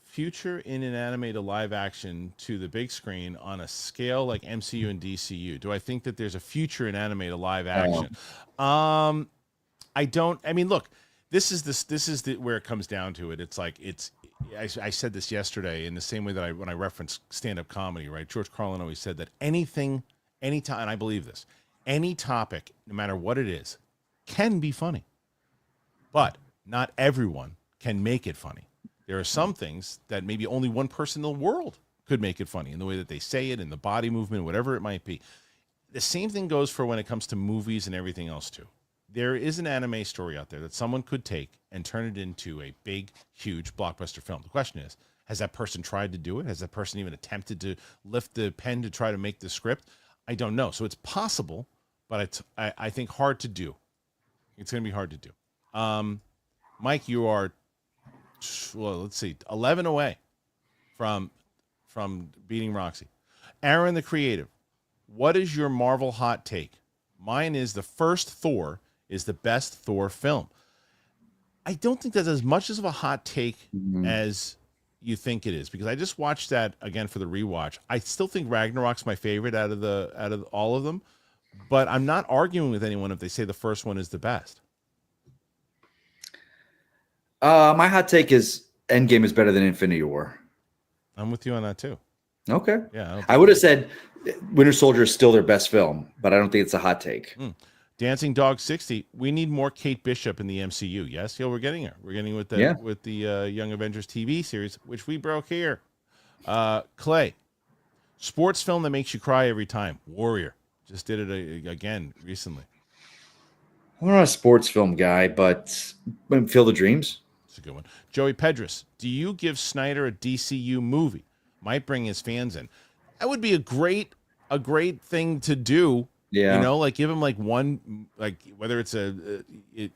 future in an anime to live action to the big screen on a scale like MCU and DCU? Do I think that there's a future in anime to live action? I don't. I mean, look, this is where it comes down to it. It's like I said this yesterday in the same way that when I referenced stand-up comedy, right? George Carlin always said that anything, anytime, and I believe this, any topic, no matter what it is, can be funny, but not everyone can make it funny. There are some things that maybe only one person in the world could make it funny in the way that they say it, in the body movement, whatever it might be. The same thing goes for when it comes to movies and everything else too. There is an anime story out there that someone could take and turn it into a big, huge blockbuster film. The question is, has that person tried to do it? Has that person even attempted to lift the pen to try to make the script? I don't know. So it's possible, but it's I think hard to do. It's going to be hard to do. Mike, you are, well, let's see, 11 away from beating Roxy. Aaron the Creative, what is your Marvel hot take? Mine is the first Thor is the best Thor film. I don't think that's as much of a hot take as you think it is, because I just watched that again for the rewatch. I still think Ragnarok's my favorite out of all of them, but I'm not arguing with anyone if they say the first one is the best. My hot take is Endgame is better than Infinity War. I'm with you on that too. Okay. Yeah. I would have said Winter Soldier is still their best film, but I don't think it's a hot take. Dancing Dog 60. We need more Kate Bishop in the MCU. Yes, we're getting her. We're getting with the Young Avengers TV series, which we broke here. Clay, sports film that makes you cry every time. Warrior just did it again recently. I'm not a sports film guy, but Field of Dreams. It's a good one. Joey Pedris, do you give Snyder a DCU movie? Might bring his fans in. That would be a great thing to do. Yeah. You know, like give him like one, like whether it's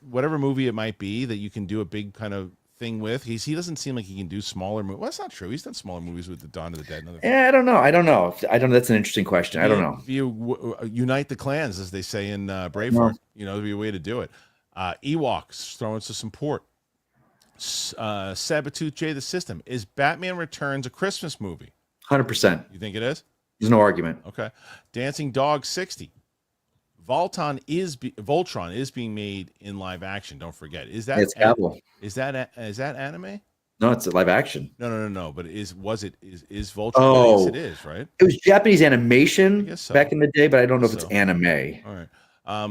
whatever movie it might be that you can do a big kind of thing with. He doesn't seem like he can do smaller movies. Well, that's not true. He's done smaller movies with the Dawn of the Dead. And I don't know. That's an interesting question. I don't know. You unite the clans, as they say in Braveheart. No. You know, there'd be a way to do it. Ewoks throwing some support. Sabretooth J. The System. Is Batman Returns a Christmas movie? 100%. You think it is? There's no argument. Okay. Dancing Dog 60. Voltron is being made in live action. Don't forget. Is that is that anime? No, it's a live action. No. But is Voltron? Oh, yes, it is, right? It was Japanese animation back in the day, but I don't know if it's anime. All right.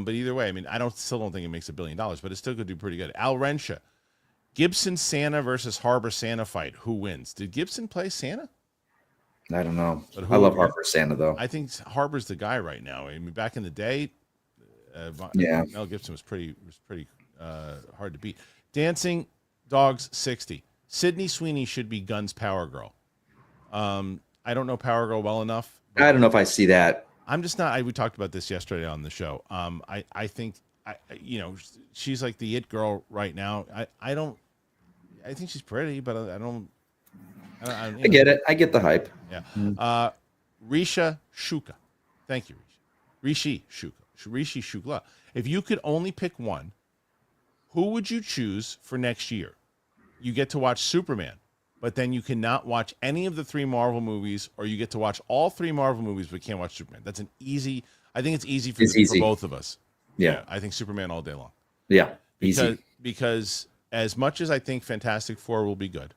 But either way, I mean, still don't think it makes $1 billion, but it still could do pretty good. Al Rensha, Gibson Santa versus Harbor Santa fight. Who wins? Did Gibson play Santa? I don't know. But I love Harper Santa though. I think Harbor's the guy right now. I mean, back in the day, Mel Gibson was pretty hard to beat. Dancing Dogs 60. Sydney Sweeney should be Gunn's Power Girl. I don't know Power Girl well enough. I don't know if I see that. I'm just not. We talked about this yesterday on the show. I think she's like the it girl right now. I think she's pretty, but I don't. I get it. I get the hype. Yeah. Risha Shuka. Thank you, Risha. Rishi Shukla. If you could only pick one, who would you choose for next year? You get to watch Superman, but then you cannot watch any of the 3 Marvel movies, or you get to watch all 3 Marvel movies but can't watch Superman. That's an easy. I think it's easy for both of us. Yeah. I think Superman all day long. Yeah, easy. Because as much as I think Fantastic Four will be good,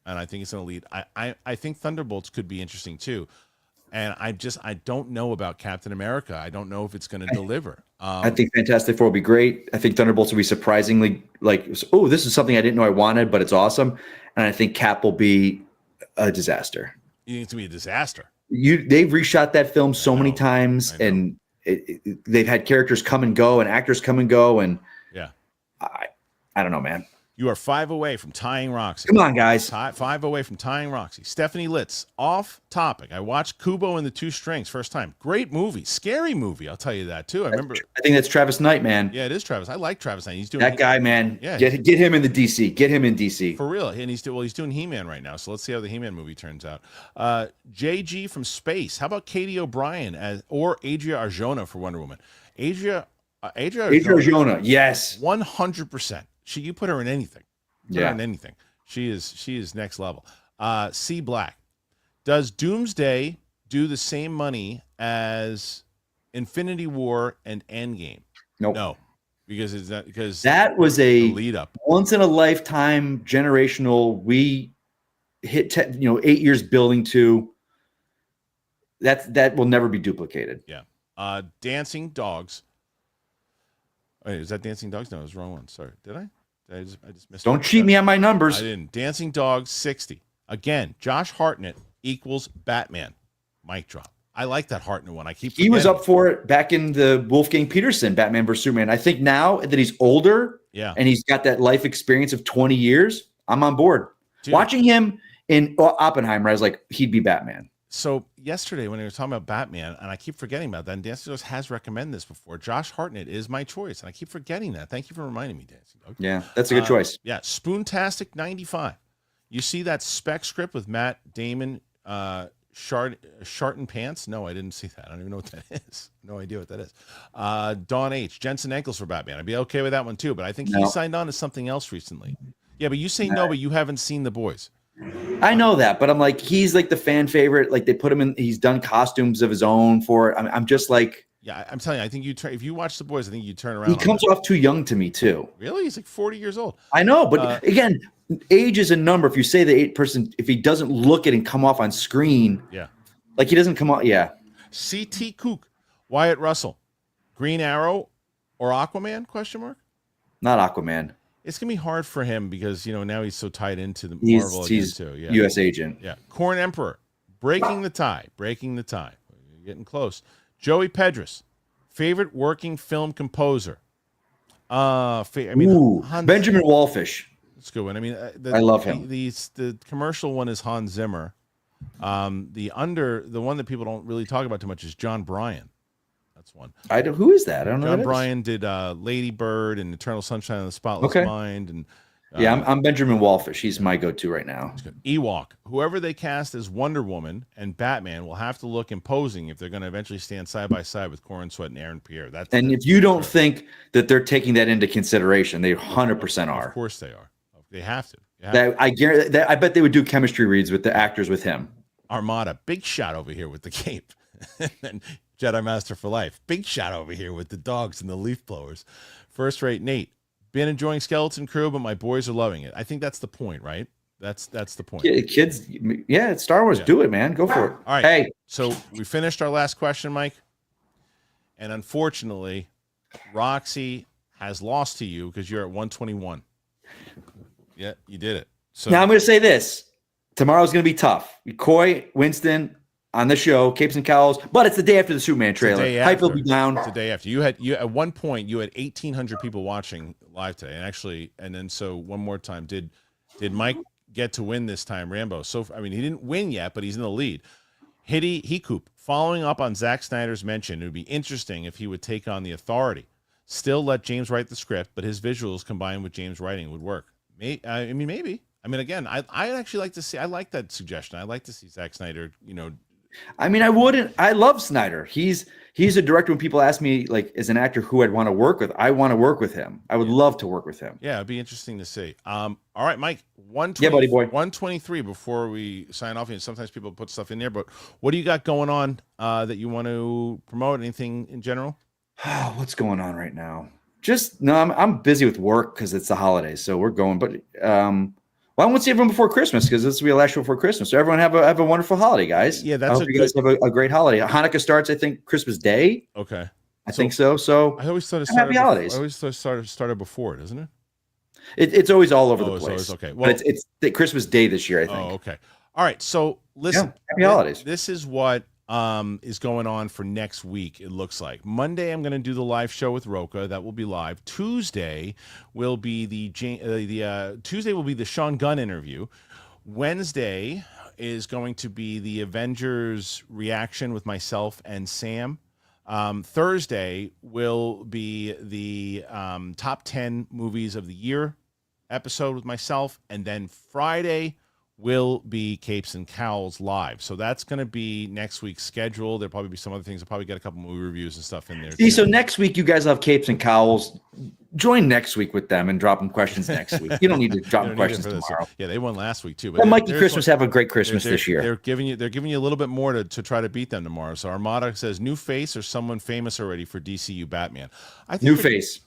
and I think it's going to lead, I think Thunderbolts could be interesting too. And I don't know about Captain America. I don't know if it's going to deliver. I think Fantastic Four will be great. I think Thunderbolts will be surprisingly oh, this is something I didn't know I wanted, but it's awesome. And I think Cap will be a disaster. You think it's going to be a disaster? They've reshot that film so many times, and they've had characters come and go and actors come and go. And yeah, I don't know, man. You are 5 away from tying Roxy. Come on, guys. 5 away from tying Roxy. Stephanie Litz, off topic. I watched Kubo and the Two Strings first time. Great movie. Scary movie. I'll tell you that, too. I think that's Travis Knight, man. Yeah, it is Travis. I like Travis Knight. He's doing that guy, man. Yeah. Get him in the DC. Get him in DC. For real. And he's doing He-Man right now. So let's see how the He-Man movie turns out. JG from Space. How about Katie O'Brien or Adria Arjona for Wonder Woman? Adria Arjona, yes. 100%. You put her in anything. Yeah, in anything. She is next level. C Black. Does Doomsday do the same money as Infinity War and Endgame? Nope. No, because that was a lead up, once in a lifetime, generational. We hit 8 years building to that will never be duplicated. Yeah. Dancing Dogs. Wait, is that Dancing Dogs? No, it was the wrong one. Sorry, did I? I just missed. Don't cheat me on my numbers. I didn't. Dancing Dogs 60. Again, Josh Hartnett equals Batman. Mic drop. I like that Hartnett one. He was up for it back in the Wolfgang Peterson Batman vs Superman. I think now that he's older, and he's got that life experience of 20 years, I'm on board. Dude. Watching him in Oppenheimer, I was like, he'd be Batman. So yesterday when we were talking about Batman, and I keep forgetting about that, and Dancing Dogs has recommended this before, Josh Hartnett is my choice, and I keep forgetting that. Thank you for reminding me, Dancing Dogs. Yeah, that's a good choice. Yeah, Spoontastic 95. You see that spec script with Matt Damon, Sharton Pants? No, I didn't see that. I don't even know what that is. No idea what that is. Dawn H. Jensen Ankles for Batman. I'd be okay with that one too, but I think he signed on to something else recently. Yeah, but you say no, but you haven't seen The Boys. I know that, but I'm like, he's like the fan favorite. Like they put him in, he's done costumes of his own for it. I'm just like, yeah, I'm telling you, I think if you watch The Boys, I think you turn around. He comes off too young to me too. Really? He's like 40 years old. I know, but again, age is a number. If you say the person, if he doesn't look it and come off on screen, like he doesn't come off. Yeah. CT Kook, Wyatt Russell, Green Arrow or Aquaman? Question mark. Not Aquaman. It's gonna be hard for him because now he's so tied into the Marvel he's too. Yeah. U.S. agent. Yeah. Corn Emperor, breaking the tie. You're getting close. Joey Pedras, favorite working film composer. Benjamin Wallfish. That's a good one. I mean, I love him. The commercial one is Hans Zimmer. The one that people don't really talk about too much is John Bryan. That's one. Who is that? I don't know. John Bryan did Lady Bird and Eternal Sunshine of the Spotless Mind, and I'm Benjamin Wallfish. He's my go-to right now. Ewok. Whoever they cast as Wonder Woman and Batman will have to look imposing if they're going to eventually stand side by side with Corin Sweat and Aaron Pierre. If you don't think that they're taking that into consideration, they 100% are. Of course they are. They have to. I guarantee that. I bet they would do chemistry reads with the actors with him. Armada, big shot over here with the cape. And Jedi Master for life. Big shot over here with the dogs and the leaf blowers. First rate Nate. Been enjoying Skeleton Crew, but my boys are loving it. I think that's the point, right? That's the point. Yeah, kids, it's Star Wars. Do it, man. Go for it. All right. Hey. So we finished our last question, Mike. And unfortunately, Roxy has lost to you because you're at 121. Yeah, you did it. So Now I'm going to say this. Tomorrow's going to be tough. Coy, Winston on the show, Capes and Cowls, but it's the day after the Superman trailer. Hype will be down. It's the day after. You at one point you had 1,800 people watching live today, and then so one more time, did Mike get to win this time? Rambo. So I mean, he didn't win yet, but he's in the lead. Coop. Following up on Zack Snyder's mention, it would be interesting if he would take on the Authority. Still let James write the script, but his visuals combined with James writing would work. Maybe. I mean, again, I actually like to see. I like that suggestion. I like to see Zack Snyder. I mean, I wouldn't. I love Snyder. He's a director. When people ask me, like, as an actor, who I'd want to work with, I want to work with him. I would love to work with him. Yeah, it'd be interesting to see. All right, Mike. 120, yeah, buddy boy. 123 before we sign off. And sometimes people put stuff in there, but what do you got going on that you want to promote? Anything in general? What's going on right now? I'm busy with work because it's the holidays, so we're going. But well, I won't see everyone before Christmas because this will be the last show before Christmas. So everyone have a wonderful holiday, guys. Yeah, I hope you guys have a great holiday. Hanukkah starts, I think, Christmas Day. Okay, I think so. So I always thought it happy holidays. I always thought it started before it, isn't it? It's always all over the place. Always, okay, well, but it's the Christmas Day this year, I think. Oh, okay. All right. So listen, happy holidays. This is what is going on for next week. It looks like Monday I'm going to do the live show with Roca. That will be live. Tuesday will be the Sean Gunn interview. Wednesday is going to be the Avengers reaction with myself and Sam. Thursday will be the top 10 movies of the year episode with myself, and then Friday will be Capes and Cowls live. So that's going to be next week's schedule. There'll probably be some other things. I'll probably get a couple movie reviews and stuff in there. See, so next week you guys have Capes and Cowls. Join next week with them and drop them questions next week. You don't need to drop them questions tomorrow. Yeah, they won last week too. But Mikey Christmas have a great Christmas this year. They're giving you a little bit more to try to beat them tomorrow. So Armada says new face or someone famous already for DCU Batman. I think new face.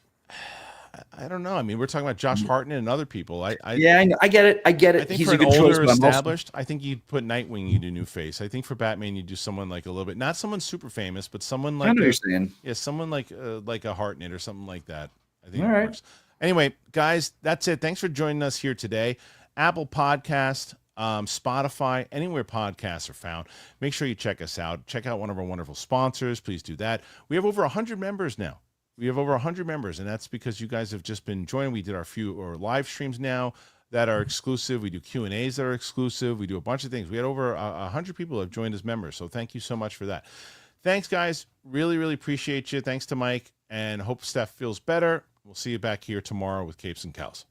I don't know. I mean, we're talking about Josh Hartnett and other people. I get it. I think he's a good older choice, established. I think you'd put Nightwing. You do new face. I think for Batman, you do someone like a little bit, not someone super famous, but someone like someone like a Hartnett or something like that. I think it works. Anyway, guys, that's it. Thanks for joining us here today. Apple Podcast, Spotify, anywhere podcasts are found. Make sure you check us out. Check out one of our wonderful sponsors. Please do that. We have over 100 members now. We have over 100 members, and that's because you guys have just been joining. We did our live streams now that are exclusive. We do Q&As that are exclusive. We do a bunch of things. We had over 100 people have joined as members, so thank you so much for that. Thanks, guys. Really, really appreciate you. Thanks to Mike, and hope Steph feels better. We'll see you back here tomorrow with Capes and Cowls.